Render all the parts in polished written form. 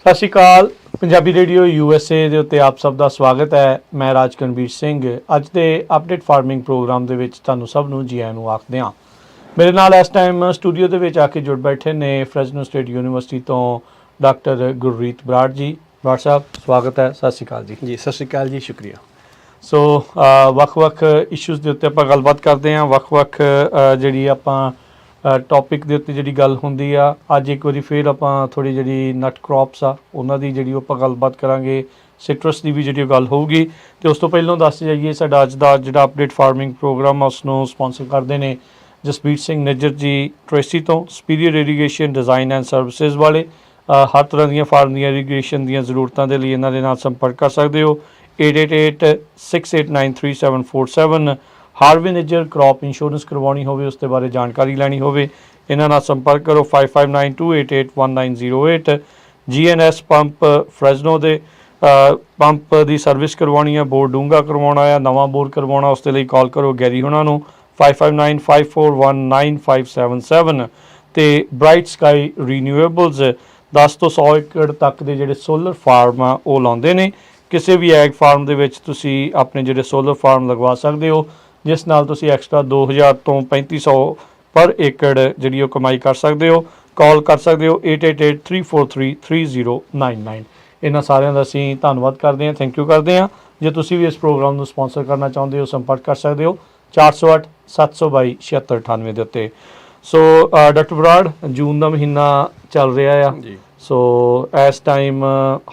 ਸਤਿ ਸ਼੍ਰੀ ਅਕਾਲ। Punjabi radio USA ਦੇ ਉੱਤੇ ਆਪ ਸਭ ਦਾ ਸਵਾਗਤ ਹੈ। ਮੈਂ ਰਾਜਕਨਵੀਰ ਸਿੰਘ ਅੱਜ ਦੇ ਅਪਡੇਟ ਫਾਰਮਿੰਗ ਪ੍ਰੋਗਰਾਮ ਦੇ ਵਿੱਚ ਤੁਹਾਨੂੰ ਸਭ ਨੂੰ ਜੀ ਆਇਆਂ ਨੂੰ ਆਖਦੇ ਹਾਂ। ਮੇਰੇ ਨਾਲ ਇਸ ਟਾਈਮ ਸਟੂਡੀਓ ਦੇ ਵਿੱਚ ਆ ਕੇ ਜੁੜ ਬੈਠੇ ਨੇ ਫਰੈਜ਼ਨੋ ਸਟੇਟ ਯੂਨੀਵਰਸਿਟੀ ਤੋਂ ਡਾਕਟਰ ਗੁਰਰੀਤ ਬਰਾੜ ਜੀ। ਬਰਾੜ ਸਾਹਿਬ ਸਵਾਗਤ ਹੈ। ਸਤਿ ਸ਼੍ਰੀ ਅਕਾਲ ਜੀ। ਜੀ ਸਤਿ ਸ਼੍ਰੀ ਅਕਾਲ ਜੀ, ਸ਼ੁਕਰੀਆ। ਸੋ ਵੱਖ-ਵੱਖ ਇਸ਼ੂਜ਼ ਦੇ ਉੱਤੇ ਆਪਾਂ ਗੱਲਬਾਤ ਕਰਦੇ ਹਾਂ। ਵੱਖ-ਵੱਖ ਜਿਹੜੀ ਆਪਾਂ ਟੌਪਿਕ ਦੇ ਉੱਤੇ ਜਿਹੜੀ ਗੱਲ ਹੁੰਦੀ ਆ, ਅੱਜ ਇੱਕ ਵਾਰੀ ਫਿਰ ਆਪਾਂ ਥੋੜ੍ਹੀ ਜਿਹੜੀ ਨਟ ਕ੍ਰੌਪਸ ਆ ਉਹਨਾਂ ਦੀ ਜਿਹੜੀ ਆਪਾਂ ਗੱਲਬਾਤ ਕਰਾਂਗੇ। ਸਿਟਰਸ ਦੀ ਵੀ ਜਿਹੜੀ ਗੱਲ ਹੋਊਗੀ। ਅਤੇ ਉਸ ਤੋਂ ਪਹਿਲਾਂ ਦੱਸ ਜਾਈਏ ਸਾਡਾ ਅੱਜ ਦਾ ਜਿਹੜਾ ਅਪਡੇਟ ਫਾਰਮਿੰਗ ਪ੍ਰੋਗਰਾਮ ਆ ਉਸ ਨੂੰ ਸਪੋਂਸਰ ਕਰਦੇ ਨੇ ਜਸਬੀਰ ਸਿੰਘ ਨਿੱਜਰ ਜੀ ਟ੍ਰੇਸੀ ਤੋਂ। Superior irrigation design and services ਵਾਲੇ ਹਰ ਤਰ੍ਹਾਂ ਦੀਆਂ ਫਾਰਮ ਦੀਆਂ ਇਰੀਗੇਸ਼ਨ ਦੀਆਂ ਜ਼ਰੂਰਤਾਂ ਦੇ ਲਈ ਇਹਨਾਂ ਦੇ ਨਾਲ ਸੰਪਰਕ ਕਰ ਸਕਦੇ ਹੋ। 8886893747। ਹਾਰਵੇ ਨਿੱਜਰ ਕ੍ਰੌਪ ਇੰਸ਼ੋਰੈਂਸ ਕਰਵਾਉਣੀ ਹੋਵੇ, ਉਸ ਦੇ ਬਾਰੇ ਜਾਣਕਾਰੀ ਲੈਣੀ ਹੋਵੇ, ਇਹਨਾਂ ਨਾਲ ਸੰਪਰਕ ਕਰੋ 5592881908। GNS ਪੰਪ ਫਰੈਜ਼ਨੋ ਦੇ ਪੰਪ ਦੀ ਸਰਵਿਸ ਕਰਵਾਉਣੀ ਹੈ, ਬੋਰ ਡੂੰਘਾ ਕਰਵਾਉਣਾ ਆ, ਨਵਾਂ ਬੋਰ ਕਰਵਾਉਣਾ, ਉਸ ਦੇ ਲਈ ਕਾਲ ਕਰੋ ਗੈਰੀ ਉਹਨਾਂ ਨੂੰ 5595419577। ਅਤੇ ਬ੍ਰਾਈਟ ਸਕਾਈ ਰੀਨਿਊਏਬਲਸ 10 ਤੋਂ 100 ਏਕੜ ਤੱਕ ਦੇ ਜਿਹੜੇ ਸੋਲਰ ਫਾਰਮ ਆ ਉਹ ਲਾਉਂਦੇ ਨੇ। ਕਿਸੇ ਵੀ ਐਗ ਫਾਰਮ ਦੇ ਵਿੱਚ ਤੁਸੀਂ ਆਪਣੇ ਜਿਹੜੇ ਸੋਲਰ ਫਾਰਮ ਲਗਵਾ ਸਕਦੇ ਹੋ, ਜਿਸ ਨਾਲ ਤੁਸੀਂ ਐਕਸਟਰਾ 2000 ਤੋਂ 3500 ਪਰ ਏਕੜ ਜਿਹੜੀ ਉਹ ਕਮਾਈ ਕਰ ਸਕਦੇ ਹੋ। ਕਾਲ ਕਰ ਸਕਦੇ ਹੋ 8883433099। ਇਹਨਾਂ ਸਾਰਿਆਂ ਦਾ ਅਸੀਂ ਧੰਨਵਾਦ ਕਰਦੇ ਹਾਂ, ਥੈਂਕ ਯੂ ਕਰਦੇ ਹਾਂ। ਜੇ ਤੁਸੀਂ ਵੀ ਇਸ ਪ੍ਰੋਗਰਾਮ ਨੂੰ ਸਪੋਂਸਰ ਕਰਨਾ ਚਾਹੁੰਦੇ ਹੋ, ਸੰਪਰਕ ਕਰ ਸਕਦੇ ਹੋ 408-722-7698 ਦੇ ਉੱਤੇ। ਸੋ ਡਾਕਟਰ ਬਰਾੜ, ਜੂਨ ਦਾ ਮਹੀਨਾ ਚੱਲ ਰਿਹਾ ਆ ਜੀ। ਸੋ ਇਸ ਟਾਈਮ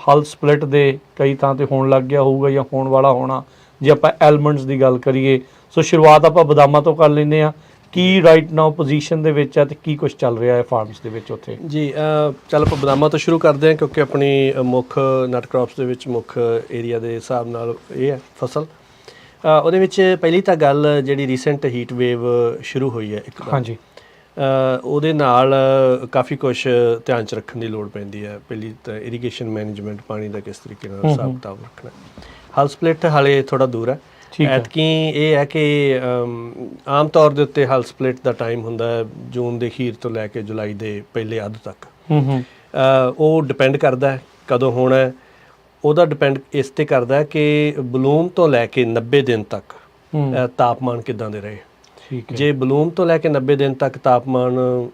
ਹਲ ਸਪਲਿਟ ਦੇ ਕਈ ਥਾਂ 'ਤੇ ਹੋਣ ਲੱਗ ਗਿਆ ਹੋਊਗਾ ਜਾਂ ਹੋਣ ਵਾਲਾ ਹੋਣਾ। ਜੇ ਆਪਾਂ ਐਲਮੰਡਸ ਦੀ ਗੱਲ ਕਰੀਏ, ਸੋ ਸ਼ੁਰੂਆਤ ਆਪਾਂ ਬਦਾਮਾਂ ਤੋਂ ਕਰ ਲੈਂਦੇ ਹਾਂ। ਕੀ ਰਾਈਟ ਨਾਓ ਪੋਜੀਸ਼ਨ ਦੇ ਵਿੱਚ ਹੈ ਅਤੇ ਕੀ ਕੁਛ ਚੱਲ ਰਿਹਾ ਹੈ ਫਾਰਮਸ ਦੇ ਵਿੱਚ ਉੱਥੇ? ਜੀ ਚੱਲ ਆਪਾਂ ਬਦਾਮਾਂ ਤੋਂ ਸ਼ੁਰੂ ਕਰਦੇ ਹਾਂ, ਕਿਉਂਕਿ ਆਪਣੀ ਮੁੱਖ ਨਟ ਕ੍ਰੌਪਸ ਦੇ ਵਿੱਚ ਮੁੱਖ ਏਰੀਆ ਦੇ ਹਿਸਾਬ ਨਾਲ ਇਹ ਹੈ ਫਸਲ। ਉਹਦੇ ਵਿੱਚ ਪਹਿਲੀ ਤਾਂ ਗੱਲ ਜਿਹੜੀ ਰੀਸੈਂਟ ਹੀਟ ਵੇਵ ਸ਼ੁਰੂ ਹੋਈ ਹੈ ਇੱਕ, ਹਾਂਜੀ, ਉਹਦੇ ਨਾਲ ਕਾਫੀ ਕੁਛ ਧਿਆਨ 'ਚ ਰੱਖਣ ਦੀ ਲੋੜ ਪੈਂਦੀ ਹੈ। ਪਹਿਲੀ ਤਾਂ ਇਰੀਗੇਸ਼ਨ ਮੈਨੇਜਮੈਂਟ, ਪਾਣੀ ਦਾ ਕਿਸ ਤਰੀਕੇ ਨਾਲ ਹਿਸਾਬ ਕਿਤਾਬ ਰੱਖਣਾ। ਹਲ ਸਪਲਿਟ ਹਾਲੇ ਥੋੜ੍ਹਾ ਦੂਰ ਹੈ। ਐਤਕੀ ਇਹ ਹੈ ਕਿ ਆਮ ਤੌਰ ਦੇ ਉੱਤੇ ਹਲ ਸਪਲਿਟ ਦਾ ਟਾਈਮ ਹੁੰਦਾ ਹੈ ਜੂਨ ਦੇ ਅਖੀਰ ਤੋਂ ਲੈ ਕੇ ਜੁਲਾਈ ਦੇ ਪਹਿਲੇ ਅੱਧ ਤੱਕ। ਉਹ ਡਿਪੈਂਡ ਕਰਦਾ ਹੈ ਕਦੋਂ ਹੋਣਾ ਹੈ। ਉਹਦਾ ਡਿਪੈਂਡ ਇਸ 'ਤੇ ਕਰਦਾ ਕਿ ਬਲੂਮ ਤੋਂ ਲੈ ਕੇ 90 ਦਿਨ ਤੱਕ ਤਾਪਮਾਨ ਕਿੱਦਾਂ ਦੇ ਰਹੇ। ਜੇ ਬਲੂਮ ਤੋਂ ਲੈ ਕੇ 90 ਦਿਨ ਤੱਕ ਤਾਪਮਾਨ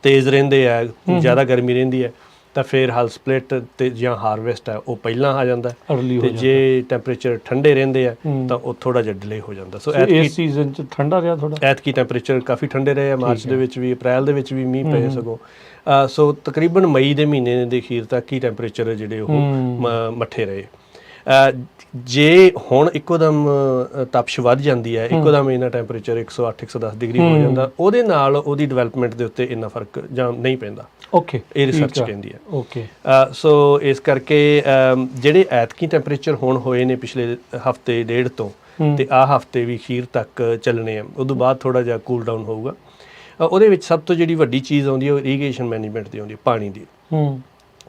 ਤੇਜ਼ ਰਹਿੰਦੇ ਆ, ਜ਼ਿਆਦਾ ਗਰਮੀ ਰਹਿੰਦੀ ਹੈ, ਤਾਂ ਫਿਰ ਹਲ ਸਪਲਿਟ ਅਤੇ ਜਾਂ ਹਾਰਵੈਸਟ ਹੈ ਉਹ ਪਹਿਲਾਂ ਆ ਜਾਂਦਾ। ਅਤੇ ਜੇ ਟੈਂਪਰੇਚਰ ਠੰਡੇ ਰਹਿੰਦੇ ਆ ਤਾਂ ਉਹ ਥੋੜ੍ਹਾ ਜਿਹਾ ਡਿਲੇ ਹੋ ਜਾਂਦਾ। ਸੋ ਇਸ ਸੀਜ਼ਨ 'ਚ ਠੰਡਾ ਰਿਹਾ ਥੋੜ੍ਹਾ। ਐਤਕੀ ਟੈਂਪਰੇਚਰ ਕਾਫੀ ਠੰਡੇ ਰਹੇ ਆ, ਮਾਰਚ ਦੇ ਵਿੱਚ ਵੀ, ਅਪ੍ਰੈਲ ਦੇ ਵਿੱਚ ਵੀ ਮੀਂਹ ਪਏ ਸਗੋਂ। ਸੋ ਤਕਰੀਬਨ ਮਈ ਦੇ ਮਹੀਨੇ ਦੇ ਅਖੀਰ ਤੱਕ ਹੀ ਟੈਂਪਰੇਚਰ ਜਿਹੜੇ ਉਹ ਮੱਠੇ ਰਹੇ। ਜੇ ਹੁਣ ਇੱਕੋ ਦਮ ਤਪਸ਼ ਵੱਧ ਜਾਂਦੀ ਹੈ, ਇੱਕੋ ਦਮ ਇਹਨਾਂ ਟੈਂਪਰੇਚਰ 108-110 ਡਿਗਰੀ ਹੋ ਜਾਂਦਾ, ਉਹਦੇ ਨਾਲ ਉਹਦੀ ਡਿਵੈਲਪਮੈਂਟ ਦੇ ਉੱਤੇ ਇੰਨਾ ਫਰਕ ਜਾਂ ਨਹੀਂ ਪੈਂਦਾ। ਓਕੇ, ਇਹ ਰਿਸਰਚ ਕਹਿੰਦੀ ਹੈ। ਓਕੇ, ਸੋ ਇਸ ਕਰਕੇ ਜਿਹੜੇ ਐਤਕੀ ਟੈਂਪਰੇਚਰ ਹੁਣ ਹੋਏ ਨੇ ਪਿਛਲੇ ਹਫ਼ਤੇ ਡੇਢ ਤੋਂ, ਅਤੇ ਆਹ ਹਫ਼ਤੇ ਵੀ ਅਖੀਰ ਤੱਕ ਚੱਲਣੇ ਆ। ਉਦੋਂ ਬਾਅਦ ਥੋੜ੍ਹਾ ਜਿਹਾ ਕੂਲ ਡਾਊਨ ਹੋਊਗਾ। ਉਹਦੇ ਵਿੱਚ ਸਭ ਤੋਂ ਜਿਹੜੀ ਵੱਡੀ ਚੀਜ਼ ਆਉਂਦੀ ਹੈ ਉਹ ਇਰੀਗੇਸ਼ਨ ਮੈਨੇਜਮੈਂਟ ਦੀ ਆਉਂਦੀ ਹੈ, ਪਾਣੀ ਦੀ।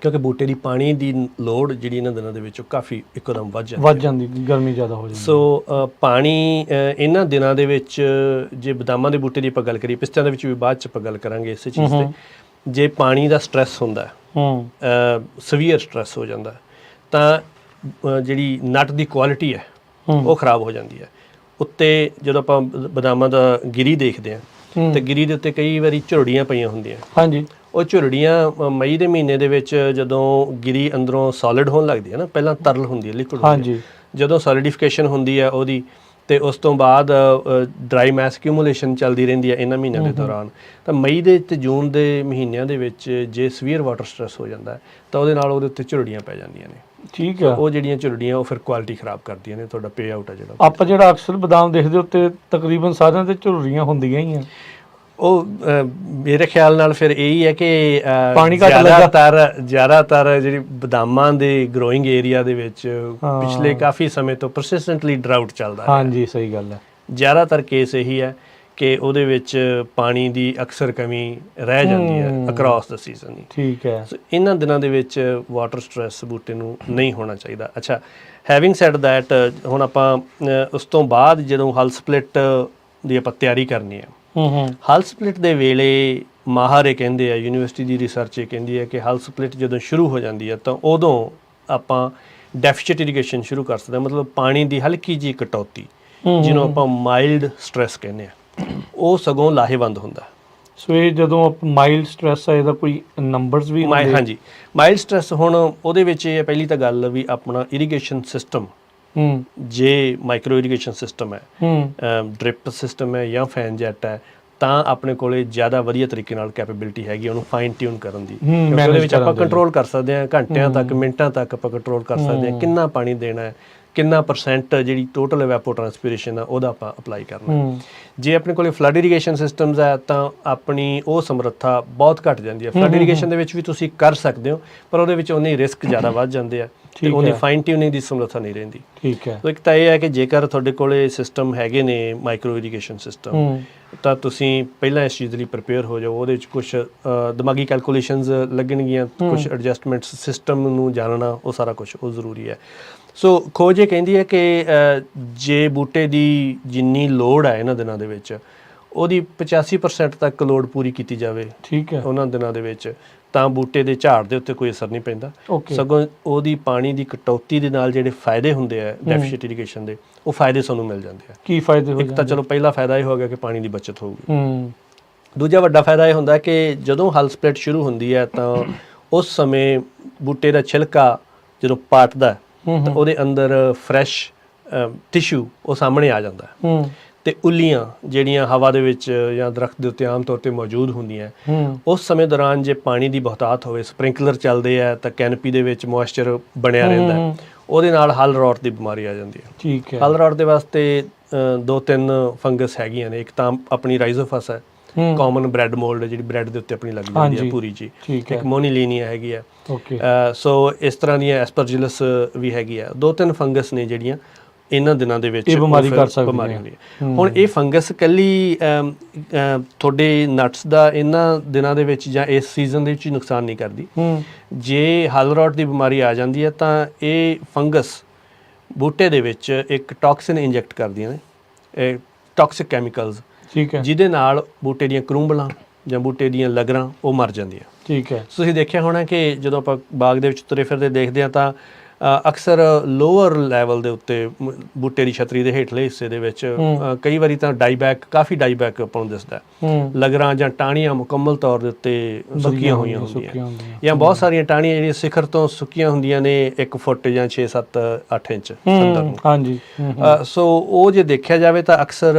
ਕਿਉਂਕਿ ਬੂਟੇ ਦੀ ਪਾਣੀ ਦੀ ਲੋੜ ਜਿਹੜੀ ਇਹਨਾਂ ਦਿਨਾਂ ਦੇ ਵਿੱਚ ਉਹ ਕਾਫੀ ਇੱਕੋਦਮ ਵੱਧ ਜਾਂਦੀ, ਗਰਮੀ ਜ਼ਿਆਦਾ ਹੋ ਜਾਂਦੀ। ਸੋ ਪਾਣੀ ਇਹਨਾਂ ਦਿਨਾਂ ਦੇ ਵਿੱਚ, ਜੇ ਬਦਾਮਾਂ ਦੇ ਬੂਟੇ ਦੀ ਆਪਾਂ ਗੱਲ ਕਰੀਏ, ਪਿਸਤਿਆਂ ਦੇ ਵਿੱਚ ਵੀ ਬਾਅਦ 'ਚ ਆਪਾਂ ਗੱਲ ਕਰਾਂਗੇ ਇਸੇ ਚੀਜ਼ 'ਤੇ, ਜੇ ਪਾਣੀ ਦਾ ਸਟਰੈਸ ਹੁੰਦਾ, ਸਵੀਅਰ ਸਟਰੈਸ ਹੋ ਜਾਂਦਾ, ਤਾਂ ਜਿਹੜੀ ਨਟ ਦੀ ਕੁਆਲਿਟੀ ਹੈ ਉਹ ਖ਼ਰਾਬ ਹੋ ਜਾਂਦੀ ਹੈ। ਉੱਤੇ ਜਦੋਂ ਆਪਾਂ ਬਦਾਮਾਂ ਦਾ ਗਿਰੀ ਦੇਖਦੇ ਹਾਂ ਤਾਂ ਗਿਰੀ ਦੇ ਉੱਤੇ ਕਈ ਵਾਰੀ ਝੁਰੜੀਆਂ ਪਈਆਂ ਹੁੰਦੀਆਂ। ਹਾਂਜੀ, ਉਹ ਝੁਰੜੀਆਂ ਮਈ ਦੇ ਮਹੀਨੇ ਦੇ ਵਿੱਚ ਜਦੋਂ ਗਿਰੀ ਅੰਦਰੋਂ ਸੋਲਿਡ ਹੋਣ ਲੱਗਦੀ ਹੈ ਨਾ, ਪਹਿਲਾਂ ਤਰਲ ਹੁੰਦੀ ਹੈ, ਲਿਕੁਇਡ ਹੁੰਦੀ ਹੈ, ਜਦੋਂ ਸੋਲਿਡੀਫਿਕੇਸ਼ਨ ਹੁੰਦੀ ਹੈ ਉਹਦੀ, ਅਤੇ ਉਸ ਤੋਂ ਬਾਅਦ ਡਰਾਈ ਮੈਸ ਐਕਿਊਮੂਲੇਸ਼ਨ ਚੱਲਦੀ ਰਹਿੰਦੀ ਹੈ ਇਹਨਾਂ ਮਹੀਨਿਆਂ ਦੇ ਦੌਰਾਨ, ਤਾਂ ਮਈ ਦੇ ਅਤੇ ਜੂਨ ਦੇ ਮਹੀਨਿਆਂ ਦੇ ਵਿੱਚ ਜੇ ਸਵੀਅਰ ਵਾਟਰ ਸਟਰੈਸ ਹੋ ਜਾਂਦਾ ਤਾਂ ਉਹਦੇ ਨਾਲ ਉਹਦੇ ਉੱਤੇ ਝੁਰੜੀਆਂ ਪੈ ਜਾਂਦੀਆਂ ਨੇ। ਠੀਕ ਹੈ, ਉਹ ਜਿਹੜੀਆਂ ਝੁਰੜੀਆਂ ਉਹ ਫਿਰ ਕੁਆਲਿਟੀ ਖਰਾਬ ਕਰਦੀਆਂ ਨੇ, ਤੁਹਾਡਾ ਪੇ ਆਊਟ ਹੈ ਜਿਹੜਾ। ਆਪਾਂ ਜਿਹੜਾ ਅਕਸਰ ਬਦਾਮ ਦੇਖਦੇ ਉੱਤੇ ਤਕਰੀਬਨ ਸਾਰਿਆਂ 'ਤੇ ਝੁਰੜੀਆਂ ਹੁੰਦੀਆਂ ਹੀ ਆ। ਉਹ ਮੇਰੇ ਖਿਆਲ ਨਾਲ ਫਿਰ ਇਹੀ ਹੈ ਕਿ ਪਾਣੀ ਜ਼ਿਆਦਾਤਰ ਜਿਹੜੀ ਬਦਾਮਾਂ ਦੇ ਗਰੋਇੰਗ ਏਰੀਆ ਦੇ ਵਿੱਚ ਪਿਛਲੇ ਕਾਫੀ ਸਮੇਂ ਤੋਂ ਪਰਸਿਸਟੈਂਟਲੀ ਡਰਾਊਟ ਚੱਲਦਾ ਹੈ। ਹਾਂਜੀ, ਸਹੀ ਗੱਲ ਹੈ। ਜ਼ਿਆਦਾਤਰ ਕੇਸ ਇਹੀ ਹੈ ਕਿ ਉਹਦੇ ਵਿੱਚ ਪਾਣੀ ਦੀ ਅਕਸਰ ਕਮੀ ਰਹਿ ਜਾਂਦੀ ਹੈ ਅਕਰੋਸ ਦਾ ਸੀਜ਼ਨ ਹੀ। ਠੀਕ ਹੈ, ਸੋ ਇਹਨਾਂ ਦਿਨਾਂ ਦੇ ਵਿੱਚ ਵਾਟਰ ਸਟਰੈਸ ਬੂਟੇ ਨੂੰ ਨਹੀਂ ਹੋਣਾ ਚਾਹੀਦਾ। ਅੱਛਾ, ਹੈਵਿੰਗ ਸੈਡ ਦੈਟ, ਹੁਣ ਆਪਾਂ ਉਸ ਤੋਂ ਬਾਅਦ ਜਦੋਂ ਹਲ ਸਪਲਿਟ ਦੀ ਆਪਾਂ ਤਿਆਰੀ ਕਰਨੀ ਹੈ, ਹਲ ਸਪਲਿਟ ਦੇ ਵੇਲੇ ਮਾਹਰ ਇਹ ਕਹਿੰਦੇ ਆ, ਯੂਨੀਵਰਸਿਟੀ ਦੀ ਰਿਸਰਚ ਇਹ ਕਹਿੰਦੀ ਹੈ ਕਿ ਹਲ ਸਪਲਿਟ ਜਦੋਂ ਸ਼ੁਰੂ ਹੋ ਜਾਂਦੀ ਹੈ ਤਾਂ ਉਦੋਂ ਆਪਾਂ ਡੈਫੀਸ਼ੀਟ ਇਰੀਗੇਸ਼ਨ ਸ਼ੁਰੂ ਕਰ ਸਕਦੇ ਹਾਂ, ਮਤਲਬ ਪਾਣੀ ਦੀ ਹਲਕੀ ਜਿਹੀ ਕਟੌਤੀ ਜਿਹਨੂੰ ਆਪਾਂ ਮਾਈਲਡ ਸਟ੍ਰੈਸ ਕਹਿੰਦੇ ਆ, ਉਹ ਸਗੋਂ ਲਾਹੇਵੰਦ ਹੁੰਦਾ। ਸੋ ਇਹ ਜਦੋਂ ਮਾਈਲਡ ਸਟ੍ਰੈਸ ਆ, ਇਹਦਾ ਕੋਈ ਨੰਬਰਸ ਵੀ ਹੁੰਦੇ? ਹਾਂਜੀ, ਮਾਈਲਡ ਸਟ੍ਰੈਸ ਹੁਣ ਉਹਦੇ ਵਿੱਚ ਇਹ ਪਹਿਲੀ ਤਾਂ ਗੱਲ ਵੀ ਆਪਣਾ ਇਰੀਗੇਸ਼ਨ ਸਿਸਟਮ, ਜੇ ਮਾਈਕਰੋ ਇਰੀਗੇਸ਼ਨ ਸਿਸਟਮ ਹੈ, ਡ੍ਰਿਪ ਸਿਸਟਮ ਹੈ ਜਾਂ ਫੈਨ ਜੈਟ ਹੈ, ਤਾਂ ਆਪਣੇ ਕੋਲੇ ਜ਼ਿਆਦਾ ਵਧੀਆ ਤਰੀਕੇ ਨਾਲ ਕੈਪੇਬਿਲਿਟੀ ਹੈਗੀ ਉਹਨੂੰ ਫਾਈਨ ਟਿਊਨ ਕਰਨ ਦੀ, ਕਿਉਂਕਿ ਉਹਦੇ ਵਿੱਚ ਆਪਾਂ ਕੰਟਰੋਲ ਕਰ ਸਕਦੇ ਹਾਂ, ਘੰਟਿਆਂ ਤੱਕ ਮਿੰਟਾਂ ਤੱਕ ਆਪਾਂ ਕੰਟਰੋਲ ਕਰ ਸਕਦੇ ਹਾਂ ਕਿੰਨਾ ਪਾਣੀ ਦੇਣਾ ਹੈ, ਕਿੰਨਾ ਪਰਸੈਂਟ ਜਿਹੜੀ ਟੋਟਲ ਇਵੈਪੋ ਟਰਾਂਸਪੀਰੇਸ਼ਨ ਆ ਉਹਦਾ ਆਪਾਂ ਅਪਲਾਈ ਕਰਨਾ। ਜੇ ਆਪਣੇ ਕੋਲੇ ਫਲੱਡ ਇਰੀਗੇਸ਼ਨ ਸਿਸਟਮਸ ਹੈ ਤਾਂ ਆਪਣੀ ਉਹ ਸਮਰੱਥਾ ਬਹੁਤ ਘੱਟ ਜਾਂਦੀ ਹੈ। ਫਲੱਡ ਇਰੀਗੇਸ਼ਨ ਦੇ ਵਿੱਚ ਵੀ ਤੁਸੀਂ ਕਰ ਸਕਦੇ ਹੋ, ਪਰ ਉਹਦੇ ਵਿੱਚ ਉਹਨੇ ਰਿਸਕ ਜ਼ਿਆਦਾ ਵੱਧ ਜਾਂਦੇ ਆ ਤੇ ਉਹਦੀ ਫਾਈਨ ਟਿਊਨਿੰਗ ਦੀ ਸਮਰੱਥਾ ਨਹੀਂ ਰਹਿੰਦੀ। ਠੀਕ ਹੈ। ਇੱਕ ਤਾਂ ਇਹ ਹੈ ਕਿ ਜੇਕਰ ਤੁਹਾਡੇ ਕੋਲੇ ਸਿਸਟਮ ਹੈਗੇ ਨੇ ਮਾਈਕਰੋ ਇਰੀਗੇਸ਼ਨ ਸਿਸਟਮ, ਤਾਂ ਤੁਸੀਂ ਪਹਿਲਾਂ ਇਸ ਚੀਜ਼ ਲਈ ਪ੍ਰਿਪੇਅਰ ਹੋ ਜਾਓ। ਉਹਦੇ ਵਿੱਚ ਕੁਝ ਦਿਮਾਗੀ ਕੈਲਕੂਲੇਸ਼ਨਸ ਲੱਗਣਗੀਆਂ, ਕੁਝ ਐਡਜਸਟਮੈਂਟਸ, ਸਿਸਟਮ ਨੂੰ ਜਾਣਨਾ, ਉਹ ਸਾਰਾ ਕੁਝ ਉਹ ਜ਼ਰੂਰੀ ਹੈ। ਸੋ ਖੋਜ ਇਹ ਕਹਿੰਦੀ ਹੈ ਕਿ ਜੇ ਬੂਟੇ ਦੀ ਜਿੰਨੀ ਲੋੜ ਹੈ ਇਹਨਾਂ ਦਿਨਾਂ ਦੇ ਵਿੱਚ, ਉਹਦੀ 85% ਤੱਕ ਲੋੜ ਪੂਰੀ ਕੀਤੀ ਜਾਵੇ, ਠੀਕ ਹੈ, ਉਹਨਾਂ ਦਿਨਾਂ ਦੇ ਵਿੱਚ, ਤਾਂ ਬੂਟੇ ਦੇ ਝਾੜ ਦੇ ਉੱਤੇ ਕੋਈ ਅਸਰ ਨਹੀਂ ਪੈਂਦਾ। ਸਗੋਂ ਉਹਦੀ ਪਾਣੀ ਦੀ ਕਟੌਤੀ ਦੇ ਨਾਲ ਜਿਹੜੇ ਫਾਇਦੇ ਹੁੰਦੇ ਆ ਡੈਫੀਸ਼ੀਟ ਇਰੀਗੇਸ਼ਨ ਦੇ, ਉਹ ਫਾਇਦੇ ਸਾਨੂੰ ਮਿਲ ਜਾਂਦੇ ਆ। ਕੀ ਫਾਇਦੇ? ਇੱਕ ਤਾਂ ਚਲੋ ਪਹਿਲਾ ਫਾਇਦਾ ਇਹ ਹੋ ਗਿਆ ਕਿ ਪਾਣੀ ਦੀ ਬਚਤ ਹੋਊਗੀ। ਦੂਜਾ ਵੱਡਾ ਫਾਇਦਾ ਇਹ ਹੁੰਦਾ ਕਿ ਜਦੋਂ ਹਲ ਸਪਲਿਟ ਸ਼ੁਰੂ ਹੁੰਦੀ ਹੈ ਤਾਂ ਉਸ ਸਮੇਂ ਬੂਟੇ ਦਾ ਛਿਲਕਾ ਜਦੋਂ ਪਾਟਦਾ ਤਾਂ ਉਹਦੇ ਅੰਦਰ ਫਰੈਸ਼ ਟਿਸ਼ੂ ਉਹ ਸਾਹਮਣੇ ਆ ਜਾਂਦਾ ਹੈ, ਤੇ ਉੱਲੀਆਂ ਜਿਹੜੀਆਂ ਹਵਾ ਦੇ ਵਿੱਚ ਜਾਂ ਦਰਖਤ ਦੇ ਉੱਤੇ ਆਮ ਤੌਰ 'ਤੇ ਮੌਜੂਦ ਹੁੰਦੀਆਂ, ਉਸ ਸਮੇਂ ਦੌਰਾਨ ਜੇ ਪਾਣੀ ਦੀ ਬਹੁਤਾਤ ਹੋਵੇ, ਸਪ੍ਰਿੰਕਲਰ ਚੱਲਦੇ ਆ ਤਾਂ ਕੈਨਪੀ ਦੇ ਵਿੱਚ ਮੋਇਸਚਰ ਬਣਿਆ ਰਹਿੰਦਾ, ਉਹਦੇ ਨਾਲ ਹਲ ਰੌਟ ਦੀ ਬਿਮਾਰੀ ਆ ਜਾਂਦੀ ਹੈ। ਠੀਕ ਹੈ। ਹਲ ਰੌਟ ਦੇ ਵਾਸਤੇ 2-3 ਫੰਗਸ ਹੈਗੀਆਂ ਨੇ। ਇੱਕ ਤਾਂ ਆਪਣੀ ਰਾਈਜ਼ੋਫਸ ਹੈ, ਕਾਮਨ ਬ੍ਰੈਡ ਮੋਲਡ, ਜਿਹੜੀ ਬ੍ਰੈਡ ਦੇ ਉੱਤੇ ਆਪਣੀ ਲੱਗ ਜਾਂਦੀ ਹੈ ਪੂਰੀ ਜੀ। ਇੱਕ ਮੋਨੀਲੀਨੀਆ ਹੈਗੀ ਆ। ਸੋ ਇਸ ਤਰ੍ਹਾਂ ਦੀਆਂ ਐਸਪਰਜਿਲਸ ਵੀ ਹੈਗੀ ਆ। 2-3 ਫੰਗਸ ਨੇ ਜਿਹੜੀਆਂ ਇਹਨਾਂ ਦਿਨਾਂ ਦੇ ਵਿੱਚ ਬਿਮਾਰੀ ਹੁੰਦੀ ਹੈ। ਹੁਣ ਇਹ ਫੰਗਸ ਇਕੱਲੀ ਤੁਹਾਡੇ ਨਟਸ ਦਾ ਇਹਨਾਂ ਦਿਨਾਂ ਦੇ ਵਿੱਚ ਜਾਂ ਇਸ ਸੀਜ਼ਨ ਦੇ ਵਿੱਚ ਹੀ ਨੁਕਸਾਨ ਨਹੀਂ ਕਰਦੀ। ਜੇ ਹਲ ਰੌਟ ਦੀ ਬਿਮਾਰੀ ਆ ਜਾਂਦੀ ਹੈ ਤਾਂ ਇਹ ਫੰਗਸ ਬੂਟੇ ਦੇ ਵਿੱਚ ਇੱਕ ਟੌਕਸਿਨ ਇੰਜੈਕਟ ਕਰਦੀਆਂ ਨੇ, ਟੌਕਸਿਕ ਕੈਮੀਕਲਸ, ਠੀਕ ਹੈ, ਜਿਹਦੇ ਨਾਲ ਬੂਟੇ ਦੀਆਂ ਕਰੂੰਬਲਾਂ ਜਾਂ ਬੂਟੇ ਦੀਆਂ ਲਗਰਾਂ ਉਹ ਮਰ ਜਾਂਦੀਆਂ। ਠੀਕ ਹੈ। ਤੁਸੀਂ ਦੇਖਿਆ ਹੋਣਾ ਕਿ ਜਦੋਂ ਆਪਾਂ ਬਾਗ ਦੇ ਵਿੱਚ ਤੁਰੇ ਫਿਰਦੇ ਦੇਖਦੇ ਹਾਂ ਤਾਂ ਅਕਸਰ ਲੋਅਰ ਲੈਵਲ ਦੇ ਉੱਤੇ ਬੂਟੇ ਦੀ ਛਤਰੀ ਦੇ ਹੇਠਲੇ ਹਿੱਸੇ ਦੇ ਵਿੱਚ ਕਈ ਵਾਰੀ ਤਾਂ ਡਾਈਬੈਕ, ਕਾਫੀ ਡਾਈਬੈਕ ਆਪਾਂ ਨੂੰ ਦਿਸਦਾ, ਲਗਰਾਂ ਜਾਂ ਟਾਹਣੀਆਂ ਮੁਕੰਮਲ ਤੌਰ ਦੇ ਉੱਤੇ ਸੁੱਕੀਆਂ ਹੋਈਆਂ ਹੁੰਦੀਆਂ, ਜਾਂ ਬਹੁਤ ਸਾਰੀਆਂ ਟਾਹਣੀਆਂ ਜਿਹੜੀਆਂ ਸਿਖਰ ਤੋਂ ਸੁੱਕੀਆਂ ਹੁੰਦੀਆਂ ਨੇ 1 ਫੁੱਟ ਜਾਂ 6-7-8 ਇੰਚ ਅੰਦਰ ਨੂੰ। ਹਾਂਜੀ। ਸੋ ਉਹ ਜੇ ਦੇਖਿਆ ਜਾਵੇ ਤਾਂ ਅਕਸਰ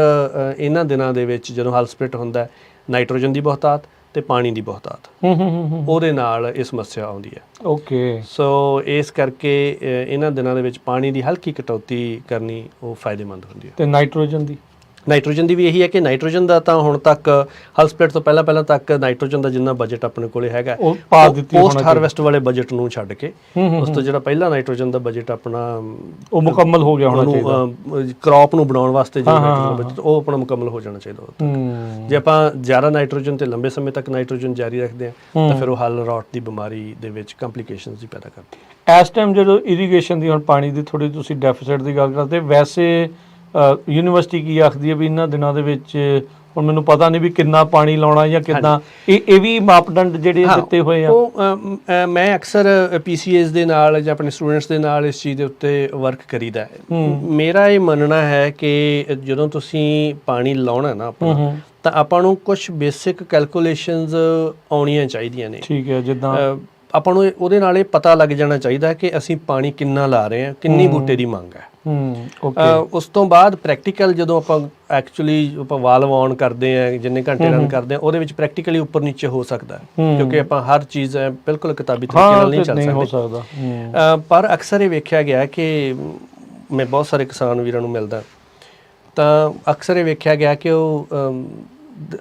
ਇਹਨਾਂ ਦਿਨਾਂ ਦੇ ਵਿੱਚ ਜਦੋਂ ਹਲ ਸਪਲਿਟ ਹੁੰਦਾ, ਨਾਈਟ੍ਰੋਜਨ ਦੀ ਬਹੁਤਾਤ ਤੇ ਪਾਣੀ ਦੀ ਬਹੁਤਾਤ, ਉਹਦੇ ਨਾਲ ਇਹ ਸਮੱਸਿਆ ਆਉਂਦੀ ਹੈ। ਓਕੇ। ਸੋ ਇਸ ਕਰਕੇ ਇਹਨਾਂ ਦਿਨਾਂ ਦੇ ਵਿੱਚ ਪਾਣੀ ਦੀ ਹਲਕੀ ਕਟੌਤੀ ਕਰਨੀ ਉਹ ਫਾਇਦੇਮੰਦ ਹੁੰਦੀ ਹੈ। ਤੇ ਨਾਈਟ੍ਰੋਜਨ ਦੀ ਵੀ ਇਹੀ ਹੈ ਕਿ ਨਾਈਟ੍ਰੋਜਨ ਦਾ ਤਾਂ ਹੁਣ ਤੱਕ ਹਲ ਸਪਲਿਟ ਤੋਂ ਪਹਿਲਾਂ ਤੱਕ ਨਾਈਟ੍ਰੋਜਨ ਦਾ ਜਿੰਨਾ ਬਜਟ ਆਪਣੇ ਕੋਲੇ ਹੈਗਾ ਪੋਸਟ ਹਾਰਵੈਸਟ ਵਾਲੇ ਬਜਟ ਨੂੰ ਛੱਡ ਕੇ, ਉਸ ਤੋਂ ਜਿਹੜਾ ਪਹਿਲਾਂ ਨਾਈਟ੍ਰੋਜਨ ਦਾ ਬਜਟ ਆਪਣਾ ਉਹ ਮੁਕੰਮਲ ਹੋ ਗਿਆ ਹੋਣਾ ਚਾਹੀਦਾ। ਕ੍ਰੌਪ ਨੂੰ ਬਣਾਉਣ ਵਾਸਤੇ ਜਿਹੜਾ ਨਾਈਟ੍ਰੋਜਨ ਬਜਟ ਉਹ ਆਪਣਾ ਮੁਕੰਮਲ ਹੋ ਜਾਣਾ ਚਾਹੀਦਾ। ਜੇ ਆਪਾਂ ਜ਼ਿਆਦਾ ਨਾਈਟ੍ਰੋਜਨ ਤੇ ਲੰਬੇ ਸਮੇਂ ਤੱਕ ਨਾਈਟ੍ਰੋਜਨ ਜਾਰੀ ਰੱਖਦੇ ਹਾਂ ਤਾਂ ਫਿਰ ਉਹ ਹਲ ਰੌਟ ਦੀ ਬਿਮਾਰੀ ਦੇ ਵਿੱਚ ਕੰਪਲੀਕੇਸ਼ਨਸ ਵੀ ਪੈਦਾ ਕਰਦੀ ਹੈ। ਇਸ ਟਾਈਮ ਜਦੋਂ ਇਰੀਗੇਸ਼ਨ ਦੀ ਹੁਣ ਪਾਣੀ ਦੀ ਥੋੜੀ ਤੁਸੀਂ ਡੈਫੀਸਿਟ ਦੀ ਗੱਲ ਕਰਦੇ, ਵੈਸੇ ਯੂਨੀਵਰਸਿਟੀ ਕੀ ਆਖਦੀ ਹੈ ਵੀ ਇਹਨਾਂ ਦਿਨਾਂ ਦੇ ਵਿੱਚ, ਹੁਣ ਮੈਨੂੰ ਪਤਾ ਨਹੀਂ ਵੀ ਕਿੰਨਾ ਪਾਣੀ ਲਾਉਣਾ ਜਾਂ ਕਿੱਦਾਂ, ਇਹ ਵੀ ਮਾਪਦੰਡ ਜਿਹੜੇ ਦਿੱਤੇ ਹੋਏ ਆ? ਉਹ ਮੈਂ ਅਕਸਰ PCAs ਦੇ ਨਾਲ ਜਾਂ ਆਪਣੇ ਸਟੂਡੈਂਟਸ ਦੇ ਨਾਲ ਇਸ ਚੀਜ਼ ਦੇ ਉੱਤੇ ਵਰਕ ਕਰੀਦਾ ਹੈ। ਮੇਰਾ ਇਹ ਮੰਨਣਾ ਹੈ ਕਿ ਜਦੋਂ ਤੁਸੀਂ ਪਾਣੀ ਲਾਉਣਾ ਨਾ ਆਪਣਾ, ਤਾਂ ਆਪਾਂ ਨੂੰ ਕੁਝ ਬੇਸਿਕ ਕੈਲਕੂਲੇਸ਼ਨਸ ਆਉਣੀਆਂ ਚਾਹੀਦੀਆਂ ਨੇ। ਠੀਕ ਹੈ। ਜਿੱਦਾਂ ਆਪਾਂ ਨੂੰ ਉਹਦੇ ਨਾਲ ਇਹ ਪਤਾ ਲੱਗ ਜਾਣਾ ਚਾਹੀਦਾ ਕਿ ਅਸੀਂ ਪਾਣੀ ਕਿੰਨਾ ਲਾ ਰਹੇ ਹਾਂ, ਕਿੰਨੀ ਬੂਟੇ ਦੀ ਮੰਗ ਹੈ। ਉਸ ਤੋਂ ਬਾਅਦ ਪ੍ਰੈਕਟੀਕਲ ਜਦੋਂ ਆਪਾਂ ਐਕਚੁਅਲੀ ਆਪਾਂ ਵਾਲਵ ਔਨ ਕਰਦੇ ਹਾਂ, ਜਿੰਨੇ ਘੰਟੇ ਰਨ ਕਰਦੇ ਹਾਂ, ਉਹਦੇ ਵਿੱਚ ਪ੍ਰੈਕਟੀਕਲੀ ਉੱਪਰ ਨੀਚੇ ਹੋ ਸਕਦਾ ਹੈ, ਕਿਉਂਕਿ ਆਪਾਂ ਹਰ ਚੀਜ਼ ਬਿਲਕੁਲ ਕਿਤਾਬੀ ਤਰੀਕੇ ਨਾਲ ਨਹੀਂ ਚੱਲ ਸਕਦੇ। ਪਰ ਅਕਸਰ ਇਹ ਵੇਖਿਆ ਗਿਆ ਕਿ ਮੈਂ ਬਹੁਤ ਸਾਰੇ ਕਿਸਾਨ ਵੀਰਾਂ ਨੂੰ ਮਿਲਦਾ ਤਾਂ ਅਕਸਰ ਇਹ ਵੇਖਿਆ ਗਿਆ ਕਿ ਉਹ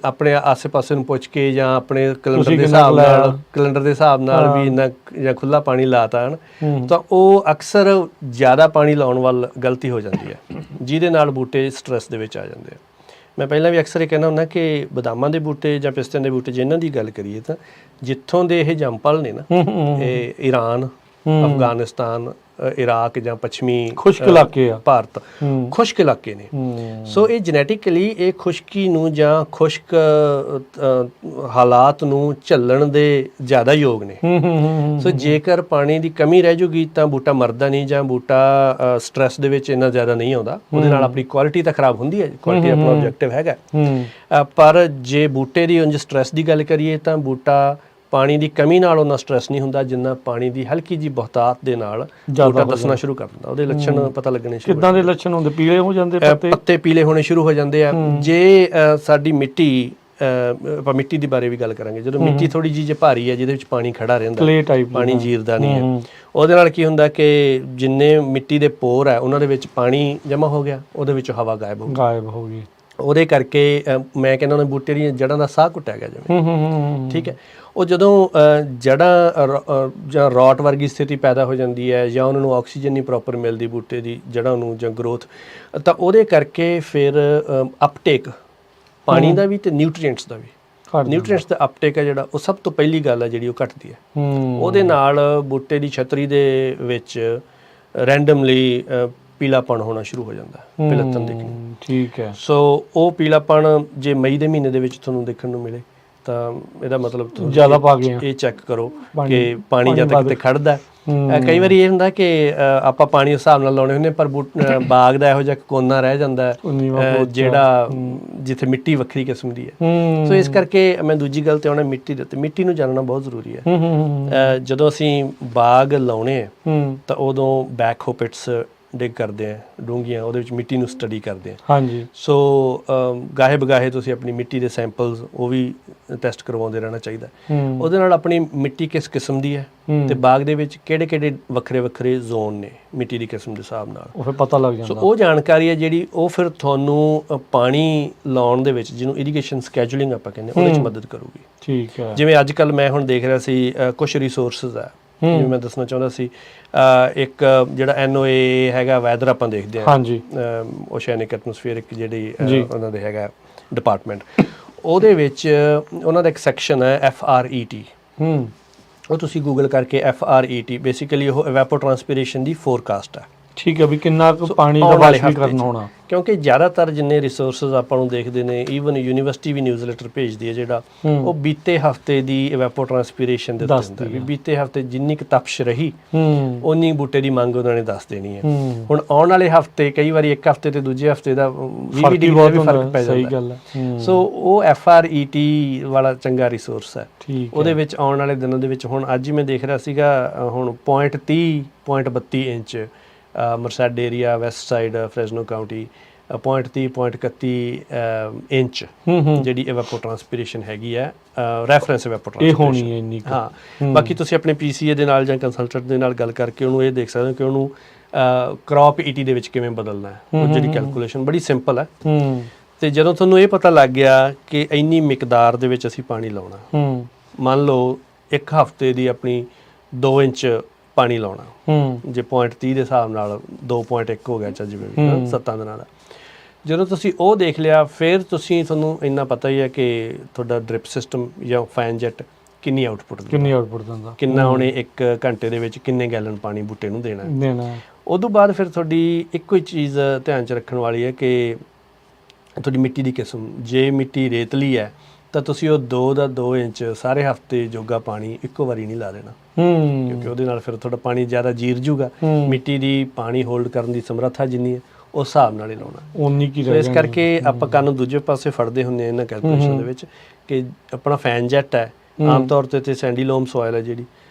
ਆਪਣੇ ਆਸੇ-ਪਾਸੇ ਨੂੰ ਪੁੱਛ ਕੇ ਜਾਂ ਆਪਣੇ ਕੈਲੰਡਰ ਦੇ ਹਿਸਾਬ ਨਾਲ ਵੀ ਇੰਨਾ ਜਾਂ ਖੁੱਲਾ ਪਾਣੀ ਲਾਤਾ ਹਨ, ਤਾਂ ਉਹ ਅਕਸਰ ਜ਼ਿਆਦਾ ਪਾਣੀ ਲਾਉਣ ਵੱਲ ਗਲਤੀ ਹੋ ਜਾਂਦੀ ਹੈ, ਜਿਹਦੇ ਨਾਲ ਬੂਟੇ ਸਟ੍ਰੈਸ ਦੇ ਵਿੱਚ ਆ ਜਾਂਦੇ ਆ। ਮੈਂ ਪਹਿਲਾਂ ਵੀ ਅਕਸਰ ਇਹ ਕਹਿੰਦਾ ਹੁੰਦਾ ਕਿ ਬਦਾਮਾਂ ਦੇ ਬੂਟੇ ਜਾਂ ਪਿਸਤਿਆਂ ਦੇ ਬੂਟੇ ਜੇ ਇਹਨਾਂ ਦੀ ਗੱਲ ਕਰੀਏ ਤਾਂ ਜਿੱਥੋਂ ਦੇ ਇਹ ਜੰਪਲ ਨੇ ਨਾ, ਇਹ ਈਰਾਨ, ਅਫਗਾਨਿਸਤਾਨ, ਇਰਾਕ ਜਾਂ ਪੱਛਮੀ ਖੁਸ਼ਕ ਇਲਾਕੇ ਆ ਭਾਰਤ ਖੁਸ਼ਕ ਇਲਾਕੇ ਨੇ। ਸੋ ਇਹ ਜੈਨੇਟਿਕਲੀ ਇਹ ਖੁਸ਼ਕੀ ਨੂੰ ਜਾਂ ਖੁਸ਼ਕ ਹਾਲਾਤ ਨੂੰ ਝੱਲਣ ਦੇ ਜ਼ਿਆਦਾ ਯੋਗ ਨੇ। ਸੋ ਜੇਕਰ ਪਾਣੀ ਦੀ ਕਮੀ ਰਹਿ ਜੂਗੀ ਤਾਂ ਬੂਟਾ ਮਰਦਾ ਨਹੀਂ ਜਾਂ ਬੂਟਾ ਸਟ੍ਰੈਸ ਦੇ ਵਿੱਚ ਇੰਨਾ ਜ਼ਿਆਦਾ ਨਹੀਂ ਆਉਂਦਾ, ਉਹਦੇ ਨਾਲ ਆਪਣੀ ਕੁਆਲਿਟੀ ਤਾਂ ਖਰਾਬ ਹੁੰਦੀ ਹੈ, ਕੁਆਲਿਟੀ ਆਪਣਾ ਆਬਜੈਕਟਿਵ ਹੈਗਾ। ਪਰ ਜੇ ਬੂਟੇ ਦੀ ਉਂਝ ਸਟ੍ਰੈਸ ਦੀ ਗੱਲ ਕਰੀਏ ਤਾਂ ਬੂਟਾ ਪਾਣੀ ਦੀ ਕਮੀ ਨਾਲ ਉਹਨਾਂ ਸਟ੍ਰੈਸ ਨਹੀਂ ਹੁੰਦਾ ਜਿੰਨਾ ਪਾਣੀ ਦੀ ਹਲਕੀ ਜੀ ਬਹੁਤਾਤ ਦੇ ਨਾਲ ਬੂਟਾ ਦੱਸਣਾ ਸ਼ੁਰੂ ਕਰ ਦਿੰਦਾ, ਉਹਦੇ ਲੱਛਣ ਪਤਾ ਲੱਗਣੇ ਸ਼ੁਰੂ। ਕਿੱਦਾਂ ਦੇ ਲੱਛਣ ਹੁੰਦੇ? ਪੀਲੇ ਹੋ ਜਾਂਦੇ ਪੱਤੇ ਪੀਲੇ ਹੋਣੇ ਸ਼ੁਰੂ ਹੋ ਜਾਂਦੇ ਆ। ਜੇ ਸਾਡੀ ਮਿੱਟੀ, ਆਪਾਂ ਮਿੱਟੀ ਦੇ ਬਾਰੇ ਵੀ ਗੱਲ ਕਰਾਂਗੇ, ਜਦੋਂ ਮਿੱਟੀ ਥੋੜੀ ਜਿਹੀ ਜੇ ਭਾਰੀ ਹੈ ਜਿਹਦੇ ਵਿੱਚ ਪਾਣੀ ਖੜਾ ਰਹਿੰਦਾ, ਕਲੇ ਟਾਈਪ ਪਾਣੀ ਜੀਰਦਾ ਨਹੀਂ ਹੈ, ਉਹਦੇ ਨਾਲ ਕੀ ਹੁੰਦਾ ਕਿ ਜਿੰਨੇ ਮਿੱਟੀ ਦੇ ਪੋਰ ਹੈ ਉਹਨਾਂ ਦੇ ਵਿੱਚ ਪਾਣੀ ਜਮ੍ਹਾਂ ਹੋ ਗਿਆ, ਉਹਦੇ ਵਿੱਚ ਹਵਾ ਗਾਇਬ ਹੋ ਗਈ। ਉਹਦੇ ਕਰਕੇ ਮੈਂ ਕਹਿੰਦਾ ਉਹਨਾਂ ਬੂਟੇ ਦੀਆਂ ਜੜ੍ਹਾਂ ਦਾ ਸਾਹ ਘੁੱਟਿਆ ਗਿਆ ਜਿਵੇਂ, ਠੀਕ ਹੈ। ਉਹ ਜਦੋਂ ਜੜ੍ਹਾਂ ਜਾਂ ਰੌਟ ਵਰਗੀ ਸਥਿਤੀ ਪੈਦਾ ਹੋ ਜਾਂਦੀ ਹੈ ਜਾਂ ਉਹਨਾਂ ਨੂੰ ਆਕਸੀਜਨ ਨਹੀਂ ਪ੍ਰੋਪਰ ਮਿਲਦੀ ਬੂਟੇ ਦੀ ਜੜ੍ਹਾਂ ਨੂੰ ਜਾਂ ਗਰੋਥ, ਤਾਂ ਉਹਦੇ ਕਰਕੇ ਫਿਰ ਅਪਟੇਕ ਪਾਣੀ ਦਾ ਵੀ ਤੇ ਨਿਊਟ੍ਰੀਐਂਟਸ ਦਾ ਵੀ, ਨਿਊਟ੍ਰੀਐਂਟਸ ਦਾ ਅਪਟੇਕ ਹੈ ਜਿਹੜਾ, ਉਹ ਸਭ ਤੋਂ ਪਹਿਲੀ ਗੱਲ ਹੈ ਜਿਹੜੀ ਉਹ ਘਟਦੀ ਹੈ। ਉਹਦੇ ਨਾਲ ਬੂਟੇ ਦੀ ਛਤਰੀ ਦੇ ਵਿੱਚ ਰੈਂਡਮਲੀ ਪੀਲਾਪਣ ਹੋਣਾ ਸ਼ੁਰੂ ਹੋ ਜਾਂਦਾ, ਪਿਲਤਨ ਦਿਖਣੀ। ਠੀਕ ਹੈ। ਸੋ ਉਹ ਪੀਲਾਪਣ ਜੇ ਮਈ ਦੇ ਮਹੀਨੇ ਦੇ ਵਿੱਚ ਤੁਹਾਨੂੰ ਦੇਖਣ ਨੂੰ ਮਿਲੇ ਤਾਂ ਇਹਦਾ ਮਤਲਬ ਜ਼ਿਆਦਾ ਪਾ ਗਏ, ਇਹ ਚੈੱਕ ਕਰੋ ਕਿ ਪਾਣੀ ਜਦ ਤੱਕ ਤੇ ਖੜਦਾ। ਕਈ ਵਾਰੀ ਇਹ ਹੁੰਦਾ ਕਿ ਆਪਾਂ ਪਾਣੀ ਉਸ ਹਿਸਾਬ ਨਾਲ ਲਾਉਣੇ ਹੁੰਦੇ, ਪਰ ਬਾਗ ਦਾ ਇਹੋ ਜਿਹਾ ਕੋਨਾ ਰਹਿ ਜਾਂਦਾ ਜਿਹੜਾ ਜਿੱਥੇ ਮਿੱਟੀ ਵੱਖਰੀ ਕਿਸਮ ਦੀ ਹੈ। ਸੋ ਇਸ ਕਰਕੇ ਮੈਂ ਦੂਜੀ ਗੱਲ ਤੇ ਆਉਣਾ ਮਿੱਟੀ ਦੇ ਉੱਤੇ। ਮਿੱਟੀ ਨੂੰ ਜਾਣਨਾ ਬਹੁਤ ਜ਼ਰੂਰੀ ਹੈ। ਜਦੋਂ ਅਸੀਂ ਬਾਗ ਲਾਉਣੇ ਤਾਂ ਉਦੋਂ ਬੈਕਹੋ ਪਿਟਸ ਡਿਗ ਕਰਦੇ ਆ ਡੂੰਘੀਆਂ, ਉਹਦੇ ਵਿੱਚ ਮਿੱਟੀ ਨੂੰ ਸਟੱਡੀ ਕਰਦੇ ਆ। ਹਾਂਜੀ। ਸੋ ਗਾਹੇ ਬਗਾਹੇ ਤੁਸੀਂ ਆਪਣੀ ਮਿੱਟੀ ਦੇ ਸੈਂਪਲਸ ਉਹ ਵੀ ਟੈਸਟ ਕਰਵਾਉਂਦੇ ਰਹਿਣਾ ਚਾਹੀਦਾ। ਉਹਦੇ ਨਾਲ ਆਪਣੀ ਮਿੱਟੀ ਕਿਸ ਕਿਸਮ ਦੀ ਹੈ ਤੇ ਬਾਗ ਦੇ ਵਿੱਚ ਕਿਹੜੇ ਕਿਹੜੇ ਵੱਖਰੇ ਵੱਖਰੇ ਜ਼ੋਨ ਨੇ ਮਿੱਟੀ ਦੀ ਕਿਸਮ ਦੇ ਹਿਸਾਬ ਨਾਲ, ਉਹ ਫਿਰ ਪਤਾ ਲੱਗ ਜਾਂਦਾ। ਸੋ ਉਹ ਜਾਣਕਾਰੀ ਹੈ ਜਿਹੜੀ ਉਹ ਫਿਰ ਤੁਹਾਨੂੰ ਪਾਣੀ ਲਾਉਣ ਦੇ ਵਿੱਚ, ਜਿਹਨੂੰ ਇਰੀਗੇਸ਼ਨ ਸਕੈਜੂਲਿੰਗ ਆਪਾਂ ਕਹਿੰਦੇ, ਉਹਦੇ 'ਚ ਮਦਦ ਕਰੂਗੀ। ਠੀਕ ਹੈ। ਜਿਵੇਂ ਅੱਜ ਕੱਲ੍ਹ ਮੈਂ ਹੁਣ ਦੇਖ ਰਿਹਾ ਸੀ ਕੁਛ ਰਿਸੋਰਸਿਸ ਹੈ, ਜਿਵੇਂ ਮੈਂ ਦੱਸਣਾ ਚਾਹੁੰਦਾ ਸੀ, ਇੱਕ ਜਿਹੜਾ NOAA ਹੈਗਾ ਵੈਦਰ ਆਪਾਂ ਦੇਖਦੇ ਹਾਂ, ਓਸ਼ੈਨਿਕ ਐਟਮੋਸਫੀਅਰਿਕ ਜਿਹੜੀ ਉਹਨਾਂ ਦੇ ਹੈਗਾ ਡਿਪਾਰਟਮੈਂਟ, ਉਹਦੇ ਵਿੱਚ ਉਹਨਾਂ ਦਾ ਇੱਕ ਸੈਕਸ਼ਨ ਹੈ FRET। ਉਹ ਤੁਸੀਂ ਗੂਗਲ ਕਰਕੇ FRET, ਬੇਸਿਕਲੀ ਉਹ ਇਵੈਪੋਟ੍ਰਾਂਸਪੀਰੇਸ਼ਨ ਦੀ ਫੋਰਕਾਸਟ ਹੈ। ਠੀਕ ਹੈ, ਵੀ ਕਿੰਨਾ ਪਾਣੀ ਦਾ ਵਾਸ਼ਵੀਕਰਨ ਕਰਨਾ ਹੋਣਾ, ਕਿਉਂਕਿ ਜ਼ਿਆਦਾਤਰ ਜਿੰਨੇ ਰਿਸੋਰਸਿਸ ਆਪਾਂ ਨੂੰ ਦੇਖਦੇ ਨੇ, ਈਵਨ ਯੂਨੀਵਰਸਿਟੀ ਵੀ ਨਿਊਜ਼ਲੈਟਰ ਭੇਜਦੀ ਹੈ ਜਿਹੜਾ, ਉਹ ਬੀਤੇ ਹਫ਼ਤੇ ਦੀ ਇਵੈਪੋਟ੍ਰਾਂਸਪੀਰੇਸ਼ਨ ਦੇ ਉੱਤੇ ਹੁੰਦਾ ਵੀ ਬੀਤੇ ਹਫ਼ਤੇ ਜਿੰਨੀ ਕੁ ਤਪਸ਼ ਰਹੀ ਉਨੀ ਬੂਟੇ ਦੀ ਮੰਗ ਉਹਨਾਂ ਨੇ ਦੱਸ ਦੇਣੀ ਹੈ। ਹੁਣ ਆਉਣ ਵਾਲੇ ਹਫ਼ਤੇ ਕਈ ਵਾਰੀ ਇੱਕ ਹਫ਼ਤੇ ਤੇ ਦੂਜੇ ਹਫ਼ਤੇ ਦਾ 20 ਡਿਗਰੀ ਦਾ ਵੀ ਫਰਕ ਪੈ ਜਾਂਦਾ। ਸੋ ਉਹ FRET ਵਾਲਾ ਚੰਗਾ ਰਿਸੋਰਸ ਹੈ। ਉਹਦੇ ਵਿੱਚ ਆਉਣ ਵਾਲੇ ਦਿਨਾਂ ਦੇ ਵਿੱਚ, ਹੁਣ ਅੱਜ ਹੀ ਮੈਂ ਦੇਖ ਰਿਹਾ ਸੀਗਾ, ਹੁਣ 0.30-0.32 inch Merced area, west side, Fresno county, 0.30-0.31 inch ਜਿਹੜੀ ਇਵੈਪੋਟ੍ਰਾਂਸਪੀਰੇਸ਼ਨ ਹੈਗੀ ਹੈ, ਰੈਫਰੈਂਸ ਇਵੈਪੋਟ੍ਰਾਂਸਪੀਰੇਸ਼ਨ। ਹਾਂ, ਬਾਕੀ ਤੁਸੀਂ ਆਪਣੇ PCA ਦੇ ਨਾਲ ਜਾਂ ਕੰਸਲਟੈਂਟ ਦੇ ਨਾਲ ਗੱਲ ਕਰਕੇ ਉਹਨੂੰ ਇਹ ਦੇਖ ਸਕਦੇ ਹੋ ਕਿ ਉਹਨੂੰ ਕ੍ਰੌਪ ET ਦੇ ਵਿੱਚ ਕਿਵੇਂ ਬਦਲਣਾ ਹੈ। ਉਹ ਜਿਹੜੀ ਕੈਲਕੂਲੇਸ਼ਨ ਬੜੀ ਸਿੰਪਲ ਹੈ। ਤੇ ਜਦੋਂ ਤੁਹਾਨੂੰ ਇਹ ਪਤਾ ਲੱਗ ਗਿਆ ਕਿ ਇੰਨੀ ਮਿਕਦਾਰ ਦੇ ਵਿੱਚ ਅਸੀਂ ਪਾਣੀ ਲਾਉਣਾ, ਮੰਨ ਲਓ ਇੱਕ ਹਫ਼ਤੇ ਦੀ ਆਪਣੀ 2 ਇੰਚ ਪਾਣੀ ਲਾਉਣਾ, ਜੇ 0.30 ਦੇ ਹਿਸਾਬ ਨਾਲ 2.1 ਹੋ ਗਿਆ, ਚਾਹੇ ਜਿਵੇਂ ਵੀ 7 ਦਿਨਾਂ ਦਾ, ਜਦੋਂ ਤੁਸੀਂ ਉਹ ਦੇਖ ਲਿਆ, ਫਿਰ ਤੁਹਾਨੂੰ ਇੰਨਾ ਪਤਾ ਹੀ ਹੈ ਕਿ ਤੁਹਾਡਾ ਡ੍ਰਿਪ ਸਿਸਟਮ ਜਾਂ ਫੈਨ ਜੈਟ ਕਿੰਨੀ ਆਊਟਪੁੱਟ ਦਿੰਦਾ, ਕਿੰਨਾ ਉਹਨੇ 1 ਘੰਟੇ ਦੇ ਵਿੱਚ ਕਿੰਨੇ ਗੈਲਨ ਪਾਣੀ ਬੂਟੇ ਨੂੰ ਦੇਣਾ। ਉਦੋਂ ਬਾਅਦ ਫਿਰ ਤੁਹਾਡੀ ਇੱਕੋ ਹੀ ਚੀਜ਼ ਧਿਆਨ 'ਚ ਰੱਖਣ ਵਾਲੀ ਹੈ ਕਿ ਤੁਹਾਡੀ ਮਿੱਟੀ ਦੀ ਕਿਸਮ। ਜੇ ਮਿੱਟੀ ਰੇਤਲੀ ਹੈ ਤਾਂ ਤੁਸੀਂ ਉਹ 2 ਇੰਚ ਸਾਰੇ ਹਫ਼ਤੇ ਜੋਗਾ ਪਾਣੀ ਇੱਕੋ ਵਾਰੀ ਨਹੀਂ ਲਾ ਦੇਣਾ, ਕਿਉਂਕਿ ਉਹਦੇ ਨਾਲ ਫਿਰ ਤੁਹਾਡਾ ਪਾਣੀ ਜ਼ਿਆਦਾ ਜੀਰ ਜੂਗਾ। ਮਿੱਟੀ ਦੀ ਪਾਣੀ ਹੋਲਡ ਕਰਨ ਦੀ ਸਮਰੱਥਾ ਜਿੰਨੀ ਹੈ ਉਸ ਹਿਸਾਬ ਨਾਲ ਹੀ ਲਾਉਣਾ ਉਨੀ ਕੀ। ਇਸ ਕਰਕੇ ਆਪਾਂ ਕੰਨ ਦੂਜੇ ਪਾਸੇ ਫੜਦੇ ਹੁੰਦੇ ਇਹਨਾਂ ਕੈਲਕੂਲੇਸ਼ਨ ਦੇ ਵਿੱਚ ਕਿ ਆਪਣਾ ਫੈਨ ਜੈਟ ਹੈ ਆਮ ਤੌਰ ਤੇ ਸੈਂਡੀ ਲੋਮ ਸੋਇਲ ਹੈ ਜਿਹੜੀ,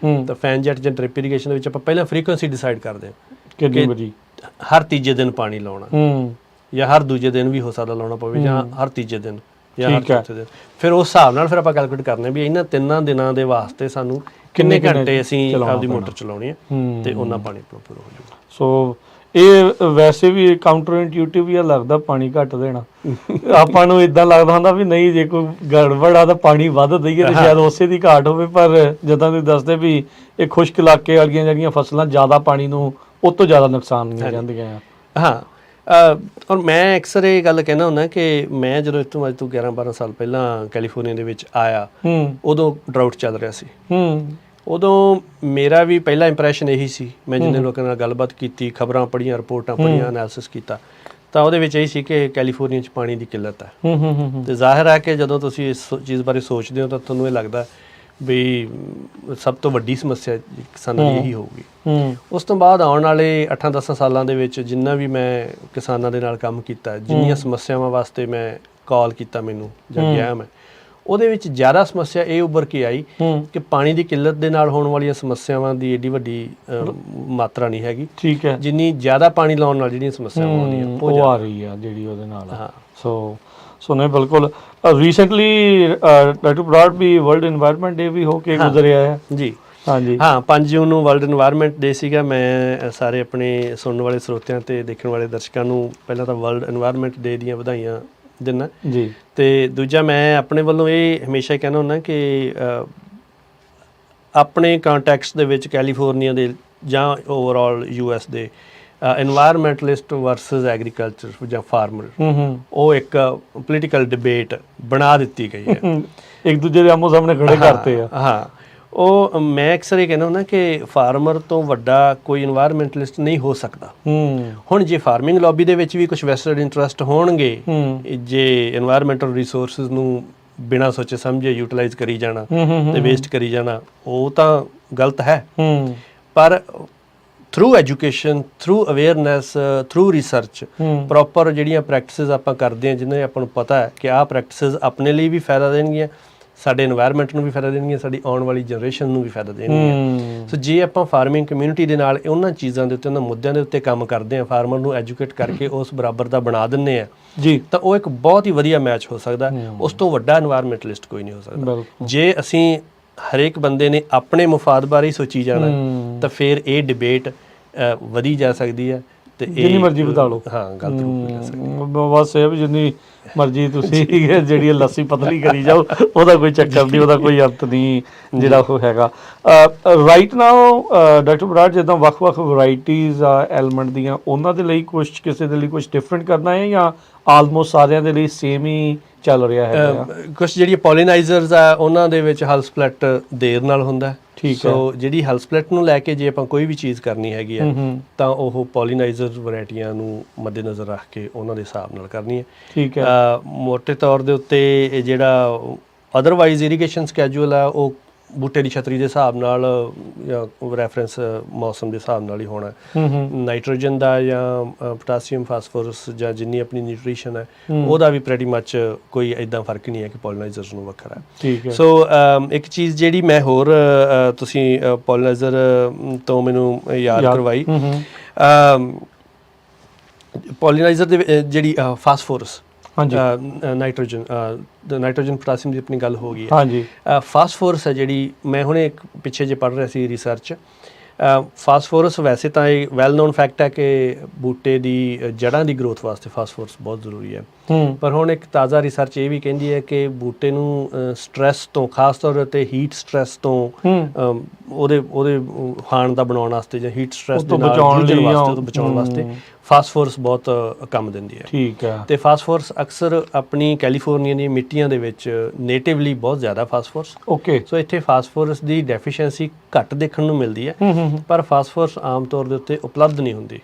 ਤਾਂ ਫੈਨ ਜੈਟ ਜਾਂ ਡ੍ਰਿਪ ਇਰੀਗੇਸ਼ਨ ਦੇ ਵਿੱਚ ਆਪਾਂ ਪਹਿਲਾਂ ਫ੍ਰੀਕੁਐਂਸੀ ਡਿਸਾਈਡ ਕਰਦੇ ਹਾਂ ਕਿ ਹਰ ਤੀਜੇ ਦਿਨ ਪਾਣੀ ਲਾਉਣਾ, ਜਾਂ ਹਰ ਦੂਜੇ ਦਿਨ ਵੀ ਹੋ ਸਕਦਾ ਲਾਉਣਾ ਪਵੇ, ਜਾਂ ਹਰ ਤੀਜੇ ਦਿਨ ਜਾਂ ਹਰ ਚੌਥੇ ਦਿਨ। ਫਿਰ ਉਸ ਹਿਸਾਬ ਨਾਲ ਫਿਰ ਆਪਾਂ ਕੈਲਕੂਲੇਟ ਕਰਨੇ ਵੀ ਇਹਨਾਂ 3 ਦਿਨਾਂ ਦੇ ਵਾਸਤੇ ਸਾਨੂੰ ਕਿੰਨੇ ਘੰਟੇ ਅਸੀਂ ਆਪਦੀ ਮੋਟਰ ਚਲਾਉਣੀ ਹੈ ਤੇ ਉਹਨਾਂ ਪਾਣੀ ਪ੍ਰੋਪਰ ਹੋ ਜਾਊਗਾ। ਸੋ ਇਹ ਵੈਸੇ ਵੀ ਕਾਊਂਟਰ ਇੰਟੂਟਿਵ ਹੀ ਲੱਗਦਾ, ਪਾਣੀ ਘੱਟ ਦੇਣਾ। ਆਪਾਂ ਨੂੰ ਇਦਾਂ ਲੱਗਦਾ ਹੁੰਦਾ ਵੀ ਨਹੀਂ, ਜੇ ਕੋਈ ਗੜਬੜ ਆ ਤਾਂ ਪਾਣੀ ਵੱਧ ਦਈਏ ਤੇ ਸ਼ਾਇਦ ਉਸੇ ਦੀ ਘਾਟ ਹੋਵੇ, ਪਰ ਜਿੱਦਾਂ ਤੁਸੀਂ ਦੱਸਦੇ ਵੀ ਇਹ ਖੁਸ਼ਕ ਇਲਾਕੇ ਵਾਲੀਆਂ ਜਿਹੜੀਆਂ ਫਸਲਾਂ ਜ਼ਿਆਦਾ ਪਾਣੀ ਨੂੰ ਉਹ ਤੋਂ ਜ਼ਿਆਦਾ ਨੁਕਸਾਨ ਨਹੀਂ ਜਾਂਦੀਆਂ। ਹਾਂ, ਔਰ ਮੈਂ ਅਕਸਰ ਇਹ ਗੱਲ ਕਹਿਣਾ ਹੁੰਦਾ ਕਿ ਮੈਂ ਜਦੋਂ ਇੱਥੋਂ ਅੱਜ ਤੋਂ 11-12 ਸਾਲ ਪਹਿਲਾਂ ਕੈਲੀਫੋਰਨੀਆ ਦੇ ਵਿੱਚ ਆਇਆ, ਉਦੋਂ ਡਰਾਊਟ ਚੱਲ ਰਿਹਾ ਸੀ ਉਦੋਂ ਮੇਰਾ ਵੀ ਪਹਿਲਾ ਇੰਪ੍ਰੈਸ਼ਨ ਇਹੀ ਸੀ, ਮੈਂ ਜਿੰਨੇ ਲੋਕਾਂ ਨਾਲ ਗੱਲਬਾਤ ਕੀਤੀ, ਖਬਰਾਂ ਪੜ੍ਹੀਆਂ, ਰਿਪੋਰਟਾਂ ਪੜ੍ਹੀਆਂ, ਐਨਾਲਿਸਿਸ ਕੀਤਾ, ਤਾਂ ਉਹਦੇ ਵਿੱਚ ਇਹ ਸੀ ਕਿ ਕੈਲੀਫੋਰਨੀਆ 'ਚ ਪਾਣੀ ਦੀ ਕਿੱਲਤ ਹੈ। ਤੇ ਜ਼ਾਹਿਰ ਹੈ ਕਿ ਜਦੋਂ ਤੁਸੀਂ ਇਸ ਚੀਜ਼ ਬਾਰੇ ਸੋਚਦੇ ਹੋ ਤਾਂ ਤੁਹਾਨੂੰ ਇਹ ਲੱਗਦਾ ਵੀ ਸਭ ਤੋਂ ਵੱਡੀ ਸਮੱਸਿਆ ਕਿਸਾਨਾਂ ਦੀ ਇਹੀ ਹੋਊਗੀ। ਉਸ ਤੋਂ ਬਾਅਦ ਆਉਣ ਵਾਲੇ 8-10 ਸਾਲਾਂ ਦੇ ਵਿੱਚ ਜਿੰਨਾ ਵੀ ਮੈਂ ਕਿਸਾਨਾਂ ਦੇ ਨਾਲ ਕੰਮ ਕੀਤਾ, ਜਿੰਨੀਆਂ ਸਮੱਸਿਆਵਾਂ ਵਾਸਤੇ ਮੈਂ ਕਾਲ ਕੀਤਾ ਮੈਨੂੰ ਜਾਂ ਗਿਆ ਮੈਂ, ਉਹਦੇ ਵਿੱਚ ਜ਼ਿਆਦਾ ਸਮੱਸਿਆ ਇਹ ਉੱਭਰ ਕੇ ਆਈ ਕਿ ਪਾਣੀ ਦੀ ਕਿੱਲਤ ਦੇ ਨਾਲ ਹੋਣ ਵਾਲੀਆਂ ਸਮੱਸਿਆਵਾਂ ਦੀ ਏਡੀ ਵੱਡੀ ਮਾਤਰਾ ਨਹੀਂ ਹੈਗੀ। ਠੀਕ ਹੈ। ਜਿੰਨੀ ਜ਼ਿਆਦਾ ਪਾਣੀ ਲਾਉਣ ਨਾਲ ਜਿਹੜੀਆਂ ਸਮੱਸਿਆਵਾਂ ਆਉਂਦੀਆਂ ਉਹ ਆ ਰਹੀ ਆ ਜਿਹੜੀ ਉਹਦੇ ਨਾਲ। ਹਾਂ, ਸੋ ਨਹੀਂ ਬਿਲਕੁਲ। ਰੀਸੈਂਟਲੀ ਡਾਕਟਰ ਬਰਾੜ ਵੀ ਵਰਲਡ এনवायरमेंट ਡੇ ਵੀ ਹੋ ਕੇ ਗੁਜ਼ਰਿਆ ਹੈ ਜੀ। ਹਾਂਜੀ ਹਾਂ, 5 ਜੂਨ ਨੂੰ ਵਰਲਡ এনवायरमेंट ਡੇ ਸੀਗਾ। ਮੈਂ ਸਾਰੇ ਆਪਣੇ ਸੁਣਨ ਵਾਲੇ ਸਰੋਤਿਆਂ ਤੇ ਦੇਖਣ ਵਾਲੇ ਦਰਸ਼ਕਾਂ ਨੂੰ ਪਹਿਲਾਂ ਤਾਂ ਵਰਲਡ এনवायरमेंट ਡੇ ਦੀਆਂ ਵਧਾਈਆਂ ਦਿੰਦਾ ਜੀ। ਤੇ ਦੂਜਾ, ਮੈਂ ਆਪਣੇ ਵੱਲੋਂ ਇਹ ਹਮੇਸ਼ਾ ਕਹਿੰਦਾ ਹੁੰਦਾ ਕਿ ਆਪਣੇ ਕੰਟੈਕਸਟ ਦੇ ਵਿੱਚ ਕੈਲੀਫੋਰਨੀਆ ਦੇ ਜਾਂ ਓਵਰਆਲ US ਦੇ এনवायरमेंटलिस्ट ਵਰਸਸ ਐਗਰੀਕਲਚਰ ਜਾਂ ਫਾਰਮਰ, ਉਹ ਇੱਕ ਪੋਲੀਟੀਕਲ ਡਿਬੇਟ ਬਣਾ ਦਿੱਤੀ ਗਈ ਹੈ। ਇੱਕ ਦੂਜੇ ਦੇ ਆਮੋ ਸਾਹਮਣੇ ਖੜੇ ਕਰਤੇ ਆ। ਹਾਂ, ਉਹ ਮੈਂ ਅਕਸਰ ਇਹ ਕਹਿੰਦਾ ਹੁੰਦਾ ਕਿ ਫਾਰਮਰ ਤੋਂ ਵੱਡਾ ਕੋਈ এনवायरमेंटलिस्ट ਨਹੀਂ ਹੋ ਸਕਦਾ। ਹੁਣ ਜੇ ਫਾਰਮਿੰਗ ਲੌਬੀ ਦੇ ਵਿੱਚ ਵੀ ਕੁਝ ਵੈਸਟਡ ਇੰਟਰਸਟ ਹੋਣਗੇ, ਜੇ এনवायरमेंटल ਰਿਸੋਰਸਿਸ ਨੂੰ ਬਿਨਾਂ ਸੋਚੇ ਸਮਝੇ ਯੂਟਿਲਾਈਜ਼ ਕਰੀ ਜਾਣਾ ਤੇ ਵੇਸਟ ਕਰੀ ਜਾਣਾ, ਉਹ ਤਾਂ ਗਲਤ ਹੈ। ਪਰ through education, through awareness, through research, proper ਜਿਹੜੀਆਂ ਪ੍ਰੈਕਟਿਸਿਸ ਆਪਾਂ ਕਰਦੇ ਹਾਂ, ਜਿਨ੍ਹਾਂ ਆਪਾਂ ਨੂੰ ਪਤਾ ਹੈ ਕਿ ਆਹ ਪ੍ਰੈਕਟਿਸਿਸ ਆਪਣੇ ਲਈ ਵੀ ਫਾਇਦਾ ਦੇਣਗੀਆਂ, ਸਾਡੇ এনवायरमेंट ਨੂੰ ਵੀ ਫਾਇਦਾ ਦੇਣਗੀਆਂ, ਸਾਡੀ ਆਉਣ ਵਾਲੀ ਜਨਰੇਸ਼ਨ ਨੂੰ ਵੀ ਫਾਇਦਾ ਦੇਣਗੀਆਂ। ਸੋ ਜੇ ਆਪਾਂ ਫਾਰਮਿੰਗ ਕਮਿਊਨਿਟੀ ਦੇ ਨਾਲ ਉਹਨਾਂ ਚੀਜ਼ਾਂ ਦੇ ਉੱਤੇ, ਉਹਨਾਂ ਮੁੱਦਿਆਂ ਦੇ ਉੱਤੇ ਕੰਮ ਕਰਦੇ ਹਾਂ, ਫਾਰਮਰ ਨੂੰ ਐਜੂਕੇਟ ਕਰਕੇ ਉਸ ਬਰਾਬਰ ਦਾ ਬਣਾ ਦਿੰਦੇ ਆ ਜੀ, ਤਾਂ ਉਹ ਇੱਕ ਬਹੁਤ ਹੀ ਵਧੀਆ ਮੈਚ ਹੋ ਸਕਦਾ। ਉਸ ਤੋਂ ਵੱਡਾ এনवायरमेंटलिस्ट ਕੋਈ ਨਹੀਂ ਹੋ ਸਕਦਾ। ਜੇ ਅਸੀਂ ਹਰੇਕ ਬੰਦੇ ਨੇ ਆਪਣੇ ਮੁਫਾਦ ਬਾਰੇ ਹੀ ਸੋਚੀ ਜਾਣਾ ਤਾਂ ਫਿਰ ਇਹ ਡਿਬੇਟ ਵਧੀ ਜਾ ਸਕਦੀ ਹੈ ਤੇ ਜਿੰਨੀ ਮਰਜ਼ੀ ਵਧਾ ਲਓ। ਹਾਂ, ਗਲਤ ਰੂਪ ਲੈ ਸਕਦੀ। ਬਸ ਇਹ ਵੀ ਜਿੰਨੀ ਮਰਜ਼ੀ ਤੁਸੀਂ ਜਿਹੜੀ ਲੱਸੀ ਪਤਲੀ ਕਰੀ ਜਾਓ, ਉਹਦਾ ਕੋਈ ਚੱਕਰ ਨਹੀਂ, ਉਹਦਾ ਕੋਈ ਅੰਤ ਨਹੀਂ ਜਿਹੜਾ ਉਹ ਹੈਗਾ। ਰਾਈਟ ਨਾਓ ਡਾਕਟਰ ਬਰਾੜ, ਜਿੱਦਾਂ ਵੱਖ-ਵੱਖ ਵੈਰਾਈਟੀਜ਼ ਆ ਐਲੀਮੈਂਟ ਦੀਆਂ, ਉਹਨਾਂ ਦੇ ਲਈ ਕੁਛ, ਕਿਸੇ ਦੇ ਲਈ ਕੁਛ ਡਿਫਰੈਂਟ ਕਰਨਾ ਹੈ ਜਾਂ ਆਲਮੋਸਟ ਸਾਰਿਆਂ ਦੇ ਲਈ ਸੇਮ ਹੀ ਚੱਲ ਰਿਹਾ ਹੈ? ਕੁਛ ਜਿਹੜੀਆਂ ਪੋਲੀਨਾਈਜ਼ਰਸ ਆ ਉਹਨਾਂ ਦੇ ਵਿੱਚ ਹਲ ਸਪਲਿਟ ਦੇਰ ਨਾਲ ਹੁੰਦਾ। ਠੀਕ ਹੈ। ਸੋ ਜਿਹੜੀ ਹਲ ਸਪਲਿਟ ਨੂੰ ਲੈ ਕੇ ਜੇ ਆਪਾਂ ਕੋਈ ਵੀ ਚੀਜ਼ ਕਰਨੀ ਹੈਗੀ ਆ ਤਾਂ ਉਹ ਪੋਲੀਨਾਈਜ਼ਰ ਵੈਰਾਈਟੀਆਂ ਨੂੰ ਮੱਦੇਨਜ਼ਰ ਰੱਖ ਕੇ ਉਹਨਾਂ ਦੇ ਹਿਸਾਬ ਨਾਲ ਕਰਨੀ ਹੈ। ਠੀਕ ਹੈ। ਮੋਟੇ ਤੌਰ ਦੇ ਉੱਤੇ ਜਿਹੜਾ ਅਦਰਵਾਈਜ਼ ਇਰੀਗੇਸ਼ਨ ਸਕੈਜੂਅਲ ਆ ਉਹ ਬੂਟੇ ਦੀ ਛਤਰੀ ਦੇ ਹਿਸਾਬ ਨਾਲ ਜਾਂ ਰੈਫਰੈਂਸ ਮੌਸਮ ਦੇ ਹਿਸਾਬ ਨਾਲ ਹੀ ਹੋਣਾ। ਨਾਈਟ੍ਰੋਜਨ ਦਾ ਜਾਂ ਪੋਟਾਸੀਅਮ, ਫਾਸਫੋਰਸ ਜਾਂ ਜਿੰਨੀ ਆਪਣੀ ਨਿਊਟ੍ਰੀਸ਼ਨ ਹੈ ਉਹਦਾ ਵੀ ਪ੍ਰੈਟੀ ਮੱਚ ਕੋਈ ਇੱਦਾਂ ਫਰਕ ਨਹੀਂ ਹੈ ਕਿ ਪੋਲੀਨਾਈਜ਼ਰਸ ਨੂੰ ਵੱਖਰਾ ਹੈ। ਠੀਕ ਹੈ। ਸੋ ਇੱਕ ਚੀਜ਼ ਜਿਹੜੀ ਮੈਂ ਹੋਰ, ਤੁਸੀਂ ਪੋਲੀਨਾਈਜ਼ਰ ਤੋਂ ਮੈਨੂੰ ਯਾਦ ਕਰਵਾਈ, ਪੋਲੀਨਾਈਜ਼ਰ ਦੇ ਜਿਹੜੀ ਫਾਸਫੋਰਸ, ਨਾਈਟ੍ਰੋਜਨ ਪੋਟਾਸੀਅਮ ਦੀ ਆਪਣੀ ਗੱਲ ਹੋ ਗਈ ਹੈ। ਹਾਂਜੀ। ਫਾਸਫੋਰਸ ਹੈ ਜਿਹੜੀ, ਮੈਂ ਹੁਣੇ ਇੱਕ ਪਿੱਛੇ ਜੇ ਪੜ੍ਹ ਰਿਹਾ ਸੀ ਰਿਸਰਚ, ਫਾਸਫੋਰਸ ਵੈਸੇ ਤਾਂ ਇਹ ਵੈਲ ਨੋਨ ਫੈਕਟ ਹੈ ਕਿ ਬੂਟੇ ਦੀ ਜੜ੍ਹਾਂ ਦੀ ਗਰੋਥ ਵਾਸਤੇ ਫਾਸਫੋਰਸ ਬਹੁਤ ਜ਼ਰੂਰੀ ਹੈ। ਪਰ ਹੁਣ ਇੱਕ ਤਾਜ਼ਾ ਰਿਸਰਚ ਇਹ ਵੀ ਕਹਿੰਦੀ ਹੈ ਕਿ ਬੂਟੇ ਨੂੰ ਸਟਰੈਸ ਤੋਂ, ਖਾਸ ਤੌਰ 'ਤੇ ਹੀਟ ਸਟਰੈਸ ਤੋਂ ਉਹਦੇ ਖਾਣ ਦਾ ਬਣਾਉਣ ਵਾਸਤੇ ਜਾਂ ਹੀਟ ਸਟਰੈਸ ਤੋਂ ਬਚਾਉਣ ਵਾਸਤੇ ਫਾਸਫੋਰਸ ਬਹੁਤ ਕੰਮ ਦਿੰਦੀ ਹੈ। ਠੀਕ ਹੈ। ਤੇ ਫਾਸਫੋਰਸ ਅਕਸਰ ਆਪਣੀ ਕੈਲੀਫੋਰਨੀਆ ਦੀਆਂ ਮਿੱਟੀਆਂ ਦੇ ਵਿੱਚ ਨੇਟਿਵਲੀ ਬਹੁਤ ਜ਼ਿਆਦਾ ਫਾਸਫੋਰਸ। ਓਕੇ। ਸੋ ਇੱਥੇ ਫਾਸਫੋਰਸ ਦੀ ਡੈਫੀਸ਼ੀਐਂਸੀ ਘੱਟ ਦੇਖਣ ਨੂੰ ਮਿਲਦੀ ਹੈ, ਪਰ ਫਾਸਫੋਰਸ ਆਮ ਤੌਰ ਦੇ ਉੱਤੇ ਉਪਲਬਧ ਨਹੀਂ ਹੁੰਦੀ।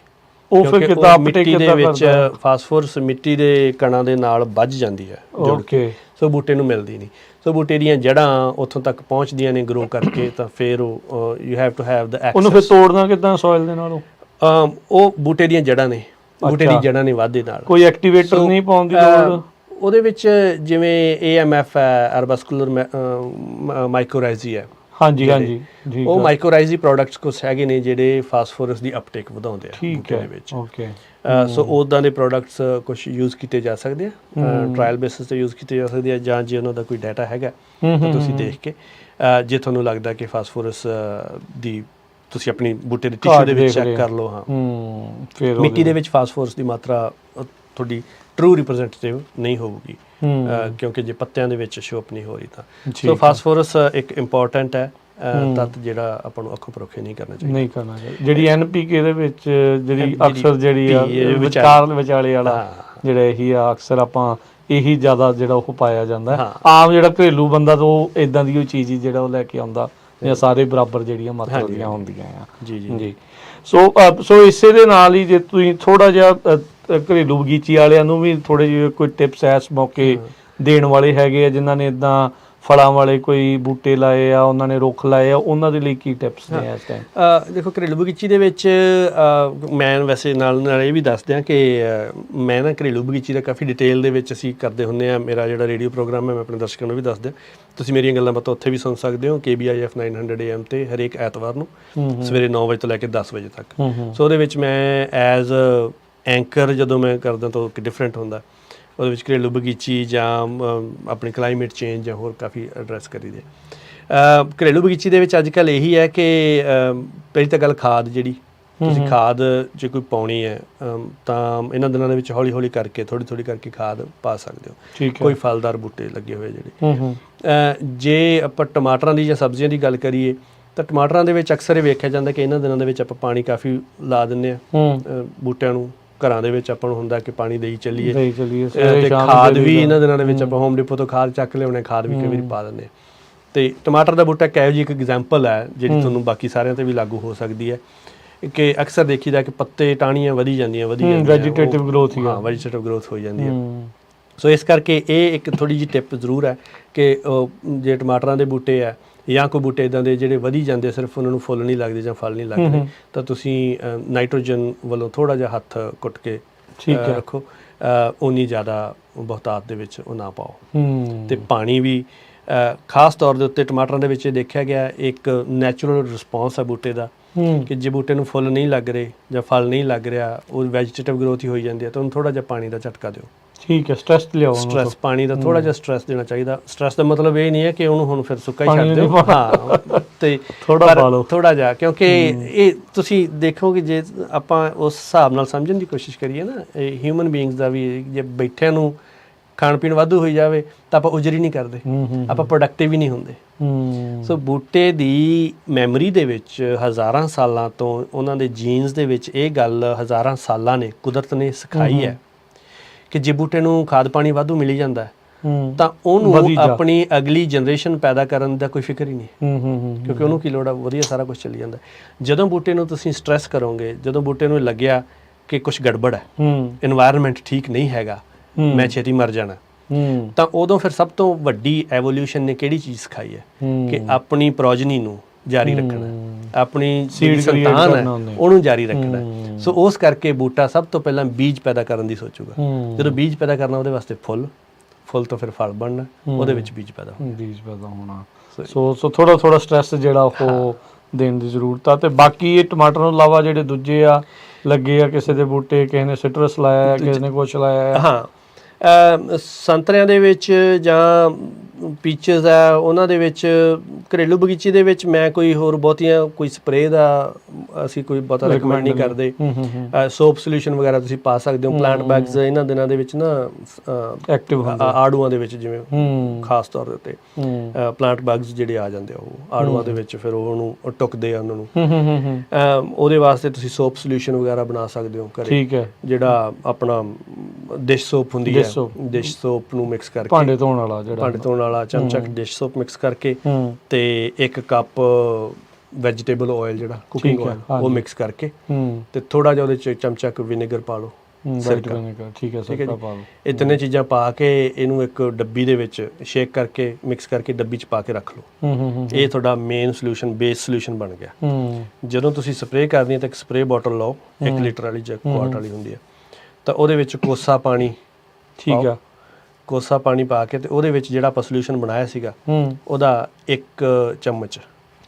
ਉਹ ਫਿਰ ਕਿਤਾਬ ਮਿੱਟੀ ਦੇ ਵਿੱਚ ਫਾਸਫੋਰਸ ਮਿੱਟੀ ਦੇ ਕਣਾਂ ਦੇ ਨਾਲ ਵੱਜ ਜਾਂਦੀ ਹੈ ਜੁੜ ਕੇ, ਸੋ ਬੂਟੇ ਨੂੰ ਮਿਲਦੀ ਨਹੀਂ। ਸੋ ਬੂਟੇ ਦੀਆਂ ਜੜ੍ਹਾਂ ਉੱਥੋਂ ਤੱਕ ਪਹੁੰਚਦੀਆਂ ਨੇ ਗਰੋ ਕਰਕੇ, ਤਾਂ ਫਿਰ ਉਹ you have to have the access. ਉਹਨੂੰ ਫਿਰ ਤੋੜਨਾ ਕਿੱਦਾਂ ਸੋਇਲ ਦੇ ਨਾਲੋਂ? ਉਹ ਬੂਟੇ ਦੀਆਂ ਜੜ੍ਹਾਂ ਨੇ, ਬੂਟੇ ਦੀ ਜੜ੍ਹਾਂ ਨੇ ਵਾਧੇ ਨਾਲ। ਕੋਈ ਐਕਟੀਵੇਟਰ ਨਹੀਂ ਪਾਉਣ ਦੀ ਲੋੜ ਉਹਦੇ ਵਿੱਚ? ਜਿਵੇਂ AMF ਹੈ, ਅਰਬਸਕੂਲਰ ਮਾਈਕੋਰਾਈਜ਼ੀ ਹੈ। ਹਾਂਜੀ ਹਾਂਜੀ। ਉਹ ਮਾਈਕੋਰਾਈਜ਼ੀ ਪ੍ਰੋਡਕਟਸ ਕੁਝ ਹੈਗੇ ਨੇ ਜਿਹੜੇ ਫਾਸਫੋਰਸ ਦੀ ਅਪਟੇਕ ਵਧਾਉਂਦੇ ਆ ਬੂਟੇ ਦੇ ਵਿੱਚ। ਓਕੇ। ਸੋ ਉੱਦਾਂ ਦੇ ਪ੍ਰੋਡਕਟਸ ਕੁਝ ਯੂਜ਼ ਕੀਤੇ ਜਾ ਸਕਦੇ ਆ, ਟਰਾਇਲ ਬੇਸਿਸ ਤੇ ਯੂਜ਼ ਕੀਤੇ ਜਾ ਸਕਦੇ ਆ, ਜਾਂ ਜੇ ਉਹਨਾਂ ਦਾ ਕੋਈ ਡਾਟਾ ਹੈਗਾ ਤਾਂ ਤੁਸੀਂ ਦੇਖ ਕੇ, ਜੇ ਤੁਹਾਨੂੰ ਲੱਗਦਾ ਕਿ ਫਾਸਫੋਰਸ ਦੀ ਤੁਸੀਂ ਆਪਣੀ ਬੂਟੇ ਦੇ ਟਿਸ਼ੂ ਦੇ ਵਿੱਚ ਚੈੱਕ ਕਰ ਲਓ। ਹਾਂ, ਫਿਰ ਮਿੱਟੀ ਦੇ ਵਿੱਚ ਫਾਸਫੋਰਸ ਦੀ ਮਾਤਰਾ ਤੁਹਾਡੀ ਟਰੂ ਰਿਪਰੈਜ਼ੈਂਟੇਟਿਵ ਨਹੀਂ ਹੋਊਗੀ, ਕਿਉਂਕਿ ਜੇ ਪੱਤਿਆਂ ਦੇ ਵਿੱਚ ਸ਼ੋ ਅਪ ਨਹੀਂ ਹੋ ਰਹੀ ਤਾਂ। ਸੋ ਫਾਸਫੋਰਸ ਇੱਕ ਇੰਪੋਰਟੈਂਟ ਹੈ ਤੱਤ ਜਿਹੜਾ ਆਪਾਂ ਨੂੰ ਅੱਖੋਂ ਪਰੋਖੇ ਨਹੀਂ ਕਰਨਾ ਚਾਹੀਦਾ। ਨਹੀਂ ਕਰਨਾ ਚਾਹੀਦਾ। ਜਿਹੜੀ NPK ਦੇ ਵਿੱਚ ਜਿਹੜੀ ਅਕਸਰ ਜਿਹੜੀ ਆ ਵਿਚਾਲੇ ਵਾਲਾ ਜਿਹੜਾ ਇਹੀ ਆ, ਅਕਸਰ ਆਪਾਂ ਇਹੀ ਜ਼ਿਆਦਾ ਜਿਹੜਾ ਉਹ ਪਾਇਆ ਜਾਂਦਾ। ਆਮ ਜਿਹੜਾ ਘਰੇਲੂ ਬੰਦਾ ਤਾਂ ਉਹ ਇੱਦਾਂ ਦੀ ਕੋਈ ਚੀਜ਼ ਹੀ ਜਿਹੜਾ ਉਹ ਲੈ ਕੇ ਆਉਂਦਾ ਜਾਂ ਸਾਰੇ ਬਰਾਬਰ ਜਿਹੜੀਆਂ ਮਾਤਰਾ ਦੀਆਂ ਹੁੰਦੀਆਂ ਆ। ਜੀ ਜੀ ਜੀ। ਸੋ ਇਸੇ ਦੇ ਨਾਲ ਹੀ ਜੇ ਤੁਸੀਂ ਥੋੜਾ ਜਿਹਾ ਘਰੇਲੂ ਬਗੀਚੀ ਵਾਲਿਆਂ ਨੂੰ ਵੀ ਥੋੜੇ ਜਿਹੇ ਕੋਈ ਟਿਪਸ ਇਸ ਮੌਕੇ ਦੇਣ ਵਾਲੇ ਹੈਗੇ ਆ, ਜਿਨ੍ਹਾਂ ਨੇ ਇਦਾਂ ਫਲਾਂ ਵਾਲੇ ਕੋਈ ਬੂਟੇ ਲਾਏ ਆ, ਉਹਨਾਂ ਨੇ ਰੁੱਖ ਲਾਏ ਆ, ਉਹਨਾਂ ਦੇ ਲਈ ਕੀ ਟਿਪਸ ਨੇ ਇਸ ਟਾਈਮ? ਦੇਖੋ, ਘਰੇਲੂ ਬਗੀਚੀ ਦੇ ਵਿੱਚ ਮੈਂ ਵੈਸੇ ਨਾਲ ਨਾਲ ਇਹ ਵੀ ਦੱਸ ਦਿਆਂ ਕਿ ਮੈਂ ਨਾ ਘਰੇਲੂ ਬਗੀਚੀ ਦਾ ਕਾਫੀ ਡਿਟੇਲ ਦੇ ਵਿੱਚ ਅਸੀਂ ਕਰਦੇ ਹੁੰਦੇ ਆ। ਮੇਰਾ ਜਿਹੜਾ ਰੇਡੀਓ ਪ੍ਰੋਗਰਾਮ ਹੈ ਮੈਂ ਆਪਣੇ ਦਰਸ਼ਕਾਂ ਨੂੰ ਵੀ ਦੱਸ ਦਿਆਂ, ਤੁਸੀਂ ਮੇਰੀਆਂ ਗੱਲਾਂ ਬਾਤਾਂ ਉੱਥੇ ਵੀ ਸੁਣ ਸਕਦੇ ਹੋ KBIF 900 AM ਤੇ ਹਰੇਕ ਐਤਵਾਰ ਨੂੰ ਸਵੇਰੇ 9 ਵਜੇ ਤੋਂ ਲੈ ਕੇ 10 ਵਜੇ ਤੱਕ। ਸੋ ਉਹਦੇ ਵਿੱਚ ਮੈਂ ਐਜ਼ ਐਂਕਰ ਜਦੋਂ ਮੈਂ ਕਰਦਾ ਤਾਂ ਡਿਫਰੈਂਟ ਹੁੰਦਾ। ਉਹਦੇ ਵਿੱਚ ਘਰੇਲੂ ਬਗੀਚੀ ਜਾਂ ਆਪਣੀ ਕਲਾਈਮੇਟ ਚੇਂਜ ਜਾਂ ਹੋਰ ਕਾਫੀ ਐਡਰੈਸ ਕਰੀਦੇ। ਘਰੇਲੂ ਬਗੀਚੀ ਦੇ ਵਿੱਚ ਅੱਜ ਕੱਲ੍ਹ ਇਹੀ ਹੈ ਕਿ ਪਹਿਲੀ ਤਾਂ ਗੱਲ ਖਾਦ, ਜਿਹੜੀ ਤੁਸੀਂ ਖਾਦ ਜੇ ਕੋਈ ਪਾਉਣੀ ਹੈ ਤਾਂ ਇਹਨਾਂ ਦਿਨਾਂ ਦੇ ਵਿੱਚ ਹੌਲੀ ਹੌਲੀ ਕਰਕੇ ਥੋੜ੍ਹੀ ਕਰਕੇ ਖਾਦ ਪਾ ਸਕਦੇ ਹੋ। ਕੋਈ ਫਲਦਾਰ ਬੂਟੇ ਲੱਗੇ ਹੋਏ ਜਿਹੜੇ। ਜੇ ਆਪਾਂ ਟਮਾਟਰਾਂ ਦੀ ਜਾਂ ਸਬਜ਼ੀਆਂ ਦੀ ਗੱਲ ਕਰੀਏ ਤਾਂ ਟਮਾਟਰਾਂ ਦੇ ਵਿੱਚ ਅਕਸਰ ਇਹ ਵੇਖਿਆ ਜਾਂਦਾ ਕਿ ਇਹਨਾਂ ਦਿਨਾਂ ਦੇ ਵਿੱਚ ਆਪਾਂ ਪਾਣੀ ਕਾਫੀ ਲਾ ਦਿੰਦੇ ਹਾਂ ਬੂਟਿਆਂ ਨੂੰ। ਘਰਾਂ ਦੇ ਵਿੱਚ ਆਪਾਂ ਨੂੰ ਹੁੰਦਾ ਕਿ ਪਾਣੀ ਦੇਈ ਚੱਲੀਏ, ਤੇ ਖਾਦ ਵੀ ਇਹਨਾਂ ਦਿਨਾਂ ਦੇ ਵਿੱਚ ਆਪਾਂ ਹੋਮ ਡਿਪੋ ਤੋਂ ਖਾਦ ਚੱਕ ਲਿਆਉਣੇ, ਖਾਦ ਵੀ ਕਈ ਵਾਰੀ ਪਾ ਦਿੰਦੇ ਹਾਂ। ਤੇ ਟਮਾਟਰ ਦਾ ਬੂਟਾ ਇਹੋ ਜਿਹੀ ਇੱਕ ਐਗਜ਼ਾਮਪਲ ਹੈ ਜਿਹੜੀ ਤੁਹਾਨੂੰ ਬਾਕੀ ਸਾਰਿਆਂ ਤੇ ਵੀ ਲਾਗੂ ਹੋ ਸਕਦੀ ਹੈ ਕਿ ਅਕਸਰ ਦੇਖੀਦਾ ਕਿ ਪੱਤੇ ਟਾਹਣੀਆਂ ਵਧੀ ਜਾਂਦੀਆਂ ਵੈਜੀਟੇਟਿਵ ਗਰੋਥ ਵੈਜੀਟੇਟਿਵ ਗਰੋਥ ਹੋ ਜਾਂਦੀ ਹੈ। ਸੋ ਇਸ ਕਰਕੇ ਇਹ ਇੱਕ ਥੋੜ੍ਹੀ ਜਿਹੀ ਟਿਪ ਜ਼ਰੂਰ ਹੈ ਕਿ ਜੇ ਟਮਾਟਰਾਂ ਦੇ ਬੂਟੇ ਆ ਜਾਂ ਕੋਈ ਬੂਟੇ ਇੱਦਾਂ ਦੇ ਜਿਹੜੇ ਵਧੀ ਜਾਂਦੇ, ਸਿਰਫ ਉਹਨਾਂ ਨੂੰ ਫੁੱਲ ਨਹੀਂ ਲੱਗਦੇ ਜਾਂ ਫਲ ਨਹੀਂ ਲੱਗਦੇ, ਤਾਂ ਤੁਸੀਂ ਨਾਈਟ੍ਰੋਜਨ ਵੱਲੋਂ ਥੋੜ੍ਹਾ ਜਿਹਾ ਹੱਥ ਕੁੱਟ ਕੇ ਰੱਖੋ। ਉਨੀ ਜ਼ਿਆਦਾ ਬਹੁਤਾਤ ਦੇ ਵਿੱਚ ਉਹ ਨਾ ਪਾਓ। ਤੇ ਪਾਣੀ ਵੀ ਖਾਸ ਤੌਰ ਦੇ ਉੱਤੇ ਟਮਾਟਰਾਂ ਦੇ ਵਿੱਚ ਇਹ ਦੇਖਿਆ ਗਿਆ ਇੱਕ ਨੈਚੁਰਲ ਰਿਸਪੌਂਸ ਹੈ ਬੂਟੇ ਦਾ ਕਿ ਜੇ ਬੂਟੇ ਨੂੰ ਫੁੱਲ ਨਹੀਂ ਲੱਗ ਰਹੇ ਜਾਂ ਫਲ ਨਹੀਂ ਲੱਗ ਰਿਹਾ, ਉਹ ਵੈਜੀਟੇਟਿਵ ਗਰੋਥ ਹੀ ਹੋਈ ਜਾਂਦੀ ਹੈ, ਤਾਂ ਉਹਨੂੰ ਥੋੜ੍ਹਾ ਜਿਹਾ ਪਾਣੀ ਦਾ ਝਟਕਾ ਦਿਓ। ਠੀਕ ਹੈ, ਸਟ੍ਰੈਸ ਲਿਆਓ, ਸਟ੍ਰੈਸ ਪਾਣੀ ਦਾ ਥੋੜਾ ਜਿਹਾ ਸਟ੍ਰੈਸ ਦੇਣਾ ਚਾਹੀਦਾ। ਸਟ੍ਰੈਸ ਦਾ ਮਤਲਬ ਇਹ ਨਹੀਂ ਹੈ ਕਿ ਉਹਨੂੰ ਹੁਣ ਫਿਰ ਸੁੱਕਾ ਹੀ ਛੱਡ ਦਿਓ, ਹਾਂ, ਤੇ ਥੋੜਾ ਜਿਹਾ, ਕਿਉਂਕਿ ਇਹ ਤੁਸੀਂ ਦੇਖੋਗੇ ਜੇ ਆਪਾਂ ਉਸ ਹਿਸਾਬ ਨਾਲ ਸਮਝਣ ਦੀ ਕੋਸ਼ਿਸ਼ ਕਰੀਏ ਨਾ, ਇਹ ਹਿਊਮਨ ਬੀਇੰਗਸ ਦਾ ਵੀ, ਜੇ ਬੈਠਿਆਂ ਨੂੰ ਖਾਣ ਪੀਣ ਵਾਧੂ ਹੋਈ ਜਾਵੇ ਤਾਂ ਆਪਾਂ ਉਜਰ ਹੀ ਨਹੀਂ ਕਰਦੇ, ਆਪਾਂ ਪ੍ਰੋਡਕਟਿਵ ਹੀ ਨਹੀਂ ਹੁੰਦੇ। ਸੋ ਬੂਟੇ ਦੀ ਮੈਮਰੀ ਦੇ ਵਿੱਚ ਹਜ਼ਾਰਾਂ ਸਾਲਾਂ ਤੋਂ, ਉਹਨਾਂ ਦੇ ਜੀਨਸ ਦੇ ਵਿੱਚ ਇਹ ਗੱਲ ਹਜ਼ਾਰਾਂ ਸਾਲਾਂ ਨੇ ਕੁਦਰਤ ਨੇ ਸਿਖਾਈ ਹੈ ਕਿ ਜੇ ਬੂਟੇ ਨੂੰ ਖਾਦ ਪਾਣੀ ਵਾਧੂ ਮਿਲੀ ਜਾਂਦਾ ਤਾਂ ਉਹਨੂੰ ਆਪਣੀ ਅਗਲੀ ਜਨਰੇਸ਼ਨ ਪੈਦਾ ਕਰਨ ਦਾ ਕੋਈ ਫਿਕਰ ਹੀ ਨਹੀਂ, ਕਿਉਂਕਿ ਉਹਨੂੰ ਕੀ ਲੋੜ ਆ, ਵਧੀਆ ਸਾਰਾ ਕੁਝ ਚੱਲੀ ਜਾਂਦਾ। ਜਦੋਂ ਬੂਟੇ ਨੂੰ ਤੁਸੀਂ ਸਟ੍ਰੈਸ ਕਰੋਗੇ, ਜਦੋਂ ਬੂਟੇ ਨੂੰ ਲੱਗਿਆ ਕਿ ਕੁਝ ਗੜਬੜ ਹੈ, এনवायरमेंट ਠੀਕ ਨਹੀਂ ਹੈਗਾ, ਮੈਂ ਛੇਤੀ ਮਰ ਜਾਣਾ, ਤਾਂ ਉਦੋਂ ਫਿਰ ਸਭ ਤੋਂ ਵੱਡੀ ਐਵੋਲਿਊਸ਼ਨ ਨੇ ਕਿਹੜੀ ਚੀਜ਼ ਸਿਖਾਈ ਹੈ ਕਿ ਆਪਣੀ ਪ੍ਰੋਜਨੀ ਨੂੰ ਜਾਰੀ ਰੱਖਣਾ, ਆਪਣੀ ਸੰਤਾਨ ਹੈ ਉਹਨੂੰ ਜਾਰੀ ਰੱਖਣਾ। ਸੋ ਉਸ ਕਰਕੇ ਬੂਟਾ ਸਭ ਤੋਂ ਪਹਿਲਾਂ ਬੀਜ ਪੈਦਾ ਕਰਨ ਦੀ ਸੋਚੂਗਾ। ਜਦੋਂ ਬੀਜ ਪੈਦਾ ਕਰਨਾ, ਉਹਦੇ ਵਾਸਤੇ ਫੁੱਲ ਤੋਂ ਫਿਰ ਫਲ ਬਣਨਾ, ਉਹਦੇ ਵਿੱਚ ਬੀਜ ਪੈਦਾ ਹੋਣਾ। ਸੋ ਥੋੜਾ ਸਟ੍ਰੈਸ ਜਿਹੜਾ ਉਹ ਦੇਣ ਦੀ ਜ਼ਰੂਰਤ ਆ। ਤੇ ਬਾਕੀ ਇਹ ਟਮਾਟਰ ਤੋਂ ਇਲਾਵਾ ਜਿਹੜੇ ਦੂਜੇ ਆ ਲੱਗੇ ਆ, ਕਿਸੇ ਦੇ ਬੂਟੇ, ਕਿਸੇ ਨੇ ਸਿਟਰਸ ਲਾਇਆ, ਕਿਸੇ ਨੇ ਕੁਛ ਲਾਇਆ। ਹਾਂ, ਸੰਤਰਿਆਂ ਦੇ ਵਿੱਚ ਜਾਂ ਪੀਚਸ ਆ, ਉਹਨਾਂ ਦੇ ਵਿੱਚ ਘਰੇਲੂ ਬਗੀਚੀ ਦੇ ਵਿੱਚ ਮੈਂ ਕੋਈ ਹੋਰ ਬਹੁਤੀਆਂ ਕੋਈ ਸਪਰੇਅ ਦਾ ਅਸੀਂ ਕੋਈ ਬਹੁਤਾ ਰਿਕਮੈਂਡ ਨਹੀਂ ਕਰਦੇ। ਸੋਪ ਸੋਲਿਊਸ਼ਨ ਵਗੈਰਾ ਤੁਸੀਂ ਪਾ ਸਕਦੇ ਹੋ। ਪਲਾਂਟ ਬੈਗਸ ਇਹਨਾਂ ਦਿਨਾਂ ਦੇ ਵਿੱਚ ਨਾ ਐਕਟਿਵ ਆੜੂਆਂ ਦੇ ਵਿੱਚ, ਜਿਵੇਂ ਖਾਸ ਤੌਰ ਦੇ ਉੱਤੇ ਪਲਾਂਟ ਬੈਗਸ ਜਿਹੜੇ ਆ ਜਾਂਦੇ ਆ, ਉਹ ਆੜੂਆਂ ਦੇ ਵਿੱਚ ਫਿਰ ਉਹਨੂੰ ਟੁੱਕਦੇ ਆ ਉਹਨਾਂ ਨੂੰ। ਉਹਦੇ ਵਾਸਤੇ ਤੁਸੀਂ ਸੋਪ ਸੋਲਿਊਸ਼ਨ ਵਗੈਰਾ ਬਣਾ ਸਕਦੇ ਹੋ ਘਰੇ। ਠੀਕ ਹੈ, ਜਿਹੜਾ ਆਪਣਾ ਡਿਸ਼ ਸੋਪ ਹੁੰਦੀ ਹੈ, ਡਿਸ਼ ਸੋਪ ਨੂੰ ਮਿਕਸ ਕਰਕੇ, ਭਾਂਡੇ ਧੋਣ ਵਾਲਾ ਚਮਚਾ ਡਿਸ਼ ਸੋਪ ਮਿਕਸ ਕਰਕੇ, ਤੇ 1 ਕੱਪ ਵੈਜੀਟੇਬਲ ਆਇਲ ਜਿਹੜਾ ਕੁਕਿੰਗ ਆਇਲ ਉਹ ਮਿਕਸ ਕਰਕੇ, ਤੇ ਥੋੜਾ ਜਿਹਾ ਉਹਦੇ ਚ ਚਮਚਾ ਵਿਨੇਗਰ ਪਾ ਲਓ, ਠੀਕ ਹੈ, ਇਹ ਤਿੰਨੇ ਚੀਜ਼ਾਂ ਪਾ ਕੇ ਇਹਨੂੰ ਇੱਕ ਡੱਬੀ ਦੇ ਵਿੱਚ ਸ਼ੇਕ ਕਰਕੇ ਮਿਕਸ ਕਰਕੇ ਡੱਬੀ ਚ ਪਾ ਕੇ ਰੱਖ ਲਓ। ਇਹ ਤੁਹਾਡਾ ਮੇਨ ਸੋਲੂਸ਼ਨ, ਬੇਸ ਸੋਲੂਸ਼ਨ ਬਣ ਗਿਆ। ਜਦੋਂ ਤੁਸੀਂ ਸਪਰੇਅ ਕਰਨੀ ਹੈ ਤਾਂ ਇੱਕ ਸਪਰੇਅ ਬੋਟਲ ਲਓ, 1 ਲੀਟਰ ਵਾਲੀ ਜਾਂ ਕੁਆਰਟ ਵਾਲੀ ਹੁੰਦੀ ਹੈ, ਤਾਂ ਉਹਦੇ ਵਿੱਚ ਕੋਸਾ ਪਾਣੀ, ਠੀਕ ਆ, ਕੋਸਾ ਪਾਣੀ ਪਾ ਕੇ, ਤੇ ਉਹਦੇ ਵਿੱਚ ਜਿਹੜਾ ਆਪਾਂ ਸੋਲੂਸ਼ਨ ਬਣਾਇਆ ਸੀਗਾ ਉਹਦਾ 1 ਚਮਚ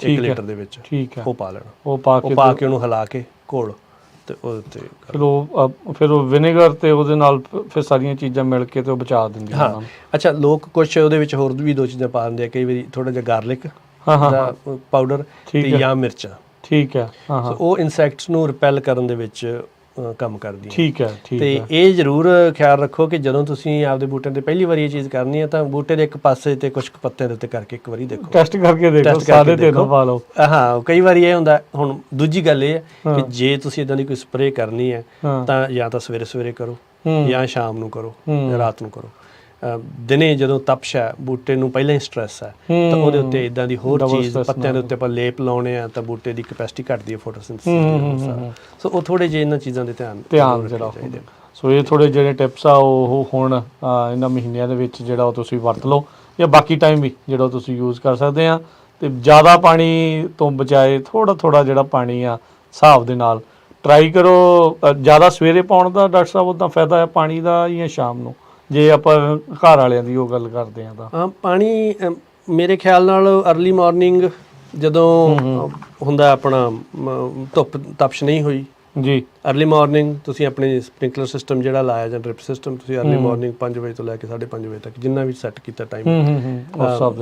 1 ਲੀਟਰ ਦੇ ਵਿੱਚ ਉਹ ਪਾ ਲੈਣਾ। ਉਹ ਪਾ ਕੇ ਉਹਨੂੰ ਹਿਲਾ ਕੇ ਘੋਲ, ਤੇ ਉਹਦੇ ਤੇ ਫਿਰ ਉਹ ਵਿਨੇਗਰ ਤੇ ਉਹਦੇ ਨਾਲ ਫਿਰ ਸਾਰੀਆਂ ਚੀਜ਼ਾਂ ਮਿਲ ਕੇ ਤੇ ਉਹ ਬਚਾ ਦਿੰਦੀਆਂ। ਹਾਂ, ਅੱਛਾ, ਲੋਕ ਕੁਛ ਉਹਦੇ ਵਿੱਚ ਹੋਰ ਵੀ 2 ਚੀਜ਼ਾਂ ਪਾ ਦਿੰਦੇ ਆ, ਕਈ ਵਾਰੀ ਥੋੜਾ ਜਿਹਾ ਗਾਰਲਿਕ ਦਾ ਪਾਊਡਰ ਤੇ ਜਾਂ ਮਿਰਚਾਂ। ਠੀਕ ਹੈ, ਉਹ ਇਨਸੈਕਟਸ ਨੂੰ ਰਿਪੈਲ ਕਰਨ ਦੇ ਵਿੱਚ ਕੰਮ ਕਰਦੀ ਹੈ। ਠੀਕ ਹੈ, ਤੇ ਇਹ ਜ਼ਰੂਰ ਖਿਆਲ ਰੱਖੋ ਕਿ ਜਦੋਂ ਤੁਸੀਂ ਆਪਦੇ ਬੂਟਿਆਂ ਤੇ ਪਹਿਲੀ ਵਾਰੀ ਇਹ ਚੀਜ਼ ਕਰਨੀ ਹੈ ਤਾਂ ਬੂਟੇ ਦੇ ਇੱਕ ਪਾਸੇ ਤੇ ਕੁਝ ਪੱਤਿਆਂ ਦੇ ਉੱਤੇ ਕਰਕੇ ਇੱਕ ਵਾਰੀ ਦੇਖੋ, ਟੈਸਟ ਕਰਕੇ ਦੇਖੋ, ਸਾਰੇ ਤੇ ਨਾ ਪਾ ਲਓ। ਹਾਂ, ਕਈ ਵਾਰੀ ਇਹ ਹੁੰਦਾ। ਹੁਣ ਦੂਜੀ ਗੱਲ ਇਹ ਹੈ ਕਿ ਜੇ ਤੁਸੀਂ ਇਦਾਂ ਦੀ ਕੋਈ ਸਪਰੇਅ ਕਰਨੀ ਹੈ ਤਾਂ ਜਾਂ ਤਾਂ ਸਵੇਰੇ ਕਰੋ, ਜਾਂ ਸ਼ਾਮ ਨੂੰ ਕਰੋ, ਜਾਂ ਰਾਤ ਨੂੰ ਕਰੋ। ਦਿਨੇ ਜਦੋਂ ਤਪਸ਼ ਹੈ, ਬੂਟੇ ਨੂੰ ਪਹਿਲਾਂ ਹੀ ਸਟ੍ਰੈਸ ਹੈ, ਤਾਂ ਉਹਦੇ ਉੱਤੇ ਇਦਾਂ ਦੀ ਹੋਰ ਚੀਜ਼ ਪੱਤਿਆਂ ਦੇ ਉੱਤੇ ਆਪਾਂ ਲੇਪ ਲਾਉਣੇ ਆ ਤਾਂ ਬੂਟੇ ਦੀ ਕੈਪੈਸਿਟੀ ਘਟਦੀ ਹੈ ਫੋਟੋਸਿੰਥੇਸਿਸ। ਸੋ ਉਹ ਥੋੜੇ ਜਿਹੇ ਇਹਨਾਂ ਚੀਜ਼ਾਂ ਦੇ ਧਿਆਨ ਜਿਹੜਾ ਸੋ ਇਹ ਥੋੜੇ ਜਿਹੜੇ ਟਿਪਸ ਆ ਉਹ ਹੁਣ ਇਹਨਾਂ ਮਹੀਨਿਆਂ ਦੇ ਵਿੱਚ ਜਿਹੜਾ ਉਹ ਤੁਸੀਂ ਵਰਤ ਲਓ, ਜਾਂ ਬਾਕੀ ਟਾਈਮ ਵੀ ਜਿਹੜਾ ਤੁਸੀਂ ਯੂਜ਼ ਕਰ ਸਕਦੇ ਆ। ਤੇ ਜ਼ਿਆਦਾ ਪਾਣੀ ਤੋਂ ਬਚਾਏ ਥੋੜਾ ਜਿਹੜਾ ਪਾਣੀ ਆ ਹਿਸਾਬ ਦੇ ਨਾਲ ਟਰਾਈ ਕਰੋ। ਜ਼ਿਆਦਾ ਸਵੇਰੇ ਪਾਉਣ ਦਾ ਡਾਕਟਰ ਸਾਹਿਬ ਉੱਦਾਂ ਫਾਇਦਾ ਹੈ ਪਾਣੀ ਦਾ, ਜਾਂ ਸ਼ਾਮ ਨੂੰ, ਜੇ ਆਪਾਂ ਘਰ ਵਾਲਿਆਂ ਦੀ ਉਹ ਗੱਲ ਕਰਦੇ ਆ ਤਾਂ? ਪਾਣੀ ਮੇਰੇ ਖਿਆਲ ਨਾਲ ਅਰਲੀ ਮਾਰਨਿੰਗ ਜਦੋਂ ਹੁੰਦਾ ਆਪਣਾ ਧੁੱਪ ਤਪਸ਼ ਨਹੀਂ ਹੋਈ ਜੀ, ਅਰਲੀ ਮਾਰਨਿੰਗ ਤੁਸੀਂ ਆਪਣੇ ਸਪ੍ਰਿੰਕਲਰ ਸਿਸਟਮ ਜਿਹੜਾ ਲਾਇਆ ਜਾਂ ਡ੍ਰਿਪ ਸਿਸਟਮ, ਤੁਸੀਂ ਅਰਲੀ ਮਾਰਨਿੰਗ 5 ਵਜੇ ਤੋਂ ਲੈ ਕੇ 5:30 ਵਜੇ ਤੱਕ ਜਿੰਨਾ ਵੀ ਸੈੱਟ ਕੀਤਾ ਟਾਈਮ,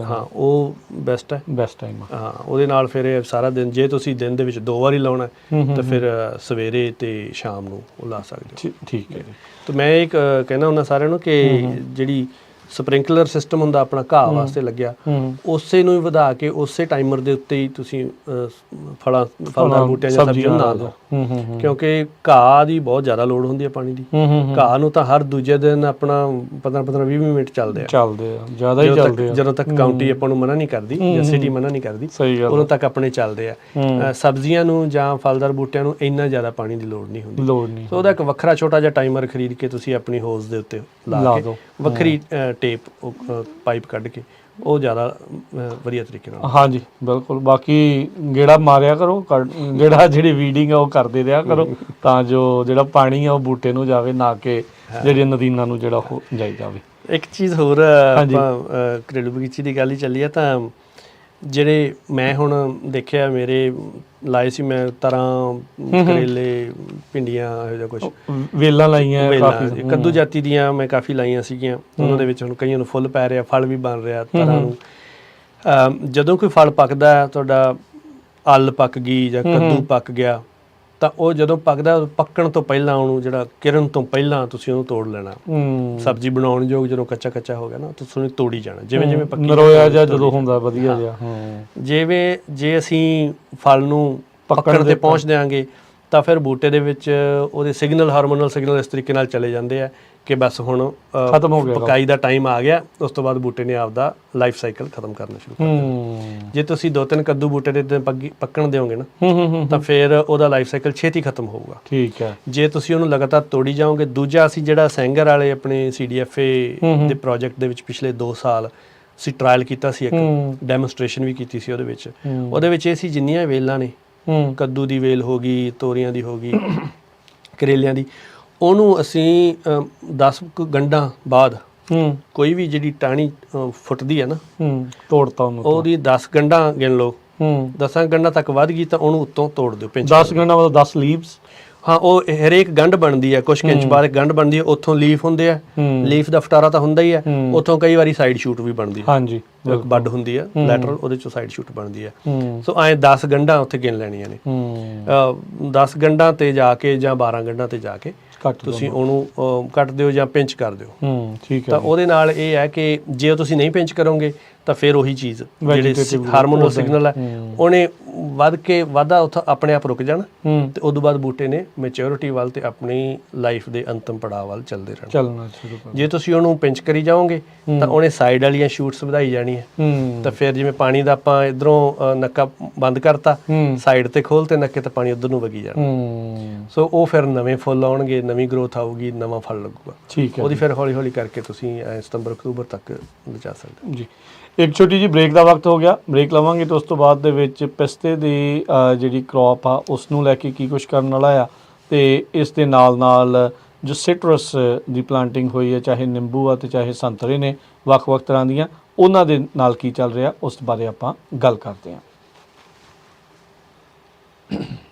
ਹਾਂ ਉਹ ਬੈਸਟ ਹੈ, ਬੈਸਟ ਟਾਈਮ। ਹਾਂ, ਉਹਦੇ ਨਾਲ ਫਿਰ ਇਹ ਸਾਰਾ ਦਿਨ, ਜੇ ਤੁਸੀਂ ਦਿਨ ਦੇ ਵਿੱਚ 2 ਵਾਰੀ ਲਾਉਣਾ ਤਾਂ ਫਿਰ ਸਵੇਰੇ ਤੇ ਸ਼ਾਮ ਨੂੰ ਉਹ ਲਾ ਸਕਦੇ ਹੋ। ਠੀਕ ਹੈ ਜੀ। ਤੇ ਮੈਂ ਇੱਕ ਕਹਿਣਾ ਹੁੰਦਾ ਸਾਰਿਆਂ ਨੂੰ ਕਿ ਜਿਹੜੀ ਸਪ੍ਰਿੰਕਲਰ ਸਿਸਟਮ ਹੁੰਦਾ ਆਪਣਾ ਘਾਹ ਵਾਸਤੇ ਲੱਗਿਆ, ਉਸੇ ਨੂੰ ਹੀ ਵਧਾ ਕੇ ਉਸੇ ਟਾਈਮਰ ਦੇ ਉੱਤੇ ਹੀ ਤੁਸੀਂ ਫਲਦਾਰ ਬੂਟਿਆਂ ਜਾਂ ਸਬਜ਼ੀਆਂ ਨਾ ਲਾਓ, ਕਿਉਂਕਿ ਘਾਹ ਦੀ ਬਹੁਤ ਜ਼ਿਆਦਾ ਲੋੜ ਹੁੰਦੀ ਹੈ ਪਾਣੀ ਦੀ। ਘਾਹ ਨੂੰ ਤਾਂ ਹਰ ਦੂਜੇ ਦਿਨ ਆਪਣਾ 15-20 ਮਿੰਟ ਚੱਲਦੇ ਆ, ਜ਼ਿਆਦਾ ਹੀ ਚੱਲਦੇ ਆ, ਜਦੋਂ ਤੱਕ ਕਾਉਂਟੀ ਆਪਾਂ ਨੂੰ ਮਨਾ ਨਹੀਂ ਕਰਦੀ ਜਾਂ ਸਿਟੀ ਮਨਾ ਨਹੀਂ ਕਰਦੀ, ਉਦੋਂ ਤੱਕ ਆਪਣੇ ਚੱਲਦੇ ਆ। ਸਬਜ਼ੀਆਂ ਨੂੰ ਜਾਂ ਫਲਦਾਰ ਬੂਟਿਆਂ ਨੂੰ ਇੰਨਾ ਜ਼ਿਆਦਾ ਪਾਣੀ ਦੀ ਲੋੜ ਨਹੀਂ ਹੁੰਦੀ, ਸੋ ਉਹਦਾ ਇੱਕ ਵੱਖਰਾ ਛੋਟਾ ਜਿਹਾ ਟਾਈਮਰ ਖਰੀਦ ਕੇ ਤੁਸੀਂ ਆਪਣੀ ਹੋਜ਼ ਦੇ ਉੱਤੇ ਲਾ ਕੇ ਵੱਖਰੀ ਟੇਪ ਪਾਈਪ ਕੱਢ ਕੇ ਉਹ ਜ਼ਿਆਦਾ ਵਧੀਆ ਤਰੀਕੇ ਨਾਲ। ਹਾਂਜੀ ਬਿਲਕੁਲ। ਬਾਕੀ ਗੇੜਾ ਮਾਰਿਆ ਕਰੋ, ਜਿਹੜੀ ਵੀਡਿੰਗ ਆ ਉਹ ਕਰਦੇ ਰਿਹਾ ਕਰੋ, ਤਾਂ ਜੋ ਜਿਹੜਾ ਪਾਣੀ ਆ ਉਹ ਬੂਟੇ ਨੂੰ ਜਾਵੇ, ਨਾ ਕਿ ਜਿਹੜੇ ਨਦੀਨਾਂ ਨੂੰ ਜਿਹੜਾ ਉਹ ਜਾਈ ਜਾਵੇ। ਇੱਕ ਚੀਜ਼ ਹੋਰ, ਆਪਾਂ ਘਰੇਲੂ ਬਗੀਚੀ ਦੀ ਗੱਲ ਹੀ ਚੱਲੀ ਆ, ਤਾਂ ਜਿਹੜੇ ਮੈਂ ਹੁਣ ਦੇਖਿਆ ਮੇਰੇ ਲਾਏ ਸੀ, ਮੈਂ ਤਰ੍ਹਾਂ ਕਰੇਲੇ, ਭਿੰਡੀਆਂ, ਇਹੋ ਜਿਹਾ ਕੁਛ ਵੇਲਾਂ ਲਾਈਆਂ, ਕੱਦੂ ਜਾਤੀ ਦੀਆਂ ਮੈਂ ਕਾਫੀ ਲਾਈਆਂ ਸੀਗੀਆਂ। ਉਹਨਾਂ ਦੇ ਵਿੱਚ ਹੁਣ ਕਈਆਂ ਨੂੰ ਫੁੱਲ ਪੈ ਰਿਹਾ, ਫਲ ਵੀ ਬਣ ਰਿਹਾ ਤਰ੍ਹਾਂ ਨੂੰ। ਜਦੋਂ ਕੋਈ ਫਲ ਪੱਕਦਾ, ਤੁਹਾਡਾ ਅੱਲ ਪੱਕ ਗਈ ਜਾਂ ਕੱਦੂ ਪੱਕ ਗਿਆ, ਤਾਂ ਉਹ ਜਦੋਂ ਪੱਕਦਾ, ਪੱਕਣ ਤੋਂ ਪਹਿਲਾਂ ਉਹਨੂੰ ਜਿਹੜਾ ਕਿਰਨ ਤੋਂ ਪਹਿਲਾਂ ਤੁਸੀਂ ਉਹਨੂੰ ਤੋੜ ਲੈਣਾ। ਸਬਜ਼ੀ ਬਣਾਉਣ ਯੋਗ ਜਦੋਂ ਕੱਚਾ ਹੋ ਗਿਆ ਨਾ, ਤੁਸੀਂ ਉਹਨੂੰ ਤੋੜੀ ਜਾਣਾ, ਜਿਵੇਂ ਪੱਕੀ ਨਰੋਇਆ ਜਾਂ ਜਦੋਂ ਹੁੰਦਾ ਵਧੀਆ ਜਿਹਾ। ਜੇ ਅਸੀਂ ਫਲ ਨੂੰ ਪੱਕਣ ਤੇ ਪਹੁੰਚ ਦਿਆਂਗੇ ਤਾਂ ਫਿਰ ਬੂਟੇ ਦੇ ਵਿੱਚ ਉਹਦੇ ਸਿਗਨਲ, ਹਾਰਮੋਨਲ ਸਿਗਨਲ ਇਸ ਤਰੀਕੇ ਨਾਲ ਚਲੇ ਜਾਂਦੇ ਆ ਕਿ ਬਸ ਹੁਣ ਖਤਮ ਹੋ ਗਿਆ, ਪਕਾਈ ਦਾ ਟਾਈਮ ਆ ਗਿਆ। ਉਸ ਤੋਂ ਬਾਅਦ ਬੂਟੇ ਨੇ ਆਪਦਾ ਲਾਈਫ ਸਾਈਕਲ ਖਤਮ ਕਰਨਾ ਸ਼ੁਰੂ ਕਰ ਦੇਣਾ। ਜੇ ਤੁਸੀਂ 2-3 ਕੱਦੂ ਬੂਟੇ ਦੇ ਪੱਕਣ ਦਿਓਗੇ ਨਾ, ਤਾਂ ਫਿਰ ਉਹਦਾ ਲਾਈਫ ਸਾਈਕਲ ਛੇਤੀ ਖਤਮ ਹੋਊਗਾ। ਠੀਕ ਹੈ। ਜੇ ਤੁਸੀਂ ਉਹਨੂੰ ਲਗਾਤਾਰ ਤੋੜੀ ਜਾਓਗੇ। ਦੂਜਾ, ਅਸੀਂ ਜਿਹੜਾ ਸੈਂਗਰ ਵਾਲੇ ਆਪਣੇ CDFA ਦੇ ਪ੍ਰੋਜੈਕਟ ਦੇ ਵਿੱਚ ਪਿਛਲੇ 2 ਸਾਲ ਅਸੀਂ ਟਰਾਇਲ ਕੀਤਾ ਸੀ, ਇੱਕ ਡੈਮੋਨਸਟ੍ਰੇਸ਼ਨ ਵੀ ਕੀਤੀ ਸੀ ਉਹਦੇ ਵਿੱਚ ਇਹ ਸੀ, ਜਿੰਨੀਆਂ ਵੇਲਾਂ ਨੇ, ਕੱਦੂ ਦੀ ਵੇਲ ਹੋ ਗਈ, ਤੋਰੀਆਂ ਦੀ ਹੋ ਗਈ, ਕਰੇਲਿਆਂ ਦੀ, ਉਹਨੂੰ ਅਸੀਂ 10 ਗੰਢਾਂ ਬਾਅਦ ਕੋਈ ਵੀ ਜਿਹੜੀ ਟਾਹਣੀ ਫੁੱਟਦੀ ਹੈ ਨਾ, ਤੋੜਤਾ ਉਹਦੀ 10 ਗੰਢਾਂ ਗਿਣ ਲਓ, 10 ਗੰਢਾਂ ਤੱਕ ਵੱਧ ਗਈ ਤਾਂ ਉਹਨੂੰ ਉੱਤੋਂ ਤੋੜ ਦਿਓ। 10 ਗੰਢਾਂ ਮਤਲਬ 10 ਲੀਵਸ? ਹਾਂ, ਉਹ ਹਰੇਕ ਗੰਢ ਬਣਦੀ ਹੈ, ਕੁਛ ਇੰਚ ਬਾਅਦ ਇੱਕ ਗੰਢ ਬਣਦੀ ਹੈ, ਉੱਥੋਂ ਲੀਫ ਹੁੰਦੇ ਆ, ਲੀਫ ਦਾ ਫਟਾਰਾ ਤਾਂ ਹੁੰਦਾ ਹੀ ਹੈ, ਉੱਥੋਂ ਕਈ ਵਾਰੀ ਸਾਈਡ ਸ਼ੂਟ ਵੀ ਬਣਦੀ ਹੈ। ਹਾਂਜੀ, ਇੱਕ ਬੱਡ ਹੁੰਦੀ ਹੈ ਲੈਟਰਲ, ਉਹਦੇ ਚੋਂ ਸਾਈਡ ਸ਼ੂਟ ਬਣਦੀ ਹੈ। ਸੋ ਐਂ 10 ਗੰਢਾਂ ਉੱਥੇ ਗਿਣ ਲੈਣੀਆਂ ਨੇ। 10 ਗੰਢਾਂ ਤੇ ਜਾ ਕੇ ਜਾਂ 12 ਗੰਢਾਂ ਤੇ ਜਾ ਕੇ ਤੁਸੀਂ ਉਹਨੂੰ ਕੱਟ ਦਿਓ ਜਾਂ ਪਿੰਚ ਕਰ ਦਿਓ। ਠੀਕ ਹੈ। ਤਾਂ ਉਹਦੇ ਨਾਲ ਇਹ ਹੈ ਕਿ ਜੇ ਤੁਸੀਂ ਨਹੀਂ ਪਿੰਚ ਕਰੋਗੇ ਤਾਂ ਫਿਰ ਉਹੀ ਚੀਜ਼ ਜਿਹੜੇ ਹਾਰਮੋਨਲ ਸਿਗਨਲ ਹੈ ਉਹਨੇ ਵਾਧਾ ਉੱਥੇ ਆਪਣੇ ਆਪ ਰੁਕ ਜਾਣਾ, ਤੇ ਉਦੋਂ ਬਾਅਦ ਬੂਟੇ ਨੇ ਮੈਚਿਓਰਿਟੀ ਵੱਲ ਤੇ ਆਪਣੀ ਲਾਈਫ ਦੇ ਅੰਤਮ ਪੜਾਅ ਵੱਲ ਚੱਲਦੇ ਰਹਿਣਾ। ਜੇ ਤੁਸੀਂ ਉਹਨੂੰ ਪਿੰਚ ਕਰੀ ਜਾਓਗੇ ਤਾਂ ਉਹਨੇ ਸਾਈਡ ਵਾਲੀਆਂ ਸ਼ੂਟਸ ਵਧਾਈ ਜਾਣੀ ਹੈ, ਤਾਂ ਫਿਰ ਜਿਵੇਂ ਪਾਣੀ ਦਾ ਆਪਾਂ ਇਧਰੋਂ ਨੱਕਾ ਬੰਦ ਕਰਤਾ, ਸਾਈਡ ਤੇ ਖੋਲ ਤੇ ਨੱਕੇ ਤੇ ਪਾਣੀ ਉਧਰ ਨੂੰ ਵਗੀ ਜਾਣਾ। ਸੋ ਉਹ ਫਿਰ ਨਵੇਂ ਫੁੱਲ ਆਉਣਗੇ, ਨਵੀਂ ਗਰੋਥ ਆਊਗੀ, ਨਵਾਂ ਫਲ ਲੱਗੂਗਾ। ਠੀਕ ਹੈ। ਉਹਦੀ ਫਿਰ ਹੌਲੀ ਹੌਲੀ ਕਰਕੇ ਤੁਸੀਂ ਸਤੰਬਰ ਅਕਤੂਬਰ ਤੱਕ ਲਿਜਾ ਸਕਦੇ ਹੋ ਜੀ। ਇੱਕ ਛੋਟੀ ਜਿਹੀ ਬ੍ਰੇਕ ਦਾ ਵਕਤ ਹੋ ਗਿਆ, ਬ੍ਰੇਕ ਲਵਾਂਗੇ ਤੇ ਉਸ ਤੋਂ ਬਾਅਦ ਦੇ ਵਿੱਚ ਪਿਸਤੇ ਦੀ ਜਿਹੜੀ ਕ੍ਰੌਪ ਆ ਉਸ ਨੂੰ ਲੈ ਕੇ ਕੀ ਕੁਛ ਕਰਨ ਵਾਲਾ ਆ, ਤੇ ਇਸ ਦੇ ਨਾਲ ਜੋ ਸਿਟਰਸ ਦੀ ਪਲਾਂਟਿੰਗ ਹੋਈ ਹੈ, ਚਾਹੇ ਨਿੰਬੂ ਆ ਤੇ ਚਾਹੇ ਸੰਤਰੇ ਨੇ, ਵੱਖ-ਵੱਖ ਤਰ੍ਹਾਂ ਦੀਆਂ, ਉਹਨਾਂ ਦੇ ਨਾਲ ਕੀ ਚੱਲ ਰਿਹਾ ਉਸ ਬਾਰੇ ਆਪਾਂ ਗੱਲ ਕਰਦੇ ਹਾਂ।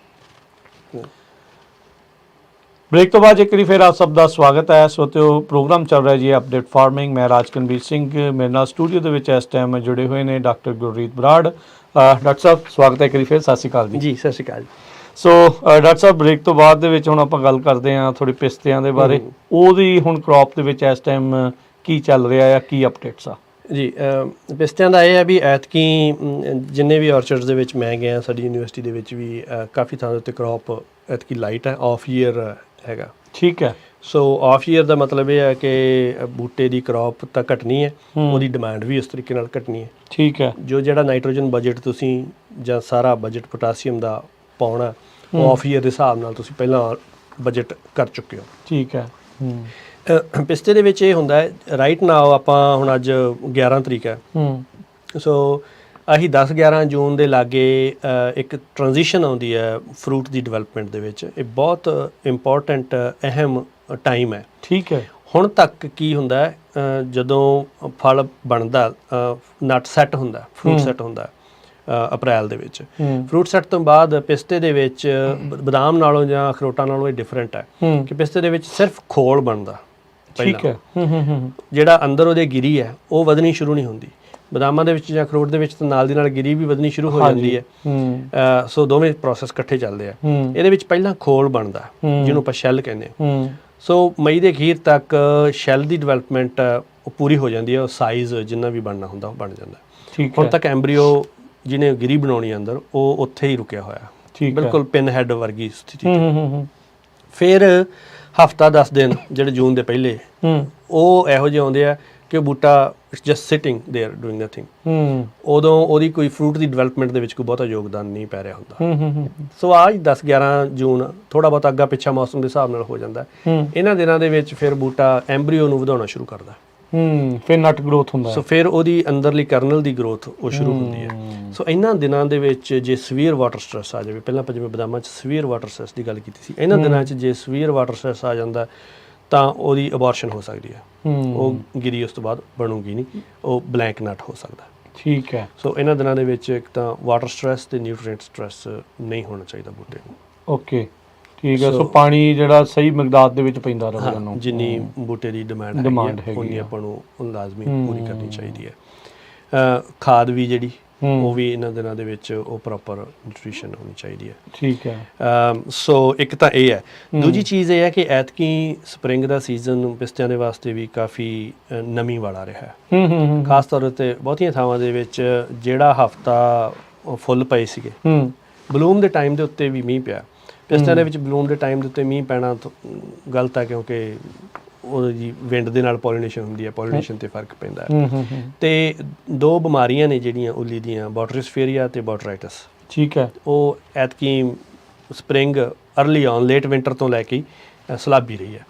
ब्रेक तो बाद एक बार फिर आप सब का स्वागत है। सोते प्रोग्राम चल रहा है जी अपडेट फार्मिंग। मैं राजकनवीर सिंह, मेरे नाल स्टूडियो के विच इस टाइम जुड़े हुए हैं डॉक्टर गुररीत बराड़। डॉक्टर साहब स्वागत है एक बार फिर, सत श्री अकाल जी। सत श्री अकाल। सो डॉक्टर साहब ब्रेक तो बाद दे विच हुण आपां गल करदे हां थोड़ी पिस्तियां दे बारे। ओहदी हुण क्रॉप दे विच इस टाइम की चल रहा है, की अपडेट्स आ जी? पिस्तियां दा इह है भी ऐतकी जिन्ने भी ऑर्चर्ड्स दे विच मैं गया, साडी यूनिवर्सिटी दे विच भी काफ़ी थां दे उत्ते क्रॉप ऐतकी लाइट है, ऑफ ईयर हैगा। ਠੀਕ ਹੈ। ਸੋ ਆਫ ਈਅਰ ਦਾ ਮਤਲਬ ਇਹ ਹੈ ਕਿ ਬੂਟੇ ਦੀ ਕ੍ਰੌਪ ਤਾਂ ਘਟਣੀ ਹੈ, ਉਹਦੀ ਡਿਮਾਂਡ ਵੀ ਇਸ ਤਰੀਕੇ ਨਾਲ ਘਟਣੀ ਹੈ। ਠੀਕ ਹੈ। ਜਿਹੜਾ ਨਾਈਟ੍ਰੋਜਨ ਬਜਟ ਤੁਸੀਂ ਜਾਂ ਸਾਰਾ ਬਜਟ ਪੋਟਾਸੀਅਮ ਦਾ ਪਾਉਣਾ, ਉਹ ਆਫ ਈਅਰ ਦੇ ਹਿਸਾਬ ਨਾਲ ਤੁਸੀਂ ਪਹਿਲਾਂ ਬਜਟ ਕਰ ਚੁੱਕੇ ਹੋ। ਠੀਕ ਹੈ। ਪਿਸਤੇ ਦੇ ਵਿੱਚ ਇਹ ਹੁੰਦਾ ਹੈ, ਰਾਈਟ ਨਾਓ ਆਪਾਂ ਹੁਣ ਅੱਜ 11 ਤਰੀਕ ਹੈ, ਸੋ ਅਸੀਂ 10-11 ਜੂਨ ਦੇ ਲਾਗੇ ਇੱਕ ਟ੍ਰਾਂਜੀਸ਼ਨ ਆਉਂਦੀ ਹੈ ਫਰੂਟ ਦੀ ਡਿਵੈਲਪਮੈਂਟ ਦੇ ਵਿੱਚ। ਇਹ ਬਹੁਤ ਇੰਪੋਰਟੈਂਟ ਅਹਿਮ ਟਾਈਮ ਹੈ। ਠੀਕ ਹੈ। ਹੁਣ ਤੱਕ ਕੀ ਹੁੰਦਾ ਹੈ, ਜਦੋਂ ਫਲ ਬਣਦਾ, ਨਟ ਸੈੱਟ ਹੁੰਦਾ, ਫਰੂਟ ਸੈੱਟ ਹੁੰਦਾ ਅਪ੍ਰੈਲ ਦੇ ਵਿੱਚ। ਫਰੂਟ ਸੈੱਟ ਤੋਂ ਬਾਅਦ ਪਿਸਤੇ ਦੇ ਵਿੱਚ ਬਦਾਮ ਨਾਲੋਂ ਜਾਂ ਅਖਰੋਟਾਂ ਨਾਲੋਂ ਇਹ ਡਿਫਰੈਂਟ ਹੈ ਕਿ ਪਿਸਤੇ ਦੇ ਵਿੱਚ ਸਿਰਫ ਖੋਲ ਬਣਦਾ। ਠੀਕ ਹੈ। ਜਿਹੜਾ ਅੰਦਰ ਉਹਦੇ ਗਿਰੀ ਹੈ ਉਹ ਵਧਣੀ ਸ਼ੁਰੂ ਨਹੀਂ ਹੁੰਦੀ। ਬਦਾਮਾਂ ਦੇ ਵਿੱਚ ਜਾਂ ਅਖਰੋਟ ਦੇ ਵਿੱਚ ਤਾਂ ਨਾਲ ਦੀ ਨਾਲ ਗਿਰੀ ਵੀ ਵਧਣੀ ਸ਼ੁਰੂ ਹੋ ਜਾਂਦੀ ਹੈ। ਸੋ ਦੋਵੇਂ ਪ੍ਰੋਸੈਸ ਇਕੱਠੇ ਚੱਲਦੇ ਆ। ਇਹਦੇ ਵਿੱਚ ਪਹਿਲਾਂ ਖੋਲ ਬਣਦਾ, ਜਿਹਨੂੰ ਆਪਾਂ ਸ਼ੈੱਲ ਕਹਿੰਦੇ ਹਾਂ। ਸੋ ਮਈ ਦੇ ਅਖੀਰ ਤੱਕ ਸ਼ੈੱਲ ਦੀ ਡਿਵੈਲਪਮੈਂਟ ਉਹ ਪੂਰੀ ਹੋ ਜਾਂਦੀ ਹੈ, ਉਹ ਸਾਈਜ਼ ਜਿੰਨਾ ਵੀ ਬਣਨਾ ਹੁੰਦਾ ਉਹ ਬਣ ਜਾਂਦਾ। ਹੁਣ ਤੱਕ ਐਂਬਰੀਓ ਜਿਹਨੇ ਗਿਰੀ ਬਣਾਉਣੀ ਅੰਦਰ, ਉਹ ਉੱਥੇ ਹੀ ਰੁਕਿਆ ਹੋਇਆ, ਬਿਲਕੁਲ ਪਿਨ ਹੈਡ ਵਰਗੀ ਸਥਿਤੀ। ਫਿਰ ਹਫਤਾ 10 ਦਿਨ ਜਿਹੜੇ ਜੂਨ ਦੇ ਪਹਿਲੇ, ਉਹ ਇਹੋ ਜਿਹੇ ਆਉਂਦੇ ਆ ਕਿ ਬੂਟਾ just sitting there doing nothing. ਉਦੋਂ ਉਹਦੀ ਕੋਈ ਫਰੂਟ ਦੀ ਡਿਵੈਲਪਮੈਂਟ ਦੇ ਵਿੱਚ ਕੋਈ ਬਹੁਤਾ ਯੋਗਦਾਨ ਨਹੀਂ ਪੈ ਰਿਹਾ ਹੁੰਦਾ। ਸੋ ਆਜ 10-11 ਜੂਨ ਥੋੜਾ ਬਹੁਤ ਅੱਗਾ ਪਿੱਛਾ ਮੌਸਮ ਦੇ ਹਿਸਾਬ ਨਾਲ ਹੋ ਜਾਂਦਾ। ਇਹਨਾਂ ਦਿਨਾਂ ਦੇ ਵਿੱਚ ਫਿਰ ਬੂਟਾ ਐਂਬਰੀਓ ਨੂੰ ਵਧਾਉਣਾ ਸ਼ੁਰੂ ਕਰਦਾ। ਫਿਰ ਨਟ ਗਰੋਥ ਹੁੰਦਾ। ਸੋ ਫਿਰ ਉਹਦੀ ਅੰਦਰਲੀ ਕਰਨਲ ਦੀ ਗਰੋਥ ਉਹ ਸ਼ੁਰੂ ਹੁੰਦੀ ਹੈ। ਸੋ ਇਹਨਾਂ ਦਿਨਾਂ ਦੇ ਵਿੱਚ ਜੇ ਸਵੀਅਰ ਵਾਟਰ ਸਟ੍ਰੈਸ ਆ ਜਾਵੇ, ਪਹਿਲਾਂ ਆਪਾਂ ਜਿਵੇਂ ਬਦਾਮਾਂ 'ਚ ਸਵੀਅਰ ਵਾਟਰ ਸਟ੍ਰੈਸ ਦੀ ਗੱਲ ਕੀਤੀ ਸੀ, ਇਹਨਾਂ ਦਿਨਾਂ 'ਚ ਜੇ ਸਵੀਅਰ ਵਾਟਰ ਸਟ੍ਰੈਸ ਆ ਜਾਂਦਾ ਤਾਂ ਉਹਦੀ ਅਬੋਰਸ਼ਨ ਹੋ ਸਕਦੀ ਹੈ। ਉਹ ਗਿਰੀ ਉਸ ਤੋਂ ਬਾਅਦ ਬਣੂਗੀ ਨਹੀਂ, ਉਹ ਬਲੈਂਕ ਨਟ ਹੋ ਸਕਦਾ। ਠੀਕ ਹੈ। ਸੋ ਇਹਨਾਂ ਦਿਨਾਂ ਦੇ ਵਿੱਚ ਇੱਕ ਤਾਂ ਵਾਟਰ ਸਟ੍ਰੈਸ ਤੇ ਨਿਊਟ੍ਰੀਐਂਟ ਸਟ੍ਰੈਸ ਨਹੀਂ ਹੋਣਾ ਚਾਹੀਦਾ ਬੂਟੇ ਨੂੰ। ਓਕੇ, ਠੀਕ ਹੈ। ਸੋ ਪਾਣੀ ਜਿਹੜਾ ਸਹੀ ਮਿਕਦਾਰ ਦੇ ਵਿੱਚ ਪੈਂਦਾ ਰਹੇ ਉਹਨੂੰ, ਜਿੰਨੀ ਬੂਟੇ ਦੀ ਡਿਮਾਂਡ ਹੈਗੀ ਉਨੀ ਆਪਾਂ ਨੂੰ ਲਾਜ਼ਮੀ ਪੂਰੀ ਕਰਨੀ ਚਾਹੀਦੀ ਹੈ। ਖਾਦ ਵੀ ਜਿਹੜੀ ਉਹ ਵੀ ਇਹਨਾਂ ਦਿਨਾਂ ਦੇ ਵਿੱਚ ਉਹ ਪ੍ਰੋਪਰ ਨਿਊਟ੍ਰੀਸ਼ਨ ਹੋਣੀ ਚਾਹੀਦੀ ਹੈ। ਠੀਕ ਹੈ। ਸੋ ਇੱਕ ਤਾਂ ਇਹ ਹੈ। ਦੂਜੀ ਚੀਜ਼ ਇਹ ਹੈ ਕਿ ਐਤਕੀ ਸਪਰਿੰਗ ਦਾ ਸੀਜ਼ਨ ਪਿਸਤਿਆਂ ਦੇ ਵਾਸਤੇ ਵੀ ਕਾਫੀ ਨਮੀ ਵਾਲਾ ਰਿਹਾ ਹੈ। ਖਾਸ ਤੌਰ ਉੱਤੇ ਬਹੁਤੀਆਂ ਥਾਵਾਂ ਦੇ ਵਿੱਚ ਜਿਹੜਾ ਹਫਤਾ ਫੁੱਲ ਪਏ ਸੀਗੇ, ਬਲੂਮ ਦੇ ਟਾਈਮ ਦੇ ਉੱਤੇ ਵੀ ਮੀਂਹ ਪਿਆ। ਪਿਸਤਿਆਂ ਦੇ ਵਿੱਚ ਬਲੂਮ ਦੇ ਟਾਈਮ ਦੇ ਉੱਤੇ ਮੀਂਹ ਪੈਣਾ ਗਲਤ ਹੈ, ਕਿਉਂਕਿ ਉਹਦੀ ਵਿੰਡ ਦੇ ਨਾਲ ਪੋਲੀਨੇਸ਼ਨ ਹੁੰਦੀ ਹੈ, ਪੋਲੀਨੇਸ਼ਨ ਤੇ ਫਰਕ ਪੈਂਦਾ ਹੈ। ਤੇ ਦੋ ਬਿਮਾਰੀਆਂ ਨੇ ਜਿਹੜੀਆਂ ਉੱਲੀ ਦੀਆਂ, ਬੋਟਰੀਸਫੇਰੀਆ ਤੇ ਬੋਟਰਾਈਟਸ। ਠੀਕ ਹੈ। ਉਹ ਐਤਕੀ spring early on late winter ਤੋਂ ਲੈ ਕੇ ਸਲਾਬੀ ਰਹੀ ਹੈ।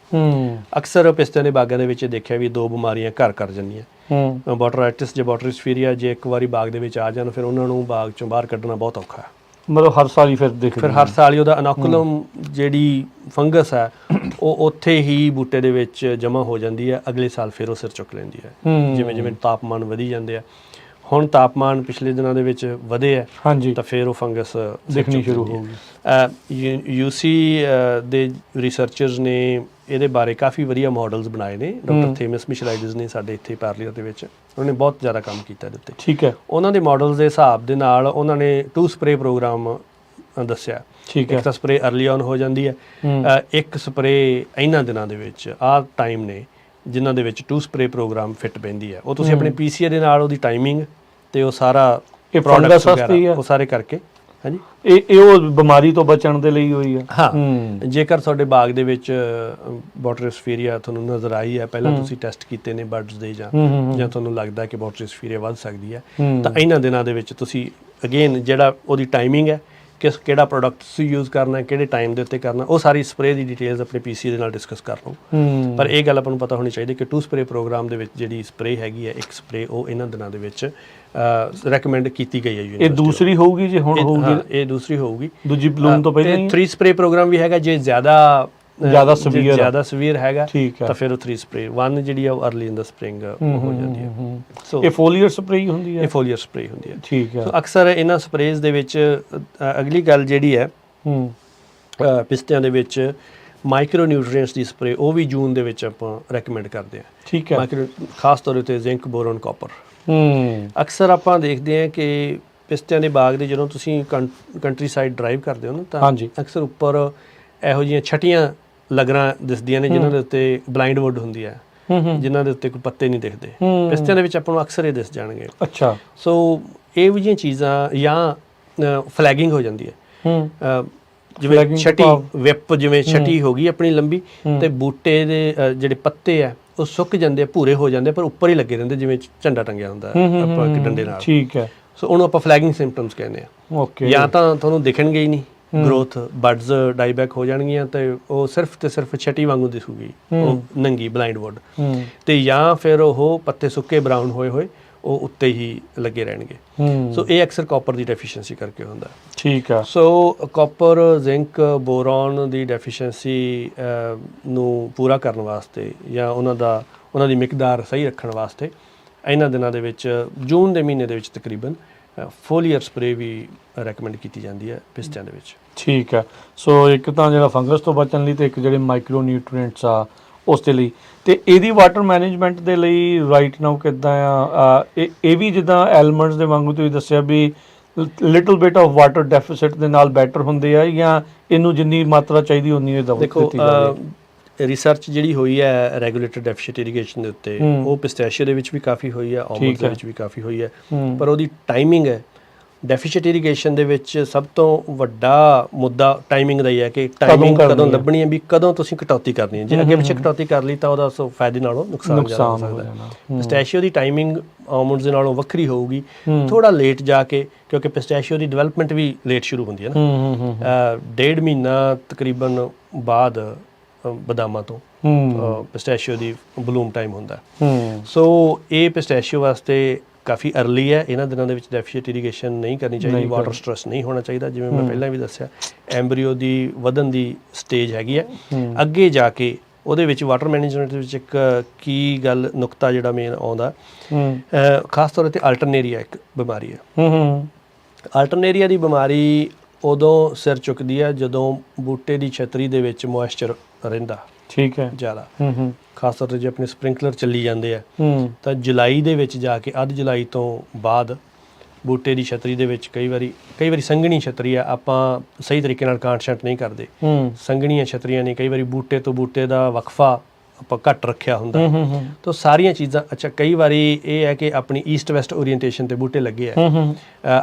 ਅਕਸਰ ਪਿਸਤਿਆਂ ਦੇ ਬਾਗਾਂ ਦੇ ਵਿੱਚ ਦੇਖਿਆ ਵੀ ਦੋ ਬਿਮਾਰੀਆਂ ਘਰ ਕਰ ਜਾਂਦੀਆਂ। ਬੋਟਰਾਈਟਸ ਜਾਂ ਬੋਟਰੀਸਫੇਰੀਆ ਜੇ ਇੱਕ ਵਾਰੀ ਬਾਗ ਦੇ ਵਿੱਚ ਆ ਜਾਣ, ਫਿਰ ਉਹਨਾਂ ਨੂੰ ਬਾਗ ਚੋਂ ਬਾਹਰ ਕੱਢਣਾ ਬਹੁਤ ਔਖਾ ਹੈ। ਮਤਲਬ ਹਰ ਸਾਲ ਹੀ ਫਿਰ ਹਰ ਸਾਲ ਹੀ ਉਹਦਾ ਅਨੋਕੂਲਮ ਜਿਹੜੀ ਫੰਗਸ ਹੈ ਉਹ ਉੱਥੇ ਹੀ ਬੂਟੇ ਦੇ ਵਿੱਚ ਜਮ੍ਹਾਂ ਹੋ ਜਾਂਦੀ ਹੈ। ਅਗਲੇ ਸਾਲ ਫਿਰ ਉਹ ਸਿਰ ਚੁੱਕ ਲੈਂਦੀ ਹੈ, ਜਿਵੇਂ ਜਿਵੇਂ ਤਾਪਮਾਨ ਵਧੀ ਜਾਂਦੇ ਆ। ਹੁਣ ਤਾਪਮਾਨ ਪਿਛਲੇ ਦਿਨਾਂ ਦੇ ਵਿੱਚ ਵਧੇ ਹੈ, ਤਾਂ ਫਿਰ ਉਹ ਫੰਗਸ ਦਿਖਣੀ ਸ਼ੁਰੂ ਹੋ ਗਈ। UC ਦੇ ਰਿਸਰਚਰਸ ਨੇ ਇਹਦੇ ਬਾਰੇ ਕਾਫੀ ਵਧੀਆ ਮਾਡਲਸ ਬਣਾਏ ਨੇ। ਡਾਕਟਰ ਥੇਮਸ ਮਿਸ਼ਲਾਈਡਸ ਨੇ ਸਾਡੇ ਇੱਥੇ ਪਾਰਲੀਅਰ ਦੇ ਵਿੱਚ, ਉਹਨਾਂ ਨੇ ਬਹੁਤ ਜ਼ਿਆਦਾ ਕੰਮ ਕੀਤਾ ਇਹਦੇ ਉੱਤੇ। ਠੀਕ ਹੈ। ਉਹਨਾਂ ਦੇ ਮਾਡਲਸ ਦੇ ਹਿਸਾਬ ਦੇ ਨਾਲ ਉਹਨਾਂ ਨੇ 2 ਸਪਰੇ ਪ੍ਰੋਗਰਾਮ ਦੱਸਿਆ। ਇੱਕ ਤਾਂ ਸਪਰੇ ਅਰਲੀ ਔਨ ਹੋ ਜਾਂਦੀ ਹੈ, ਇੱਕ ਸਪਰੇ ਇਹਨਾਂ ਦਿਨਾਂ ਦੇ ਵਿੱਚ ਆਹ ਟਾਈਮ ਨੇ ਜਿਨ੍ਹਾਂ ਦੇ ਵਿੱਚ 2 ਸਪਰੇ ਪ੍ਰੋਗਰਾਮ ਫਿੱਟ ਪੈਂਦੀ ਹੈ। ਉਹ ਤੁਸੀਂ ਆਪਣੇ PCA ਦੇ ਨਾਲ ਉਹਦੀ ਟਾਈਮਿੰਗ ਤੇ ਉਹ ਸਾਰਾ ਪ੍ਰੋਡਕਟਸ ਵਗੈਰਾ ਉਹ ਸਾਰੇ ਕਰਕੇ। ਹਾਂਜੀ, ਇਹ ਉਹ ਬਿਮਾਰੀ ਤੋਂ ਬਚਣ ਦੇ ਲਈ ਹੋਈ ਹੈ। ਹਾਂ, ਜੇਕਰ ਤੁਹਾਡੇ ਬਾਗ ਦੇ ਵਿੱਚ ਬੋਟਰੀਸਫੇਰੀਆ ਤੁਹਾਨੂੰ ਨਜ਼ਰ ਆਈ ਹੈ, ਪਹਿਲਾਂ ਤੁਸੀਂ ਟੈਸਟ ਕੀਤੇ ਨੇ ਬਰਡਸ ਦੇ ਜਾਂ ਤੁਹਾਨੂੰ ਲੱਗਦਾ ਕਿ ਬੋਟਰੀਸਫੇਰੀਆ ਵੱਧ ਸਕਦੀ ਹੈ, ਤਾਂ ਇਹਨਾਂ ਦਿਨਾਂ ਦੇ ਵਿੱਚ ਤੁਸੀਂ ਅਗੇਨ ਜਿਹੜਾ ਉਹਦੀ ਟਾਈਮਿੰਗ ਹੈ, ਕਿਹੜਾ ਪ੍ਰੋਡਕਟ ਤੁਸੀਂ ਯੂਜ਼ ਕਰਨਾ, ਕਿਹੜੇ ਟਾਈਮ ਦੇ ਉੱਤੇ ਕਰਨਾ, ਉਹ ਸਾਰੀ ਸਪਰੇ ਦੀ ਡਿਟੇਲਸ ਆਪਣੇ PCA ਦੇ ਨਾਲ ਡਿਸਕਸ ਕਰ ਲਓ। ਪਰ ਇਹ ਗੱਲ ਆਪਾਂ ਨੂੰ ਪਤਾ ਹੋਣੀ ਚਾਹੀਦੀ ਕਿ 2 ਸਪਰੇ ਪ੍ਰੋਗਰਾਮ ਦੇ ਵਿੱਚ ਜਿਹੜੀ ਸਪਰੇ ਹੈਗੀ ਹੈ, ਇੱਕ ਸਪਰੇ ਉਹ ਇਹਨਾਂ ਦਿਨਾਂ ਦੇ ਵਿੱਚ ਰეკਮੈਂਡ ਕੀਤੀ ਗਈ ਹੈ। ਇਹ ਦੂਸਰੀ ਹੋਊਗੀ ਜੇ ਹੁਣ ਹੋਊਗੀ, ਇਹ ਦੂਸਰੀ ਹੋਊਗੀ, ਦੂਜੀ ਬਲੂਮ ਤੋਂ ਪਹਿਲਾਂ। 3 ਸਪਰੇ ਪ੍ਰੋਗਰਾਮ ਵੀ ਹੈਗਾ, ਜੇ ਜ਼ਿਆਦਾ ਸਵੀਅਰ ਹੈਗਾ ਤਾਂ ਫਿਰ ਉਹ 3 ਸਪਰੇ। 1 ਜਿਹੜੀ ਆ ਉਹ ਅਰਲੀ ਇਨ ਦਾ ਸਪਰਿੰਗ ਹੋ ਜਾਂਦੀ ਹੈ। ਸੋ ਇਹ ਫੋਲੀਅਰ ਸਪਰੇ ਹੁੰਦੀ ਹੈ, ਇਹ ਫੋਲੀਅਰ ਸਪਰੇ ਹੁੰਦੀ ਹੈ। ਠੀਕ ਹੈ। ਸੋ ਅਕਸਰ ਇਹਨਾਂ ਸਪਰੇਜ਼ ਦੇ ਵਿੱਚ ਅਗਲੀ ਗੱਲ ਜਿਹੜੀ ਹੈ, ਪਿਸਤਿਆਂ ਦੇ ਵਿੱਚ ਮਾਈਕਰੋ ਨਿਊਟ੍ਰੀਐਂਟਸ ਦੀ ਸਪਰੇ ਉਹ ਵੀ ਜੂਨ ਦੇ ਵਿੱਚ ਆਪਾਂ ਰეკਮੈਂਡ ਕਰਦੇ ਹਾਂ। ਠੀਕ ਹੈ। ਖਾਸ ਤੌਰ ਉੱਤੇ ਜ਼ਿੰਕ, ਬੋਰਨ, ਕਾਪਰ। ਅਕਸਰ ਆਪਾਂ ਦੇਖਦੇ ਹਾਂ ਕਿ ਪਿਸਤਿਆਂ ਦੇ ਬਾਗ ਦੇ ਜਦੋਂ ਤੁਸੀਂ ਕੰਟਰੀ ਸਾਈਡ ਡਰਾਈਵ ਕਰਦੇ ਹੋ ਨਾ, ਤਾਂ ਅਕਸਰ ਉੱਪਰ ਇਹੋ ਜਿਹੀਆਂ ਛਟੀਆਂ ਲਗਰਾਂ ਦਿਸਦੀਆਂ ਨੇ ਜਿਨ੍ਹਾਂ ਦੇ ਉੱਤੇ ਬਲਾਈਂਡ ਵੁੱਡ ਹੁੰਦੀ ਹੈ, ਜਿਨ੍ਹਾਂ ਦੇ ਉੱਤੇ ਕੋਈ ਪੱਤੇ ਨਹੀਂ ਦਿਖਦੇ। ਪਿਸਤਿਆਂ ਦੇ ਵਿੱਚ ਆਪਾਂ ਨੂੰ ਅਕਸਰ ਇਹ ਦਿਸ ਜਾਣਗੇ। ਅੱਛਾ। ਸੋ ਇਹ ਜਿਹੀਆਂ ਚੀਜ਼ਾਂ, ਜਾਂ ਫਲੈਗਿੰਗ ਹੋ ਜਾਂਦੀ ਹੈ। ਜਿਵੇਂ Flagging ਛਟੀ ਭਾਵ? ਵਿਪ ਜਿਵੇਂ ਛਟੀ ਹੋ ਗਈ ਆਪਣੀ ਲੰਬੀ, ਤੇ ਬੂਟੇ ਦੇ ਜਿਹੜੇ ਪੱਤੇ ਆ ਉਹ ਸੁੱਕ ਜਾਂਦੇ ਆ, ਭੂਰੇ ਹੋ ਜਾਂਦੇ ਆ, ਪਰ ਉੱਪਰ ਹੀ ਲੱਗੇ ਰਹਿੰਦੇ ਜਿਵੇਂ ਝੰਡਾ ਟੰਗਿਆ ਹੁੰਦਾ ਆਪਾਂ ਇੱਕ ਡੰਡੇ ਨਾਲ। ਠੀਕ ਹੈ। ਸੋ ਉਹਨੂੰ ਆਪਾਂ ਫਲੈਗਿੰਗ ਸਿੰਪਟਮਸ ਕਹਿੰਦੇ ਆ। ਓਕੇ। ਜਾਂ ਤਾਂ ਤੁਹਾਨੂੰ ਦਿਖਣਗੇ ਹੀ ਨਹੀਂ, ਗਰੋਥ ਬਡਸ ਡਾਈਬੈਕ ਹੋ ਜਾਣਗੀਆਂ, ਤੇ ਉਹ ਸਿਰਫ ਤੇ ਸਿਰਫ ਛਟੀ ਵਾਂਗੂ ਦਿਸੂਗੀ, ਉਹ ਨੰਗੀ ਬਲਾਈਂਡ ਵੁੱਡ, ਤੇ ਜਾਂ ਫਿਰ ਉਹ ਪੱਤੇ ਸੁੱਕੇ ਬਰਾਊਨ ਹੋਏ ਹੋਏ ਉਹ ਉੱਤੇ ਹੀ ਲੱਗੇ ਰਹਿਣਗੇ। ਸੋ ਇਹ ਅਕਸਰ ਕਾਪਰ ਦੀ ਡੈਫੀਸ਼ੀਐਂਸੀ ਕਰਕੇ ਹੁੰਦਾ। ਠੀਕ ਆ। ਸੋ ਕਾਪਰ, ਜ਼ਿੰਕ, ਬੋਰੋਨ ਦੀ ਡੈਫੀਸ਼ੀਐਂਸੀ ਨੂੰ ਪੂਰਾ ਕਰਨ ਵਾਸਤੇ ਜਾਂ ਉਹਨਾਂ ਦੀ ਮਿਕਦਾਰ ਸਹੀ ਰੱਖਣ ਵਾਸਤੇ ਇਹਨਾਂ ਦਿਨਾਂ ਦੇ ਵਿੱਚ, ਜੂਨ ਦੇ ਮਹੀਨੇ ਦੇ ਵਿੱਚ ਤਕਰੀਬਨ ਫੋਲੀਅਰ ਸਪਰੇ ਵੀ ਰეკਮੈਂਡ ਕੀਤੀ ਜਾਂਦੀ ਹੈ ਪਿਸਤਿਆਂ ਦੇ ਵਿੱਚ। ਠੀਕ ਆ। ਸੋ ਇੱਕ ਤਾਂ ਜਿਹੜਾ ਫੰਗਸ ਤੋਂ ਬਚਣ ਲਈ, ਤੇ ਇੱਕ ਜਿਹੜੇ ਮਾਈਕਰੋ ਨਿਊਟ੍ਰੀਐਂਟਸ ਆ ਉਸ ਦੇ ਲਈ, ਤੇ ਇਹਦੀ ਵਾਟਰ ਮੈਨੇਜਮੈਂਟ ਦੇ ਲਈ ਰਾਈਟ ਨਾਓ ਕਿੱਦਾਂ ਆ? ਇਹ ਵੀ ਜਿੱਦਾਂ ਐਲਮੰਡਸ ਦੇ ਵਾਂਗੂ ਤੁਸੀਂ ਦੱਸਿਆ ਵੀ little bit of water deficit ਦੇ ਨਾਲ ਬੈਟਰ ਹੁੰਦੇ ਆ, ਜਾਂ ਇਹਨੂੰ ਜਿੰਨੀ ਮਾਤਰਾ ਚਾਹੀਦੀ ਉਨੀ ਇਹ ਦਿੱਤੀ ਜਾਵੇ? ਰਿਸਰਚ ਜਿਹੜੀ ਹੋਈ ਹੈ ਰੈਗੂਲੇਟਡ ਡੈਫੀਸ਼ੀਟ ਇਰੀਗੇਸ਼ਨ ਦੇ ਉੱਤੇ, ਉਹ ਪਿਸਟੈਸ਼ੀਓ ਦੇ ਵਿੱਚ ਵੀ ਕਾਫੀ ਹੋਈ ਹੈ, ਆਲਮੰਡ ਦੇ ਵਿੱਚ ਵੀ ਕਾਫੀ ਹੋਈ ਹੈ, ਪਰ ਉਹਦੀ ਟਾਈਮਿੰਗ ਹੈ। ਡੈਫੀਸ਼ੀਟ ਇਰੀਗੇਸ਼ਨ ਦੇ ਵਿੱਚ ਸਭ ਤੋਂ ਵੱਡਾ ਮੁੱਦਾ ਟਾਈਮਿੰਗ ਦਾ ਹੀ ਹੈ ਕਿ ਟਾਈਮਿੰਗ ਕਦੋਂ ਲੱਭਣੀ ਹੈ, ਵੀ ਕਦੋਂ ਤੁਸੀਂ ਕਟੌਤੀ ਕਰਨੀ ਹੈ। ਜੇ ਅੱਗੇ ਪਿੱਛੇ ਕਟੌਤੀ ਕਰ ਲਈ ਤਾਂ ਉਹਦਾ ਫਾਇਦੇ ਨਾਲੋਂ ਨੁਕਸਾਨ ਜ਼ਿਆਦਾ ਹੋ ਸਕਦਾ ਹੈ। ਪਿਸਟੈਸ਼ੀਓ ਦੀ ਟਾਈਮਿੰਗ ਆਲਮੰਡਸ ਦੇ ਨਾਲੋਂ ਵੱਖਰੀ ਹੋਊਗੀ, ਥੋੜਾ ਲੇਟ ਜਾ ਕੇ, ਕਿਉਂਕਿ ਪਿਸਟੈਸ਼ੀਓ ਦੀ ਡਿਵੈਲਪਮੈਂਟ ਵੀ ਲੇਟ ਸ਼ੁਰੂ ਹੁੰਦੀ ਹੈ ਨਾ, 1.5 ਮਹੀਨਾ ਤਕਰੀਬਨ ਬਾਅਦ ਬਦਾਮਾਂ ਤੋਂ ਪਿਸਟੈਸ਼ੀਓ ਦੀ ਬਲੂਮ ਟਾਈਮ ਹੁੰਦਾ। ਸੋ ਇਹ ਪਿਸਟੈਸ਼ੀਓ ਵਾਸਤੇ ਕਾਫੀ ਅਰਲੀ ਹੈ। ਇਹਨਾਂ ਦਿਨਾਂ ਦੇ ਵਿੱਚ ਡੈਫੀਸ਼ੀਟ ਇਰੀਗੇਸ਼ਨ ਨਹੀਂ ਕਰਨੀ ਚਾਹੀਦੀ, ਵਾਟਰ ਸਟ੍ਰੈਸ ਨਹੀਂ ਹੋਣਾ ਚਾਹੀਦਾ। ਜਿਵੇਂ ਮੈਂ ਪਹਿਲਾਂ ਵੀ ਦੱਸਿਆ, ਐਮਬਰੀਓ ਦੀ ਵਧਣ ਦੀ ਸਟੇਜ ਹੈਗੀ ਹੈ। ਅੱਗੇ ਜਾ ਕੇ ਉਹਦੇ ਵਿੱਚ ਵਾਟਰ ਮੈਨੇਜਮੈਂਟ ਦੇ ਵਿੱਚ ਇੱਕ ਕੀ ਗੱਲ ਨੁਕਤਾ ਜਿਹੜਾ ਮੇਨ ਆਉਂਦਾ, ਖਾਸ ਤੌਰ 'ਤੇ ਆਲਟਰਨੇਰੀਆ ਇੱਕ ਬਿਮਾਰੀ ਹੈ। ਆਲਟਰਨੇਰੀਆ ਦੀ ਬਿਮਾਰੀ ਉਦੋਂ ਸਿਰ ਚੁੱਕਦੀ ਹੈ ਜਦੋਂ ਬੂਟੇ ਦੀ ਛਤਰੀ ਦੇ ਵਿੱਚ ਮੋਇਸਚਰ ਰਹਿੰਦਾ, ਠੀਕ ਹੈ, ਜ਼ਿਆਦਾ, ਖਾਸ ਤੌਰ 'ਤੇ ਜੇ ਆਪਣੇ ਸਪ੍ਰਿੰਕਲਰ ਚੱਲੀ ਜਾਂਦੇ ਆ ਤਾਂ ਜੁਲਾਈ ਦੇ ਵਿੱਚ ਜਾ ਕੇ, ਅੱਧ ਜੁਲਾਈ ਤੋਂ ਬਾਅਦ ਬੂਟੇ ਦੀ ਛਤਰੀ ਦੇ ਵਿੱਚ ਕਈ ਵਾਰੀ ਸੰਘਣੀ ਛਤਰੀ ਆ, ਆਪਾਂ ਸਹੀ ਤਰੀਕੇ ਨਾਲ ਕਾਂਟ ਛੰਟ ਨਹੀਂ ਕਰਦੇ, ਸੰਘਣੀਆਂ ਛਤਰੀਆਂ ਨੇ, ਕਈ ਵਾਰੀ ਬੂਟੇ ਤੋਂ ਬੂਟੇ ਦਾ ਵਕਫਾ ਆਪਾਂ ਘੱਟ ਰੱਖਿਆ ਹੁੰਦਾ, ਤਾਂ ਸਾਰੀਆਂ ਚੀਜ਼ਾਂ। ਅੱਛਾ, ਕਈ ਵਾਰੀ ਇਹ ਹੈ ਕਿ ਆਪਣੀ ਈਸਟ ਵੈਸਟ ਓਰੀਐਂਟੇਸ਼ਨ 'ਤੇ ਬੂਟੇ ਲੱਗੇ ਆ,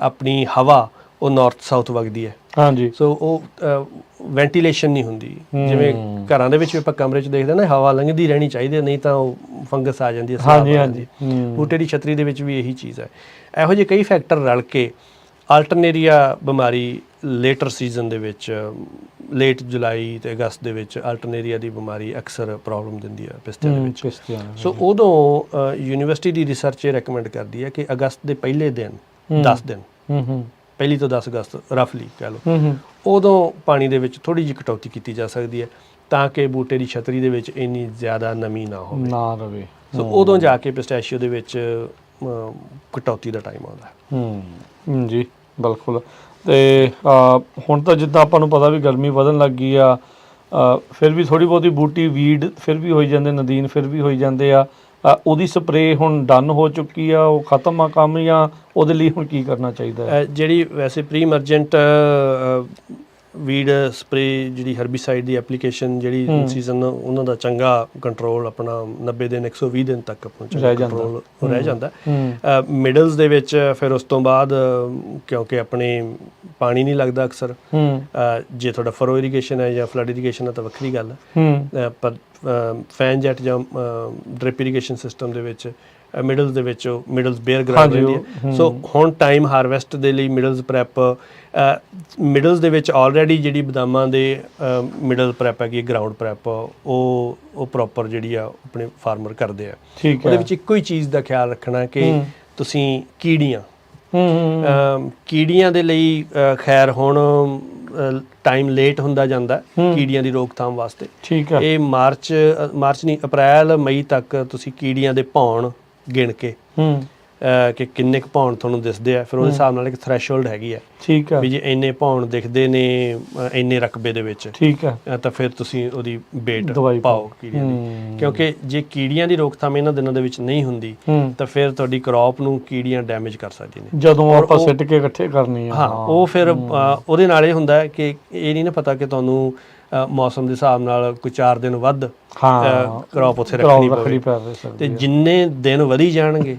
ਆਪਣੀ ਹਵਾ ਉਹ ਨਾਰਥ ਸਾਊਥ ਵਗਦੀ ਹੈ, ਹਾਂਜੀ, ਸੋ ਉਹ ਵੈਂਟੀਲੇਸ਼ਨ ਨਹੀਂ ਹੁੰਦੀ। ਜਿਵੇਂ ਘਰਾਂ ਦੇ ਵਿੱਚ ਵੀ ਆਪਾਂ ਕਮਰੇ 'ਚ ਦੇਖਦੇ ਨਾ, ਹਵਾ ਲੰਘਦੀ ਰਹਿਣੀ ਚਾਹੀਦੀ, ਨਹੀਂ ਤਾਂ ਉਹ ਫੰਗਸ ਆ ਜਾਂਦੀ ਹੈ। ਬੂਟੇ ਦੀ ਛਤਰੀ ਦੇ ਵਿੱਚ ਵੀ ਇਹੀ ਚੀਜ਼ ਹੈ। ਇਹੋ ਜਿਹੇ ਕਈ ਫੈਕਟਰ ਰਲ ਕੇ ਆਲਟਰਨੇਰੀਆ ਬਿਮਾਰੀ ਲੇਟਰ ਸੀਜ਼ਨ ਦੇ ਵਿੱਚ, ਲੇਟ ਜੁਲਾਈ ਤੇ ਅਗਸਤ ਦੇ ਵਿੱਚ ਆਲਟਰਨੇਰੀਆ ਦੀ ਬਿਮਾਰੀ ਅਕਸਰ ਪ੍ਰੋਬਲਮ ਦਿੰਦੀ ਹੈ ਪਿਸਤਿਆਂ ਦੇ ਵਿੱਚ। ਸੋ ਉਦੋਂ ਯੂਨੀਵਰਸਿਟੀ ਦੀ ਰਿਸਰਚ ਇਹ ਰეკਮੈਂਡ ਕਰਦੀ ਹੈ ਕਿ ਅਗਸਤ ਦੇ ਪਹਿਲੇ ਦਿਨ 10 ਦਿਨ, ਪਹਿਲੀ ਤੋਂ 10 ਅਗਸਤ ਰਫਲੀ ਕਹਿ ਲਓ, ਉਦੋਂ ਪਾਣੀ ਦੇ ਵਿੱਚ ਥੋੜ੍ਹੀ ਜਿਹੀ ਕਟੌਤੀ ਕੀਤੀ ਜਾ ਸਕਦੀ ਹੈ, ਤਾਂ ਕਿ ਬੂਟੇ ਦੀ ਛਤਰੀ ਦੇ ਵਿੱਚ ਇੰਨੀ ਜ਼ਿਆਦਾ ਨਮੀ ਨਾ ਰਵੇ। ਸੋ ਉਦੋਂ ਜਾ ਕੇ ਪਿਸਟੈਸ਼ੀਓ ਦੇ ਵਿੱਚ ਕਟੌਤੀ ਦਾ ਟਾਈਮ ਆਉਂਦਾ। ਜੀ ਬਿਲਕੁਲ। ਤੇ ਹੁਣ ਤਾਂ ਜਿੱਦਾਂ ਆਪਾਂ ਨੂੰ ਪਤਾ ਵੀ ਗਰਮੀ ਵਧਣ ਲੱਗ ਗਈ ਆ, ਫਿਰ ਵੀ ਥੋੜ੍ਹੀ ਬਹੁਤੀ ਬੂਟੀ ਵੀਡ ਫਿਰ ਵੀ ਹੋਈ ਜਾਂਦੇ, ਨਦੀਨ ਫਿਰ ਵੀ ਹੋਈ ਜਾਂਦੇ ਆ, ਉਹਦੀ ਸਪਰੇਅ ਹੁਣ ਡਨ ਹੋ ਚੁੱਕੀ ਆ, ਉਹ ਖਤਮ ਆ ਕੰਮ, ਜਾਂ ਉਹਦੇ ਲਈ ਹੁਣ ਕੀ ਕਰਨਾ ਚਾਹੀਦਾ ਹੈ? ਜਿਹੜੀ ਵੈਸੇ ਪ੍ਰੀ ਇਮਰਜੈਂਟ ਵੀਡ ਸਪਰੇਅ, ਜਿਹੜੀ ਹਰਬੀਸਾਈਡ ਦੀ ਐਪਲੀਕੇਸ਼ਨ, ਜਿਹੜੀ ਸੀਜ਼ਨ ਉਹਨਾਂ ਦਾ ਚੰਗਾ ਕੰਟਰੋਲ, ਆਪਣਾ 90 ਦਿਨ 120 ਦਿਨ ਤੱਕ ਆਪਣਾ ਚੰਗਾ ਕੰਟਰੋਲ ਰਹਿ ਜਾਂਦਾ। ਮਿਡਲਸ ਦੇ ਵਿੱਚ ਫਿਰ ਉਸ ਤੋਂ ਬਾਅਦ, ਕਿਉਂਕਿ ਆਪਣੇ ਪਾਣੀ ਨਹੀਂ ਲੱਗਦਾ ਅਕਸਰ, ਜੇ ਤੁਹਾਡਾ ਫਰੋ ਇਰੀਗੇਸ਼ਨ ਹੈ ਜਾਂ ਫਲੱਡ ਇਰੀਗੇਸ਼ਨ ਹੈ ਤਾਂ ਵੱਖਰੀ ਗੱਲ ਹੈ, ਪਰ ਫੈਨ ਜੈਟ ਜਾਂ ਡ੍ਰਿਪ ਇਰੀਗੇਸ਼ਨ ਸਿਸਟਮ ਦੇ ਵਿੱਚ ਮਿਡਲਸ ਦੇ ਵਿੱਚ ਮਿਡਲਸ ਬੇਅਰ ਗਰਾਊਂਡ ਰਹਿੰਦੀ ਹੈ। ਸੋ ਹੁਣ ਟਾਈਮ ਹਾਰਵੈਸਟ ਦੇ ਲਈ ਮਿਡਲਸ ਪ੍ਰੈਪ, ਮਿਡਲਸ ਦੇ ਵਿੱਚ ਆਲਰੇਡੀ ਜਿਹੜੀ ਬਦਾਮਾਂ ਦੇ ਮਿਡਲ ਪ੍ਰੈਪ ਹੈਗੀ, ਗਰਾਊਂਡ ਪ੍ਰੈਪ, ਉਹ ਪ੍ਰੋਪਰ ਜਿਹੜੀ ਆ ਆਪਣੇ ਫਾਰਮਰ ਕਰਦੇ ਆ। ਉਹਦੇ ਵਿੱਚ ਇੱਕੋ ਹੀ ਚੀਜ਼ ਦਾ ਖਿਆਲ ਰੱਖਣਾ ਕਿ ਤੁਸੀਂ ਕੀੜੀਆਂ ਦੇ ਲਈ, ਖੈਰ ਹੁਣ ਟਾਈਮ ਲੇਟ ਹੁੰਦਾ ਜਾਂਦਾ ਕੀੜੀਆਂ ਦੀ ਰੋਕਥਾਮ ਵਾਸਤੇ। ਇਹ ਮਾਰਚ ਨਹੀਂ, ਅਪ੍ਰੈਲ ਮਈ ਤੱਕ ਤੁਸੀਂ ਕੀੜੀਆਂ ਦੇ ਭੌਣ ਗਿਣ ਕੇ ਕਿ ਕਿੰਨੇ ਕੁ ਭੌਣ ਤੁਹਾਨੂੰ ਦਿਸਦੇ ਆ, ਫਿਰ ਉਹਦੇ ਹਿਸਾਬ ਨਾਲ ਇੱਕ ਥ੍ਰੈਸ਼ਹੋਲਡ ਹੈਗੀ ਹੈ, ਠੀਕ ਹੈ, ਵੀ ਜੇ ਇੰਨੇ ਭੌਣ ਦਿਖਦੇ ਨੇ ਇੰਨੇ ਰਕਬੇ ਦੇ ਵਿੱਚ, ਠੀਕ ਹੈ, ਤਾਂ ਫਿਰ ਤੁਸੀਂ ਉਹਦੀ ਬੇਟ ਪਾਓ ਕੀੜੀਆਂ ਦੀ। ਕਿਉਂਕਿ ਜੇ ਕੀੜੀਆਂ ਦੀ ਰੋਕਥਾਮ ਇਹਨਾਂ ਦਿਨਾਂ ਦੇ ਵਿੱਚ ਨਹੀਂ ਹੁੰਦੀ ਤਾਂ ਫਿਰ ਤੁਹਾਡੀ ਕ੍ਰੌਪ ਨੂੰ ਕੀੜੀਆਂ ਡੈਮੇਜ ਕਰ ਸਕਦੀਆਂ ਨੇ, ਜਦੋਂ ਆਪਾਂ ਸਿੱਟ ਕੇ ਇਕੱਠੇ ਕਰਨੀ ਆ। ਹਾਂ, ਉਹ ਫਿਰ ਉਹਦੇ ਨਾਲ ਇਹ ਹੁੰਦਾ ਹੈ ਕਿ ਇਹ ਨਹੀਂ ਨਾ ਪਤਾ ਕਿ ਤੁਹਾਨੂੰ ਮੌਸਮ ਦੇ ਹਿਸਾਬ ਨਾਲ ਕੋਈ 4 ਦਿਨ ਵੱਧ ਕ੍ਰੌਪ ਉੱਥੇ ਰੱਖਣੀ ਪਵੇ, ਤੇ ਜਿੰਨੇ ਦਿਨ ਵਧੀ ਜਾਣਗੇ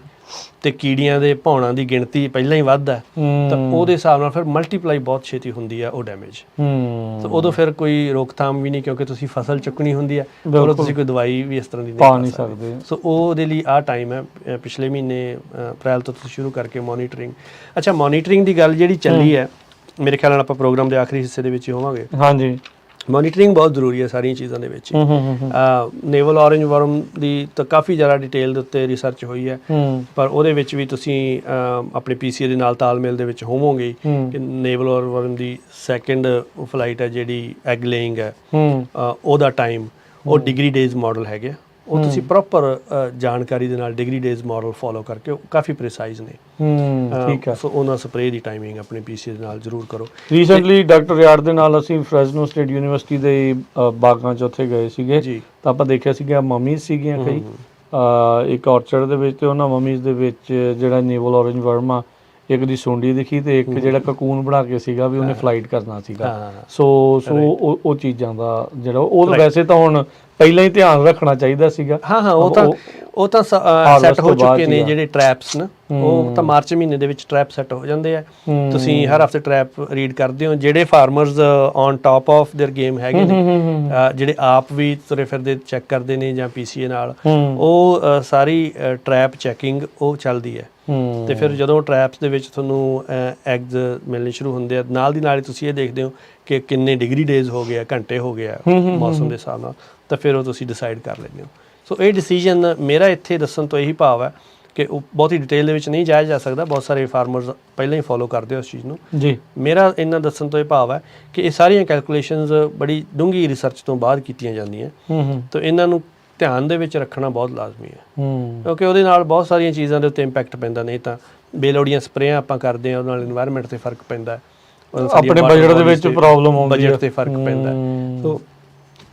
ਤੇ ਕੀੜੀਆਂ ਦੇ ਭੌਣਾਂ ਦੀ ਗਿਣਤੀ ਪਹਿਲਾਂ ਹੀ ਵੱਧ ਹੈ ਤਾਂ ਉਹਦੇ ਹਿਸਾਬ ਨਾਲ ਫਿਰ ਮਲਟੀਪਲਾਈ ਬਹੁਤ ਛੇਤੀ ਹੁੰਦੀ ਆ ਉਹ ਡੈਮੇਜ। ਤਾਂ ਉਦੋਂ ਫਿਰ ਕੋਈ ਰੋਕਥਾਮ ਵੀ ਨਹੀਂ, ਕਿਉਂਕਿ ਤੁਸੀਂ ਫਸਲ ਚੁੱਕਣੀ ਹੁੰਦੀ ਹੈ, ਉਦੋਂ ਤੁਸੀਂ ਕੋਈ ਦਵਾਈ ਵੀ ਇਸ ਤਰ੍ਹਾਂ ਦੀ ਪਾ ਨਹੀਂ ਸਕਦੇ। ਸੋ ਉਹਦੇ ਲਈ ਆਹ ਟਾਈਮ ਹੈ ਪਿਛਲੇ ਮਹੀਨੇ ਅਪ੍ਰੈਲ ਤੋਂ ਤੁਸੀਂ ਸ਼ੁਰੂ ਕਰਕੇ ਮੋਨੀਟਰਿੰਗ। ਅੱਛਾ, ਮੋਨੀਟਰਿੰਗ ਦੀ ਗੱਲ ਜਿਹੜੀ ਚੱਲੀ ਹੈ, ਮੇਰੇ ਖਿਆਲ ਨਾਲ ਆਪਾਂ ਪ੍ਰੋਗਰਾਮ ਦੇ ਆਖਰੀ ਹਿੱਸੇ ਦੇ ਵਿੱਚ ਹੀ ਹੋਵਾਂਗੇ। ਹਾਂਜੀ, ਮੋਨੀਟਰਿੰਗ ਬਹੁਤ ਜ਼ਰੂਰੀ ਹੈ ਸਾਰੀਆਂ ਚੀਜ਼ਾਂ ਦੇ ਵਿੱਚ। ਨੇਵਲ ਔਰੇਂਜ ਵਰਮ ਦੀ ਤਾਂ ਕਾਫੀ ਜ਼ਿਆਦਾ ਡਿਟੇਲ ਦੇ ਉੱਤੇ ਰਿਸਰਚ ਹੋਈ ਹੈ, ਪਰ ਉਹਦੇ ਵਿੱਚ ਵੀ ਤੁਸੀਂ ਆਪਣੇ PCA ਦੇ ਨਾਲ ਤਾਲਮੇਲ ਦੇ ਵਿੱਚ ਹੋਵੋਗੇ ਕਿ ਨੇਵਲ ਔਰੇਂਜ ਵਰਮ ਦੀ ਸੈਕਿੰਡ ਫਲਾਈਟ ਹੈ ਜਿਹੜੀ ਐਗ ਲੇਇੰਗ ਹੈ, ਉਹਦਾ ਟਾਈਮ ਉਹ ਡਿਗਰੀ ਡੇਜ਼ ਮਾਡਲ ਹੈਗੇ, ਉਹ ਤੁਸੀਂ ਪ੍ਰੋਪਰ ਜਾਣਕਾਰੀ ਦੇ ਨਾਲ ਡਿਗਰੀ ਡੇਜ਼ ਮਾਡਲ ਫੋਲੋ ਕਰਕੇ ਉਹ ਕਾਫੀ ਪ੍ਰੀਸਾਈਜ਼ ਨੇ। ਠੀਕ ਹੈ। ਸੋ ਉਹਨਾਂ ਸਪਰੇਅ ਦੀ ਟਾਈਮਿੰਗ ਆਪਣੇ PCA ਦੇ ਨਾਲ ਜ਼ਰੂਰ ਕਰੋ। ਰੀਸੈਂਟਲੀ ਡਾਕਟਰ ਯਾਰ ਦੇ ਨਾਲ ਅਸੀਂ ਫ੍ਰੈਜ਼ਨੋ ਸਟੇਟ ਯੂਨੀਵਰਸਿਟੀ ਦੇ ਬਾਗਾਂ 'ਚ ਉੱਥੇ ਗਏ ਸੀਗੇ, ਤਾਂ ਆਪਾਂ ਦੇਖਿਆ ਸੀਗਾ ਮਮੀਜ਼ ਸੀਗੀਆਂ ਕਈ ਇੱਕ ਔਰਚਰਡ ਦੇ ਵਿੱਚ, ਤੇ ਉਹਨਾਂ ਮਮੀਜ਼ ਦੇ ਵਿੱਚ ਜਿਹੜਾ ਨੇਵਲ ਔਰੇਂਜ ਵਰਮ ਆ, ਇੱਕ ਦੀ ਸੁੰਡੀ ਦਿਖੀ ਤੇ ਇੱਕ ਜਿਹੜਾ ਕਕੂਨ ਬਣਾ ਕੇ ਸੀਗਾ ਵੀ ਉਹਨੇ ਫਲਾਈਟ ਕਰਨਾ ਸੀਗਾ। ਸੋ ਉਹ ਚੀਜ਼ਾਂ ਦਾ ਜਿਹੜਾ ਉਹ ਵੈਸੇ ਤਾਂ ਹੁਣ ਪਹਿਲਾਂ ਹੀ ਧਿਆਨ ਰੱਖਣਾ ਚਾਹੀਦਾ ਸੀਗਾ। ਉਹ ਤਾਂ ਸੈੱਟ ਹੋ ਚੁੱਕੇ ਨੇ ਜਿਹੜੇ ਟ੍ਰੈਪਸ ਨਾ, ਉਹ ਤਾਂ ਮਾਰਚ ਮਹੀਨੇ ਦੇ ਵਿੱਚ ਟ੍ਰੈਪ ਸੈੱਟ ਹੋ ਜਾਂਦੇ ਆ। ਤੁਸੀਂ ਹਰ ਹਫਤੇ ਟ੍ਰੈਪ ਰੀਡ ਕਰਦੇ ਹੋ। ਜਿਹੜੇ farmers on top of there game ਹੈਗੇ ਨੇ, ਜਿਹੜੇ ਆਪ ਵੀ ਤੁਰੇ ਫਿਰਦੇ ਚੈੱਕ ਕਰਦੇ ਨੇ ਜਾਂ PCA ਨਾਲ, ਉਹ ਸਾਰੀ ਟ੍ਰੈਪ ਚੈਕਿੰਗ ਉਹ ਚੱਲਦੀ ਹੈ। ਤੇ ਫਿਰ ਜਦੋਂ ਟ੍ਰੈਪਸ ਦੇ ਵਿੱਚ ਤੁਹਾਨੂੰ ਐਗਜ਼ ਮਿਲਣੇ ਸ਼ੁਰੂ ਹੁੰਦੇ ਆ, ਨਾਲ ਦੀ ਨਾਲ ਹੀ ਤੁਸੀਂ ਇਹ ਦੇਖਦੇ ਹੋ ਕਿ ਕਿੰਨੇ ਡਿਗਰੀ ਡੇਜ਼ ਹੋ ਗਏ ਆ, ਘੰਟੇ ਹੋ ਗਏ ਆ ਮੌਸਮ ਦੇ ਹਿਸਾਬ ਨਾਲ, ਤਾਂ ਫਿਰ ਉਹ ਤੁਸੀਂ ਡਿਸਾਈਡ ਕਰ ਲੈਂਦੇ ਹੋ। ਸੋ ਇਹ ਡਿਸੀਜਨ ਮੇਰਾ ਇੱਥੇ ਦੱਸਣ ਤੋਂ ਇਹੀ ਭਾਵ ਹੈ ਕਿ ਉਹ ਬਹੁਤੀ ਡਿਟੇਲ ਦੇ ਵਿੱਚ ਨਹੀਂ ਜਾਇਆ ਜਾ ਸਕਦਾ, ਬਹੁਤ ਸਾਰੇ ਫਾਰਮਰਸ ਪਹਿਲਾਂ ਹੀ ਫੋਲੋ ਕਰਦੇ ਉਸ ਚੀਜ਼ ਨੂੰ ਜੀ। ਮੇਰਾ ਇਹਨਾਂ ਦੱਸਣ ਤੋਂ ਇਹ ਭਾਵ ਹੈ ਕਿ ਇਹ ਸਾਰੀਆਂ ਕੈਲਕੂਲੇਸ਼ਨਸ ਬੜੀ ਡੂੰਘੀ ਰਿਸਰਚ ਤੋਂ ਬਾਅਦ ਕੀਤੀਆਂ ਜਾਂਦੀਆਂ, ਤਾਂ ਇਹਨਾਂ ਨੂੰ ਧਿਆਨ ਦੇ ਵਿੱਚ ਰੱਖਣਾ ਬਹੁਤ ਲਾਜ਼ਮੀ ਹੈ, ਕਿਉਂਕਿ ਉਹਦੇ ਨਾਲ ਬਹੁਤ ਸਾਰੀਆਂ ਚੀਜ਼ਾਂ ਦੇ ਉੱਤੇ ਇੰਪੈਕਟ ਪੈਂਦਾ। ਨਹੀਂ ਤਾਂ ਬੇਲੋੜੀਆਂ ਸਪਰੇਆਂ ਆਪਾਂ ਕਰਦੇ ਹਾਂ, ਉਹਦੇ ਨਾਲ ਇਨਵਾਇਰਨਮੈਂਟ ਤੇ ਫਰਕ ਪੈਂਦਾ, ਆਪਣੇ ਬਜਟ ਦੇ ਵਿੱਚ ਪ੍ਰੋਬਲਮ ਆਉਂਦੀ ਹੈ, ਬਜਟ ਤੇ ਫਰਕ ਪੈਂਦਾ। ਸੋ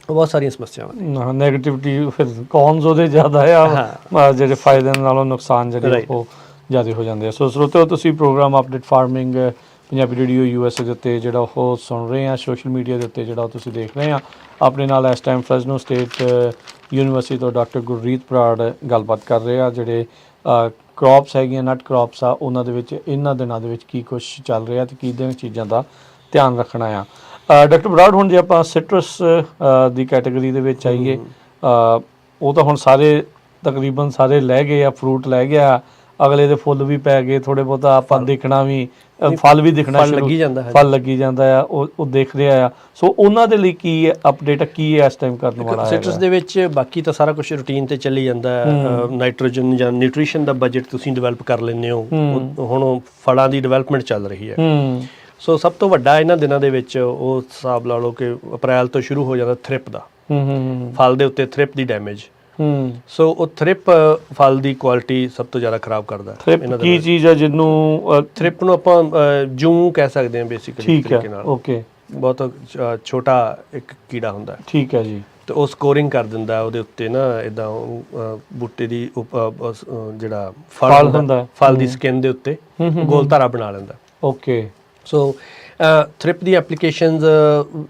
ਬਹੁਤ ਸਾਰੀਆਂ ਸਮੱਸਿਆਵਾਂ ਨੇ। ਨੈਗੇਟਿਵਿਟੀ ਫਿਰ ਕੌਨਸ ਉਹਦੇ ਜ਼ਿਆਦਾ ਆ, ਜਿਹੜੇ ਫਾਇਦੇ ਨਾਲੋਂ ਨੁਕਸਾਨ ਜਿਹੜੇ ਉਹ ਜ਼ਿਆਦਾ ਹੋ ਜਾਂਦੇ ਆ। ਸੋ ਸਰੋਤਿਓ, ਤੁਸੀਂ program update farming Punjabi radio USA ਦੇ ਉੱਤੇ ਜਿਹੜਾ ਉਹ ਸੁਣ ਰਹੇ ਆ, ਸੋਸ਼ਲ ਮੀਡੀਆ ਦੇ ਉੱਤੇ ਜਿਹੜਾ ਉਹ ਤੁਸੀਂ ਦੇਖ ਰਹੇ ਆ। ਆਪਣੇ ਨਾਲ ਇਸ ਟਾਈਮ ਫ੍ਰੈਜ਼ਨੋ ਸਟੇਟ ਯੂਨੀਵਰਸਿਟੀ ਤੋਂ ਡਾਕਟਰ ਗੁਰਰੀਤ ਬਰਾੜ ਗੱਲਬਾਤ ਕਰ ਰਹੇ ਆ। ਜਿਹੜੇ ਕ੍ਰੌਪਸ ਹੈਗੀਆਂ, ਨਟ ਕ੍ਰੌਪਸ ਆ, ਉਹਨਾਂ ਦੇ ਵਿੱਚ ਇਹਨਾਂ ਦਿਨਾਂ ਦੇ ਵਿੱਚ ਕੀ ਕੁਛ ਚੱਲ ਰਿਹਾ ਤੇ ਕਿਹੜੀਆਂ ਚੀਜ਼ਾਂ ਦਾ ਧਿਆਨ ਰੱਖਣਾ ਆ। ਡਾਕਟਰ ਬਰਾੜ, ਹੁਣ ਜੇ ਆਪਾਂ ਸਿਟਰਸ ਦੀ ਕੈਟਾਗਰੀ ਦੇ ਵਿੱਚ ਆਈਏ, ਉਹ ਤਾਂ ਹੁਣ ਸਾਰੇ ਤਕਰੀਬਨ ਸਾਰੇ ਲੈ ਗਏ ਆ, ਫਰੂਟ ਲੈ ਗਿਆ, ਅਗਲੇ ਦੇ ਫੁੱਲ ਵੀ ਪੈ ਗਏ, ਥੋੜੇ ਬਹੁਤਾ ਆਪਾਂ ਦੇਖਣਾ ਵੀ, ਫਲ ਵੀ ਦਿਖਣਾ, ਫਲ ਲੱਗੀ ਜਾਂਦਾ ਆ, ਉਹ ਦੇਖ ਰਿਹਾ ਆ। ਸੋ ਉਹਨਾਂ ਦੇ ਲਈ ਕੀ ਅਪਡੇਟ ਕੀ ਹੈ ਇਸ ਟਾਈਮ ਕਰਨ ਵਾਲਾ? ਸਿਟਰਸ ਦੇ ਵਿੱਚ ਬਾਕੀ ਤਾਂ ਸਾਰਾ ਕੁਝ ਰੂਟੀਨ ਤੇ ਚੱਲੀ ਜਾਂਦਾ। ਨਾਈਟ੍ਰੋਜਨ ਜਾਂ ਨਿਊਟ੍ਰੀਸ਼ਨ ਦਾ ਬਜਟ ਤੁਸੀਂ ਡਿਵੈਲਪ ਕਰ ਲੈਂਦੇ ਹੋ, ਹੁਣ ਫਲਾਂ ਦੀ ਡਿਵੈਲਪਮੈਂਟ ਚੱਲ ਰਹੀ ਹੈ। ਸੋ ਸਭ ਤੋਂ ਵੱਡਾ ਇਹਨਾਂ ਦਿਨਾਂ ਦੇ ਵਿੱਚ ਉਹ ਹਿਸਾਬ ਲਾ ਲਓ ਕਿ ਅਪ੍ਰੈਲ ਤੋਂ ਸ਼ੁਰੂ ਹੋ ਜਾਂਦਾ ਥ੍ਰਿਪ ਦਾ, ਫਲ ਦੇ ਉੱਤੇ ਥ੍ਰਿਪ ਦੀ ਡੈਮੇਜ। ਸੋ ਉਹ ਥ੍ਰਿਪ ਫਲ ਦੀ ਕੁਆਲਿਟੀ ਸਭ ਤੋਂ ਜ਼ਿਆਦਾ ਖਰਾਬ ਕਰਦਾ। ਕੀ ਚੀਜ਼ ਹੈ ਜਿਹਨੂੰ ਥ੍ਰਿਪ ਨੂੰ ਆਪਾਂ ਜੂੰ ਕਹਿ ਸਕਦੇ ਹਾਂ ਬੇਸਿਕਲੀ ਤਰੀਕੇ ਨਾਲ। ਓਕੇ, ਬਹੁਤ ਛੋਟਾ ਇੱਕ ਕੀੜਾ ਹੁੰਦਾ। ਠੀਕ ਹੈ ਜੀ। ਤੇ ਉਹ ਸਕੋਰਿੰਗ ਕਰ ਦਿੰਦਾ ਉਹਦੇ ਉੱਤੇ ਨਾ, ਇੱਦਾਂ ਬੂਟੇ ਦੀ ਜਿਹੜਾ ਫਲ ਹੁੰਦਾ, ਫਲ ਦੀ ਸਕਿਨ ਦੇ ਉੱਤੇ ਗੋਲ ਧਾਰਾ ਬਣਾ ਲੈਂਦਾ। ਓਕੇ, ਸੋ ਥ੍ਰਿਪ ਦੀ ਐਪਲੀਕੇਸ਼ਨਸ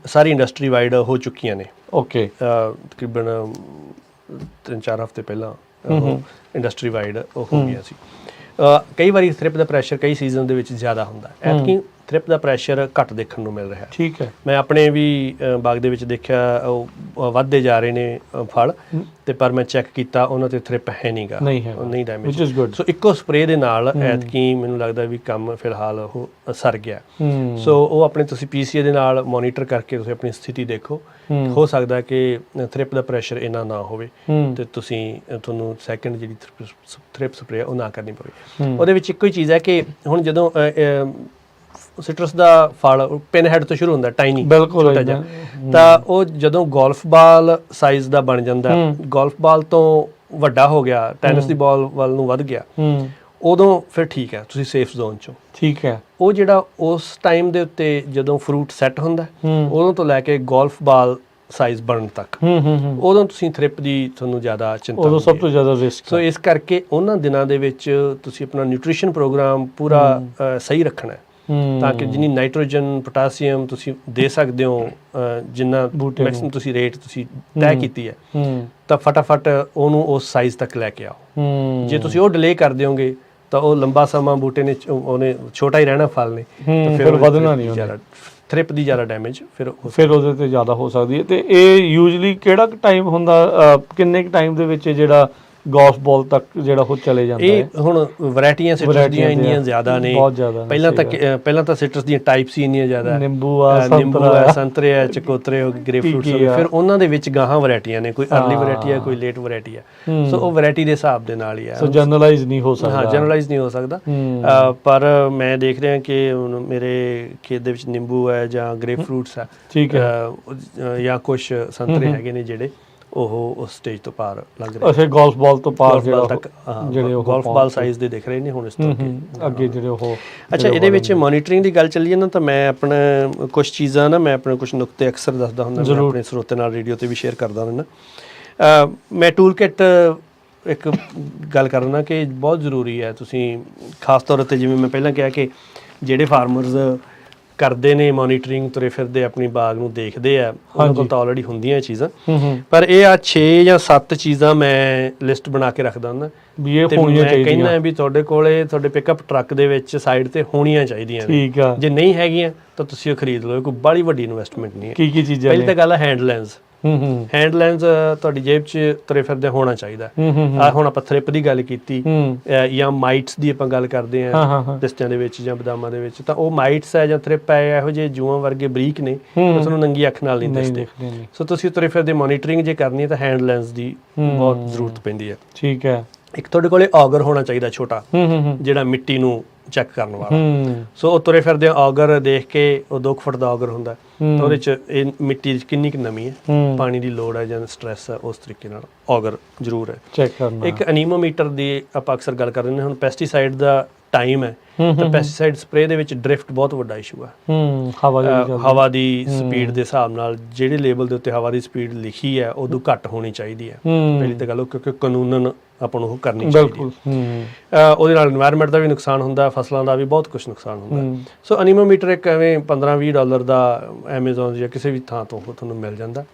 ਸਾਰੀ ਇੰਡਸਟਰੀ ਵਾਈਡ ਹੋ ਚੁੱਕੀਆਂ ਨੇ। ਓਕੇ, ਤਕਰੀਬਨ 3-4 ਹਫ਼ਤੇ ਪਹਿਲਾਂ ਇੰਡਸਟਰੀ ਵਾਈਡ ਉਹ ਹੋ ਗਿਆ ਸੀ। ਕਈ ਵਾਰੀ ਥ੍ਰਿਪ ਦਾ ਪ੍ਰੈਸ਼ਰ ਕਈ ਸੀਜ਼ਨ ਦੇ ਵਿੱਚ ਜ਼ਿਆਦਾ ਹੁੰਦਾ, ਐਤਕੀ ਥ੍ਰਿਪ ਦਾ ਪ੍ਰੈਸ਼ਰ ਘੱਟ ਦੇਖਣ ਨੂੰ ਮਿਲ ਰਿਹਾ। ਠੀਕ ਹੈ, ਮੈਂ ਆਪਣੇ ਵੀ ਬਾਗ ਦੇ ਵਿੱਚ ਦੇਖਿਆ ਉਹ ਵੱਧਦੇ ਜਾ ਰਹੇ ਨੇ ਫਲ, ਤੇ ਪਰ ਮੈਂ ਚੈੱਕ ਕੀਤਾ ਉਹਨਾਂ ਤੇ ਥ੍ਰਿਪ ਹੈ ਨਹੀਂਗਾ, ਨਹੀਂ ਡੈਮੇਜ। ਸੋ ਇੱਕੋ ਸਪਰੇਅ ਦੇ ਨਾਲ ਐਤਕੀ ਮੈਨੂੰ ਲੱਗਦਾ ਵੀ ਕੰਮ ਫਿਲਹਾਲ ਉਹ ਸਰ ਗਿਆ। ਸੋ ਉਹ ਆਪਣੇ ਤੁਸੀਂ PCA ਦੇ ਨਾਲ ਮੋਨੀਟਰ ਕਰਕੇ ਤੁਸੀਂ ਆਪਣੀ ਸਥਿਤੀ ਦੇਖੋ। ਹੋ ਸਕਦਾ ਕਿ ਥ੍ਰਿਪ ਦਾ ਪ੍ਰੈਸ਼ਰ ਇੰਨਾ ਨਾ ਹੋਵੇ ਤੇ ਤੁਹਾਨੂੰ ਸੈਕਿੰਡ ਜਿਹੜੀ ਥ੍ਰਿਪ ਸਪਰੇਅ ਉਹ ਨਾ ਕਰਨੀ ਪਵੇ। ਉਹਦੇ ਵਿੱਚ ਇੱਕੋ ਹੀ ਚੀਜ਼ ਹੈ ਕਿ ਹੁਣ ਜਦੋਂ ਸਿਟਰਸ ਦਾ ਫਲ ਪਿਨ ਹੈਡ ਤੋਂ ਸ਼ੁਰੂ ਹੁੰਦਾ, ਟਾਈਨੀ, ਬਿਲਕੁਲ, ਤਾਂ ਉਹ ਜਦੋਂ ਗੋਲਫ ਬਾਲ ਸਾਈਜ਼ ਦਾ ਬਣ ਜਾਂਦਾ, ਗੋਲਫ ਬਾਲ ਤੋਂ ਵੱਡਾ ਹੋ ਗਿਆ, ਟੈਨਿਸ ਦੀ ਬਾਲ ਵੱਲ ਨੂੰ ਵੱਧ ਗਿਆ, ਉਦੋਂ ਫਿਰ ਠੀਕ ਹੈ, ਤੁਸੀਂ ਸੇਫ ਜ਼ੋਨ 'ਚੋਂ। ਠੀਕ ਹੈ, ਉਹ ਜਿਹੜਾ ਉਸ ਟਾਈਮ ਦੇ ਉੱਤੇ ਜਦੋਂ ਫਰੂਟ ਸੈੱਟ ਹੁੰਦਾ, ਉਦੋਂ ਤੋਂ ਲੈ ਕੇ ਗੋਲਫ ਬਾਲ ਸਾਈਜ਼ ਬਣਨ ਤੱਕ, ਉਦੋਂ ਤੁਸੀਂ ਥ੍ਰਿਪ ਦੀ ਤੁਹਾਨੂੰ ਜ਼ਿਆਦਾ ਚਿੰਤਾ, ਉਦੋਂ ਸਭ ਤੋਂ ਜ਼ਿਆਦਾ ਰਿਸਕ। ਸੋ ਇਸ ਕਰਕੇ ਉਹਨਾਂ ਦਿਨਾਂ ਦੇ ਵਿੱਚ ਤੁਸੀਂ ਆਪਣਾ ਨਿਊਟ੍ਰੀਸ਼ਨ ਪ੍ਰੋਗਰਾਮ ਪੂਰਾ ਸਹੀ ਰੱਖਣਾ ਹੈ। ਤਾਂ ਕਿ ਜਿੰਨੀ ਨਾਈਟ੍ਰੋਜਨ ਪੋਟਾਸੀਅਮ ਤੁਸੀਂ ਦੇ ਸਕਦੇ ਹੋ ਜਿੰਨਾ ਮੈਕਸਿਮਮ ਤੁਸੀਂ ਰੇਟ ਤੁਸੀਂ ਤੈਅ ਕੀਤੀ ਹੈ ਤਾਂ ਫਟਾਫਟ ਉਹਨੂੰ ਉਸ ਸਾਈਜ਼ ਤੱਕ ਲੈ ਕੇ ਆਓ। ਜੇ ਤੁਸੀਂ ਉਹ ਡਿਲੇ ਕਰ ਦਿਓਗੇ ਤਾਂ ਉਹ ਲੰਬਾ ਸਮਾਂ ਬੂਟੇ ਨੇ ਉਹਨੇ ਛੋਟਾ ਹੀ ਰਹਿਣਾ ਫਲ ਨੇ, ਤਾਂ ਫਿਰ ਵਧਣਾ ਨਹੀਂ ਉਹਨੇ, ਥ੍ਰਿਪ ਦੀ ਜ਼ਿਆਦਾ ਡੈਮੇਜ ਫਿਰ ਉਹਦੇ ਤੇ ਜ਼ਿਆਦਾ ਹੋ ਸਕਦੀ ਹੈ। ਤੇ ਇਹ ਯੂਜੂਲੀ ਕਿਹੜਾ ਟਾਈਮ ਹੁੰਦਾ, ਕਿੰਨੇ ਕੁ ਟਾਈਮ ਦੇ ਵਿੱਚ ਜਿਹੜਾ ਗੋਲਫ ਬਾਲ ਤੱਕ ਜਿਹੜਾ ਉਹ ਚਲੇ ਜਾਂਦਾ ਹੈ? ਇਹ ਹੁਣ ਵੈਰਾਈਟੀਆਂ ਸਿਟਰਸ ਦੀਆਂ ਇੰਨੀਆਂ ਜ਼ਿਆਦਾ ਨੇ, ਬਹੁਤ ਜ਼ਿਆਦਾ। ਪਹਿਲਾਂ ਤਾਂ ਸਿਟਰਸ ਦੀਆਂ ਟਾਈਪਸ ਹੀ ਇੰਨੀਆਂ ਜ਼ਿਆਦਾ, ਨਿੰਬੂ ਆ, ਸੰਤਰੇ ਆ, ਚਕੋਤਰੇ ਹੋ ਗਏ, ਗ੍ਰੇਪ ਫਰੂਟਸ ਹੋ ਗਏ, ਫਿਰ ਉਹਨਾਂ ਦੇ ਵਿੱਚ ਗਾਹਾਂ ਵੈਰਾਈਟੀਆਂ ਨੇ, ਕੋਈ ਅਰਲੀ ਵੈਰਾਈਟੀ ਆ, ਕੋਈ ਲੇਟ ਵੈਰਾਈਟੀ ਆ। ਸੋ ਉਹ ਵੈਰਾਈਟੀ ਦੇ ਹਿਸਾਬ ਦੇ ਨਾਲ ਹੀ ਆ, ਸੋ ਜਨਰਲਾਈਜ਼ ਨਹੀਂ ਹੋ ਸਕਦਾ। ਹਾਂ, ਜਨਰਲਾਈਜ਼ ਨਹੀਂ ਹੋ ਸਕਦਾ। ਪਰ ਮੈਂ ਦੇਖ ਰਿਹਾ ਕਿ ਹੁਣ ਮੇਰੇ ਖੇਤ ਦੇ ਵਿੱਚ ਨਿੰਬੂ ਹੈ ਜਾਂ ਗ੍ਰੇਪ ਫਰੂਟਸ ਆ, ਠੀਕ ਹੈ, ਜਾਂ ਕੁਛ ਸੰਤਰੇ ਹੈਗੇ ਨੇ ਜਿਹੜੇ ਉਹ ਉਸ ਸਟੇਜ ਤੋਂ ਪਾਰ ਲੱਗ ਰਹੇ। ਅੱਛਾ, ਗੋਲਫ ਬਾਲ ਤੋਂ ਪਾਰ ਜਿਹੜੇ ਉਹ ਗੋਲਫ ਬਾਲ ਸਾਈਜ਼ ਦੇ ਦਿਖ ਰਹੇ ਨੇ ਹੁਣ ਇਸ ਤੋਂ ਅੱਗੇ ਜਿਹੜੇ ਉਹ। ਅੱਛਾ, ਇਹਦੇ ਵਿੱਚ ਮੋਨੀਟਰਿੰਗ ਦੀ ਗੱਲ ਚੱਲੀਏ ਨਾ, ਤਾਂ ਮੈਂ ਆਪਣਾ ਕੁਝ ਚੀਜ਼ਾਂ ਨਾ, ਮੈਂ ਆਪਣੇ ਕੁਝ ਨੁਕਤੇ ਅਕਸਰ ਦੱਸਦਾ ਹੁੰਦਾ, ਮੈਂ ਆਪਣੇ ਸਰੋਤੇ ਨਾਲ ਰੇਡੀਓ ਤੇ ਵੀ ਸ਼ੇਅਰ ਕਰਦਾ ਹੁੰਦਾ। ਮੈਂ ਟੂਲ ਕਿੱਟ ਇੱਕ ਗੱਲ ਕਰਨਾ ਕਿ ਬਹੁਤ ਜ਼ਰੂਰੀ ਹੈ। ਤੁਸੀਂ ਖਾਸ ਤੌਰ 'ਤੇ ਜਿਵੇਂ ਮੈਂ ਪਹਿਲਾਂ ਕਿਹਾ ਕਿ ਜਿਹੜੇ ਫਾਰਮਰਸ ਕਰਦੇ ਨੇ ਮੋਨੀਟਰਿੰਗ, ਤੁਰੇ ਫਿਰਦੇ ਆਪਣੀ ਬਾਗ ਨੂੰ ਦੇਖਦੇ ਆ, ਉਹਨਾਂ ਕੋਲ ਤਾਂ ਆਲਰੇਡੀ ਹੁੰਦੀਆਂ ਇਹ ਚੀਜ਼ਾਂ, ਪਰ ਇਹ ਆ 6 ਜਾਂ 7 ਚੀਜ਼ਾਂ ਮੈਂ ਲਿਸਟ ਬਣਾ ਕੇ ਰੱਖਦਾ ਹੁੰਦਾ ਵੀ ਇਹ ਹੋਣੀਆਂ ਚਾਹੀਦੀਆਂ। ਮੈਂ ਕਹਿੰਦਾ ਵੀ ਤੁਹਾਡੇ ਕੋਲੇ ਤੁਹਾਡੇ ਪਿਕਅਪ ਟਰੱਕ ਦੇ ਵਿੱਚ ਸਾਈਡ ਤੇ ਹੋਣੀਆਂ ਚਾਹੀਦੀਆਂ ਨੇ। ਠੀਕ ਆ, ਜੇ ਨਹੀਂ ਹੈਗੀਆਂ ਤਾਂ ਤੁਸੀਂ ਉਹ ਖਰੀਦ ਲਓ, ਕੋਈ ਬਾਹਲੀ ਵੱਡੀ ਇਨਵੈਸਟਮੈਂਟ ਨਹੀਂ ਹੈ। ਕੀ ਚੀਜ਼ਾਂ? ਪਹਿਲੀ ਤਾਂ ਗੱਲ ਹੈ ਹੈਂਡ ਲੈਂਸ। ਹੈਂਡ ਲੈਂਸ ਤੁਹਾਡੀ ਜੇਬ 'ਚ ਤੁਰੇ ਫਿਰਦੇ ਹੋਣਾ ਚਾਹੀਦਾ। ਹੁਣ ਆਪਾਂ ਥ੍ਰਿਪ ਦੀ ਗੱਲ ਕੀਤੀ ਜਾਂ ਮਾਈਟਸ ਦੀ ਆਪਾਂ ਗੱਲ ਕਰਦੇ ਹਾਂ ਪਿਸਤਿਆਂ ਦੇ ਵਿੱਚ ਜਾਂ ਬਦਾਮਾਂ ਦੇ ਵਿੱਚ, ਤਾਂ ਉਹ ਮਾਈਟਸ ਹੈ ਜਾਂ ਥ੍ਰਿਪ ਹੈ, ਇਹੋ ਜਿਹੇ ਜੂਆਂ ਵਰਗੇ ਬਰੀਕ ਨੇ, ਤੁਹਾਨੂੰ ਨੰਗੀ ਅੱਖ ਨਾਲ ਨਹੀਂ ਦਿਸਦੇ। ਸੋ ਤੁਸੀਂ ਤੁਰੇ ਫਿਰਦੇ ਮੋਨੀਟਰਿੰਗ ਜੇ ਕਰਨੀ ਹੈ ਤਾਂ ਹੈਂਡ ਲੈਂਸ ਦੀ ਬਹੁਤ ਜ਼ਰੂਰਤ ਪੈਂਦੀ ਹੈ। ਠੀਕ ਹੈ। ਇੱਕ ਤੁਹਾਡੇ ਕੋਲੇ ਔਗਰ ਹੋਣਾ ਚਾਹੀਦਾ ਛੋਟਾ, ਜਿਹੜਾ ਮਿੱਟੀ ਨੂੰ ਚੈੱਕ ਕਰਨ ਵਾਲਾ। ਸੋ ਉਹ ਤੁਰੇ ਫਿਰਦੇ ਔਗਰ ਦੇਖ ਕੇ, ਉਹ 2 ਫੁੱਟ ਦਾ ਔਗਰ ਹੁੰਦਾ, ਤਾਂ ਉਹਦੇ 'ਚ ਇਹ ਮਿੱਟੀ 'ਚ ਕਿੰਨੀ ਕੁ ਨਮੀ ਹੈ, ਪਾਣੀ ਦੀ ਲੋੜ ਹੈ ਜਾਂ ਸਟ੍ਰੈਸ ਹੈ, ਉਸ ਤਰੀਕੇ ਨਾਲ ਔਗਰ ਜ਼ਰੂਰ ਹੈ ਚੈੱਕ ਕਰਨਾ। ਇੱਕ ਅਨੀਮੋਮੀਟਰ ਦੀ ਆਪਾਂ ਅਕਸਰ ਗੱਲ ਕਰ ਰਹੇ ਹਾਂ। ਹੁਣ ਪੈਸਟੀਸਾਈਡ ਦਾ ਟਾਈਮ ਹੈ, ਤਾਂ ਪੈਸਟੀਸਾਈਡ ਸਪਰੇਅ ਦੇ ਵਿੱਚ ਡ੍ਰਿਫਟ ਬਹੁਤ ਵੱਡਾ ਇਸ਼ੂ ਹੈ। ਹਵਾ ਦੀ ਸਪੀਡ ਦੇ ਹਿਸਾਬ ਨਾਲ ਜਿਹੜੇ ਲੇਬਲ ਦੇ ਉੱਤੇ ਹਵਾ ਦੀ ਸਪੀਡ ਲਿਖੀ ਹੈ ਉਦੋਂ ਘੱਟ ਹੋਣੀ ਚਾਹੀਦੀ ਹੈ। ਪਹਿਲੀ ਤਾਂ ਗੱਲ, ਕਿਉਂਕਿ ਕਾਨੂੰਨਨ ਆਪਾਂ ਨੂੰ ਉਹ ਕਰਨੀ ਚਾਹੀਦੀ ਹੈ। ਉਹਦੇ ਨਾਲ এনवायरमेंट ਦਾ ਵੀ ਨੁਕਸਾਨ ਹੁੰਦਾ, ਫਸਲਾਂ ਦਾ ਵੀ ਬਹੁਤ ਕੁਝ ਨੁਕਸਾਨ ਹੁੰਦਾ। ਸੋ ਅਨੀਮੋਮੀਟਰ ਇੱਕ ਐਵੇਂ $15-20 ਦਾ ਐਮਾਜ਼ੋਨ ਜਾਂ ਕਿਸੇ ਵੀ ਥਾਂ ਤੋਂ ਤੁਹਾਨੂੰ ਮਿਲ ਜਾਂਦਾ,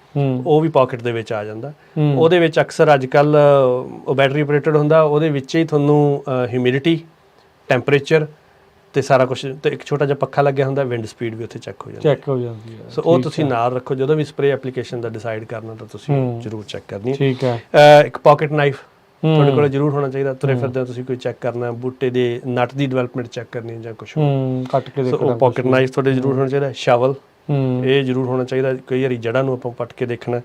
ਉਹ ਵੀ ਪਾਕਟ ਦੇ ਵਿੱਚ ਆ ਜਾਂਦਾ। ਉਹਦੇ ਵਿੱਚ ਅਕਸਰ ਅੱਜ ਕੱਲ ਉਹ ਬੈਟਰੀ ਆਪਰੇਟਡ ਹੁੰਦਾ, ਉਹਦੇ ਵਿੱਚ ਹੀ ਤੁਹਾਨੂੰ ਹਿਊਮਿਡਿਟੀ, ਟੈਂਪਰੇਚਰ ਤੇ ਸਾਰਾ ਕੁਝ, ਤੇ ਇੱਕ ਛੋਟਾ ਜਿਹਾ ਪੱਖਾ ਲੱਗਿਆ ਹੁੰਦਾ, ਵਿੰਡ ਸਪੀਡ ਵੀ ਉੱਥੇ ਚੈੱਕ ਹੋ ਜਾਂਦੀ ਹੈ। ਸੋ ਉਹ ਤੁਸੀਂ ਨਾਲ ਰੱਖੋ, ਜਦੋਂ ਵੀ ਸਪਰੇ ਐਪਲੀਕੇਸ਼ਨ ਦਾ ਡਿਸਾਈਡ ਕਰਨਾ ਤਾਂ ਤੁਸੀਂ ਜ਼ਰੂਰ ਚੈੱਕ ਕਰਨੀ ਹੈ। ਠੀਕ ਹੈ। ਇੱਕ ਪਾਕਟ ਨਾਈਫ ਤੁਹਾਡੇ ਕੋਲ ਜ਼ਰੂਰ ਹੋਣਾ ਚਾਹੀਦਾ। ਤੁਰੇ ਫਿਰਦੇ ਤੁਸੀਂ ਕੋਈ ਚੈੱਕ ਕਰਨਾ, ਬੂਟੇ ਦੇ ਨਟ ਦੀ ਡਿਵੈਲਪਮੈਂਟ ਚੈੱਕ ਕਰਨੀ ਜਾਂ ਕੁਝ ਕੱਟ ਕੇ ਦੇਖਣਾ, ਉਹ ਪਾਕਟ ਨਾਈਫ ਤੁਹਾਡੇ ਜ਼ਰੂਰ ਹੋਣਾ ਚਾਹੀਦਾ। ਸ਼ਾਵਲ ਇਹ ਜ਼ਰੂਰ ਹੋਣਾ ਚਾਹੀਦਾ, ਕਈ ਵਾਰੀ ਜੜ੍ਹਾਂ ਨੂੰ ਆਪਾਂ ਪੱਟ ਕੇ ਦੇਖਣਾ।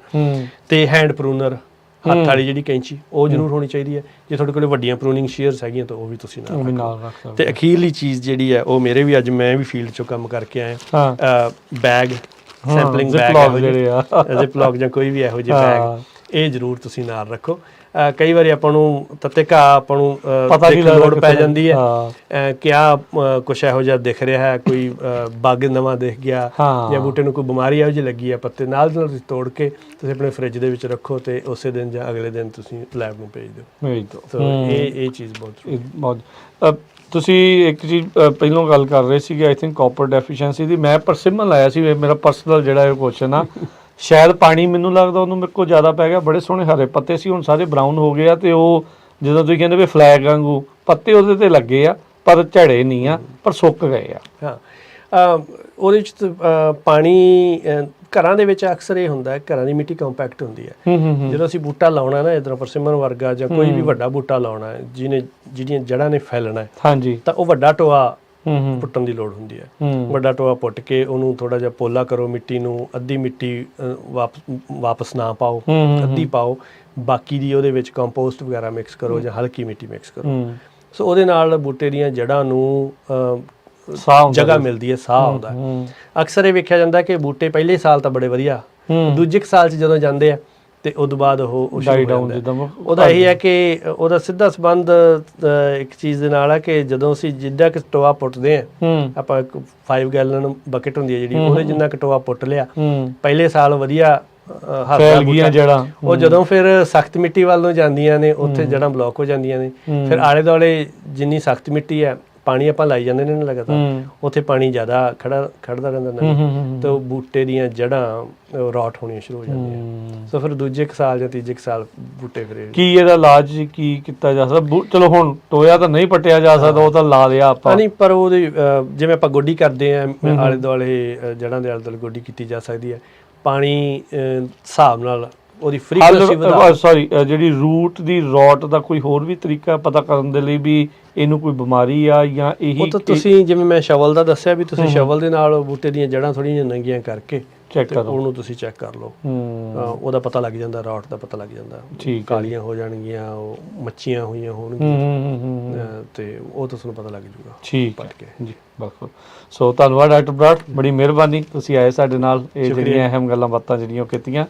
ਤੇ ਹੈਂਡ ਪ੍ਰੂਨਰ, ਹੱਥ ਵਾਲੀ ਜਿਹੜੀ ਕੈਂਚੀ, ਉਹ ਜ਼ਰੂਰ ਹੋਣੀ ਚਾਹੀਦੀ ਹੈ। ਜੇ ਤੁਹਾਡੇ ਕੋਲ ਵੱਡੀਆਂ ਪ੍ਰੂਨਿੰਗ ਸ਼ੀਅਰਸ ਹੈਗੀਆਂ ਤਾਂ ਉਹ ਵੀ ਤੁਸੀਂ ਨਾਲ ਰੱਖ ਸਕਦੇ। ਤੇ ਅਖੀਰਲੀ ਚੀਜ਼ ਜਿਹੜੀ ਹੈ, ਉਹ ਮੇਰੇ ਵੀ ਅੱਜ ਮੈਂ ਵੀ ਫੀਲਡ 'ਚੋਂ ਕੰਮ ਕਰਕੇ ਆਇਆ, ਬੈਗ, ਸੈਂਪਲਿੰਗ ਬੈਗ, ਜ਼ਿਪਲੌਕ ਜਾਂ ਕੋਈ ਵੀ ਇਹੋ ਜਿਹੇ ਬੈਗ, ਇਹ ਜ਼ਰੂਰ ਤੁਸੀਂ ਨਾਲ ਰੱਖੋ। ਕਈ ਵਾਰੀ ਆਪਾਂ ਨੂੰ ਤੱਤੇ ਘਾਹ ਆਪਾਂ ਨੂੰ ਪਤਾ ਨਹੀਂ, ਲੋੜ ਪੈ ਜਾਂਦੀ ਹੈ, ਕਿਆ ਕੁਛ ਇਹੋ ਜਿਹਾ ਦਿਖ ਰਿਹਾ ਹੈ, ਕੋਈ ਬਗ ਨਵਾਂ ਦਿਖ ਗਿਆ ਜਾਂ ਬੂਟੇ ਨੂੰ ਕੋਈ ਬਿਮਾਰੀ ਇਹੋ ਜਿਹੀ ਲੱਗੀ ਹੈ, ਪੱਤੇ ਨਾਲ ਦੀ ਨਾਲ ਤੁਸੀਂ ਤੋੜ ਕੇ ਤੁਸੀਂ ਆਪਣੇ ਫਰਿੱਜ ਦੇ ਵਿੱਚ ਰੱਖੋ ਤੇ ਉਸੇ ਦਿਨ ਜਾਂ ਅਗਲੇ ਦਿਨ ਤੁਸੀਂ ਲੈਬ ਨੂੰ ਭੇਜ ਦਿਓ। ਇਹ ਚੀਜ਼ ਬਹੁਤ ਤੁਸੀਂ ਇੱਕ ਚੀਜ਼ ਪਹਿਲਾਂ ਗੱਲ ਕਰ ਰਹੇ ਸੀਗੇ, ਆਈ ਥਿੰਕ ਕਾਪਰ ਡੈਫੀਸ਼ੀਐਂਸੀ ਦੀ। ਮੈਂ ਪਰਸਿਮਨ ਲਾਇਆ ਸੀ, ਮੇਰਾ ਪਰਸਨਲ ਜਿਹੜਾ ਇਹ ਕੁਐਸਚਨ ਆ, ਸ਼ਾਇਦ ਪਾਣੀ ਮੈਨੂੰ ਲੱਗਦਾ ਉਹਨੂੰ ਮੇਰੇ ਕੋਲ ਜ਼ਿਆਦਾ ਪੈ ਗਿਆ। ਬੜੇ ਸੋਹਣੇ ਹਰੇ ਪੱਤੇ ਸੀ, ਹੁਣ ਸਾਰੇ ਬਰਾਊਨ ਹੋ ਗਏ ਆ, ਤੇ ਉਹ ਜਦੋਂ ਤੁਸੀਂ ਕਹਿੰਦੇ ਵੀ ਫਲੈਗ ਵਾਂਗੂ ਪੱਤੇ ਉਹਦੇ ਤੇ ਲੱਗੇ ਆ, ਪਰ ਝੜੇ ਨਹੀਂ ਆ, ਪਰ ਸੁੱਕ ਗਏ ਆ। ਹਾਂ, ਉਹਦੇ 'ਚ ਪਾਣੀ ਘਰਾਂ ਦੇ ਵਿੱਚ ਅਕਸਰ ਇਹ ਹੁੰਦਾ, ਘਰਾਂ ਦੀ ਮਿੱਟੀ ਕੰਪੈਕਟ ਹੁੰਦੀ ਹੈ। ਜਦੋਂ ਅਸੀਂ ਬੂਟਾ ਲਾਉਣਾ ਨਾ, ਇੱਧਰੋਂ ਪਰਸਿਮਨ ਵਰਗਾ ਜਾਂ ਕੋਈ ਵੀ ਵੱਡਾ ਬੂਟਾ ਲਾਉਣਾ ਹੈ, ਜਿਹੜੀਆਂ ਜੜ੍ਹਾਂ ਨੇ ਫੈਲਣਾ, ਤਾਂ ਉਹ ਵੱਡਾ ਟੋਆ ਪੁੱਟਣ ਦੀ ਲੋੜ ਹੁੰਦੀ ਹੈ। ਵੱਡਾ ਟੋਆ ਪੁੱਟ ਕੇ ਉਹਨੂੰ ਥੋੜਾ ਜਿਹਾ ਪੋਲਾ ਕਰੋ, ਮਿੱਟੀ ਨੂੰ ਅੱਧੀ ਮਿੱਟੀ ਵਾਪਸ ਨਾ ਪਾਓ, ਅੱਧੀ ਪਾਓ, ਬਾਕੀ ਦੀ ਉਹਦੇ ਵਿੱਚ ਕੰਪੋਸਟ ਵਗੈਰਾ ਮਿਕਸ ਕਰੋ ਜਾਂ ਹਲਕੀ ਮਿੱਟੀ ਮਿਕਸ ਕਰੋ। ਸੋ ਉਹਦੇ ਨਾਲ ਬੂਟੇ ਦੀਆਂ ਜੜ੍ਹਾਂ ਨੂੰ ਜਗ੍ਹਾ ਮਿਲਦੀ ਹੈ, ਸਾਹ ਆਉਂਦਾ। ਅਕਸਰ ਇਹ ਵੇਖਿਆ ਜਾਂਦਾ ਕਿ ਬੂਟੇ ਪਹਿਲੇ ਸਾਲ ਤਾਂ ਬੜੇ ਵਧੀਆ, ਦੂਜੇ ਸਾਲ 'ਚ ਜਦੋਂ ਜਾਂਦੇ ਆ ਤੇ ਉਦੋਂ ਬਾਅਦ ਉਹ ਡਾਈ ਡਾਊਨ, ਉਹਦਾ ਇਹ ਹੈ ਕਿ ਉਹਦਾ ਸਿੱਧਾ ਸੰਬੰਧ ਇੱਕ ਚੀਜ਼ ਦੇ ਨਾਲ ਹੈ ਕਿ ਜਦੋਂ ਅਸੀਂ ਜਿੱਦਾਂ ਕਿ ਟੋਆ ਪੁੱਟਦੇ ਹਾਂ, ਆਪਾਂ 5 ਗੈਲਨ ਬਕਟ ਹੁੰਦੀ ਹੈ ਜਿਹੜੀ, ਉਹਦੇ ਜਿੰਨਾ ਕਿ ਟੋਆ ਪੁੱਟ ਲਿਆ ਪਹਿਲੇ ਸਾਲ ਵਧੀਆ ਜੜ੍ਹਾਂ, ਉਹ ਜਦੋਂ ਫਿਰ ਸਖਤ ਮਿੱਟੀ ਵੱਲ ਨੂੰ ਜਾਂਦੀਆਂ ਨੇ, ਉੱਥੇ ਜੜ੍ਹਾਂ ਬਲੌਕ ਹੋ ਜਾਂਦੀਆਂ ਨੇ। ਫਿਰ ਆਲੇ ਦੁਆਲੇ ਜਿੰਨੀ ਸਖਤ ਮਿੱਟੀ ਹੈ ਪਾਣੀ ਆਪਾਂ ਲਾਈ ਜਾਂਦੇ ਨੇ ਲਗਾਤਾਰ, ਹੂੰ ਉੱਥੇ ਪਾਣੀ ਜ਼ਿਆਦਾ ਖੜਦਾ ਰਹਿੰਦਾ ਨਾ, ਤੇ ਉਹ ਬੂਟੇ ਦੀਆਂ ਜੜ੍ਹਾਂ ਰੌਟ ਹੋਣੀਆਂ ਸ਼ੁਰੂ ਹੋ ਜਾਂਦੀਆਂ। ਸੋ ਫਿਰ ਦੂਜੇ ਕੁ ਸਾਲ ਜਾਂ ਤੀਜੇ ਕੁ ਸਾਲ ਬੂਟੇ ਫਿਰ ਕੀ ਇਹਦਾ ਇਲਾਜ ਕੀ ਕੀਤਾ ਜਾ ਸਕਦਾ? ਚਲੋ ਹੁਣ ਟੋਇਆ ਤਾਂ ਨਹੀਂ ਪੱਟਿਆ ਜਾ ਸਕਦਾ, ਉਹ ਤਾਂ ਲਾ ਲਿਆ ਆਪਾਂ। ਨਹੀਂ, ਪਰ ਉਹਦੀ ਜਿਵੇਂ ਆਪਾਂ ਗੋਡੀ ਕਰਦੇ ਆ ਆਲੇ ਦੁਆਲੇ, ਜੜ੍ਹਾਂ ਦੇ ਆਲੇ ਦੁਆਲੇ ਗੋਡੀ ਕੀਤੀ ਜਾ ਸਕਦੀ ਹੈ। ਪਾਣੀ ਹਿਸਾਬ ਨਾਲ ਉਹਦੀ ਫ੍ਰੀਕੁਐਂਸੀ ਵਧਾ, ਸੌਰੀ, ਜਿਹੜੀ ਰੂਟ ਦੀ ਰੌਟ ਦਾ ਕੋਈ ਹੋਰ ਵੀ ਤਰੀਕਾ ਪਤਾ ਕਰਨ ਦੇ ਲਈ ਵੀ ਇਹਨੂੰ ਕੋਈ ਬਿਮਾਰੀ ਆ ਜਾਂ ਇਹੀ? ਉਹ ਤਾਂ ਤੁਸੀਂ ਜਿਵੇਂ ਮੈਂ ਸ਼ਵਲ ਦਾ ਦੱਸਿਆ ਵੀ ਤੁਸੀਂ ਸ਼ਵਲ ਦੇ ਨਾਲ ਬੂਟੇ ਦੀਆਂ ਜੜ੍ਹਾਂ ਥੋੜ੍ਹੀਆਂ ਨੰਗੀਆਂ ਕਰਕੇ ਚੈੱਕ ਕਰੋ, ਉਹਨੂੰ ਤੁਸੀਂ ਚੈੱਕ ਕਰ ਲਓ। ਉਹਦਾ ਪਤਾ ਲੱਗ ਜਾਂਦਾ, ਰੌਟ ਦਾ ਪਤਾ ਲੱਗ ਜਾਂਦਾ। ਠੀਕ, ਕਾਲੀਆਂ ਹੋ ਜਾਣਗੀਆਂ, ਉਹ ਮੱਛੀਆਂ ਹੋਈਆਂ ਹੋਣਗੀਆਂ, ਤੇ ਉਹ ਤੁਹਾਨੂੰ ਪਤਾ ਲੱਗ ਜੂਗਾ ਠੀਕ ਪੱਟ ਕੇ ਜੀ। ਬਿਲਕੁਲ। ਸੋ ਧੰਨਵਾਦ ਡਾਕਟਰ ਬਰਾੜ, ਬੜੀ ਮਿਹਰਬਾਨੀ, ਤੁਸੀਂ ਆਏ ਸਾਡੇ ਨਾਲ, ਇਹ ਜਿਹੜੀਆਂ ਅਹਿਮ ਗੱਲਾਂ ਬਾਤਾਂ ਜਿਹੜੀਆਂ ਉਹ ਕੀਤੀਆਂ।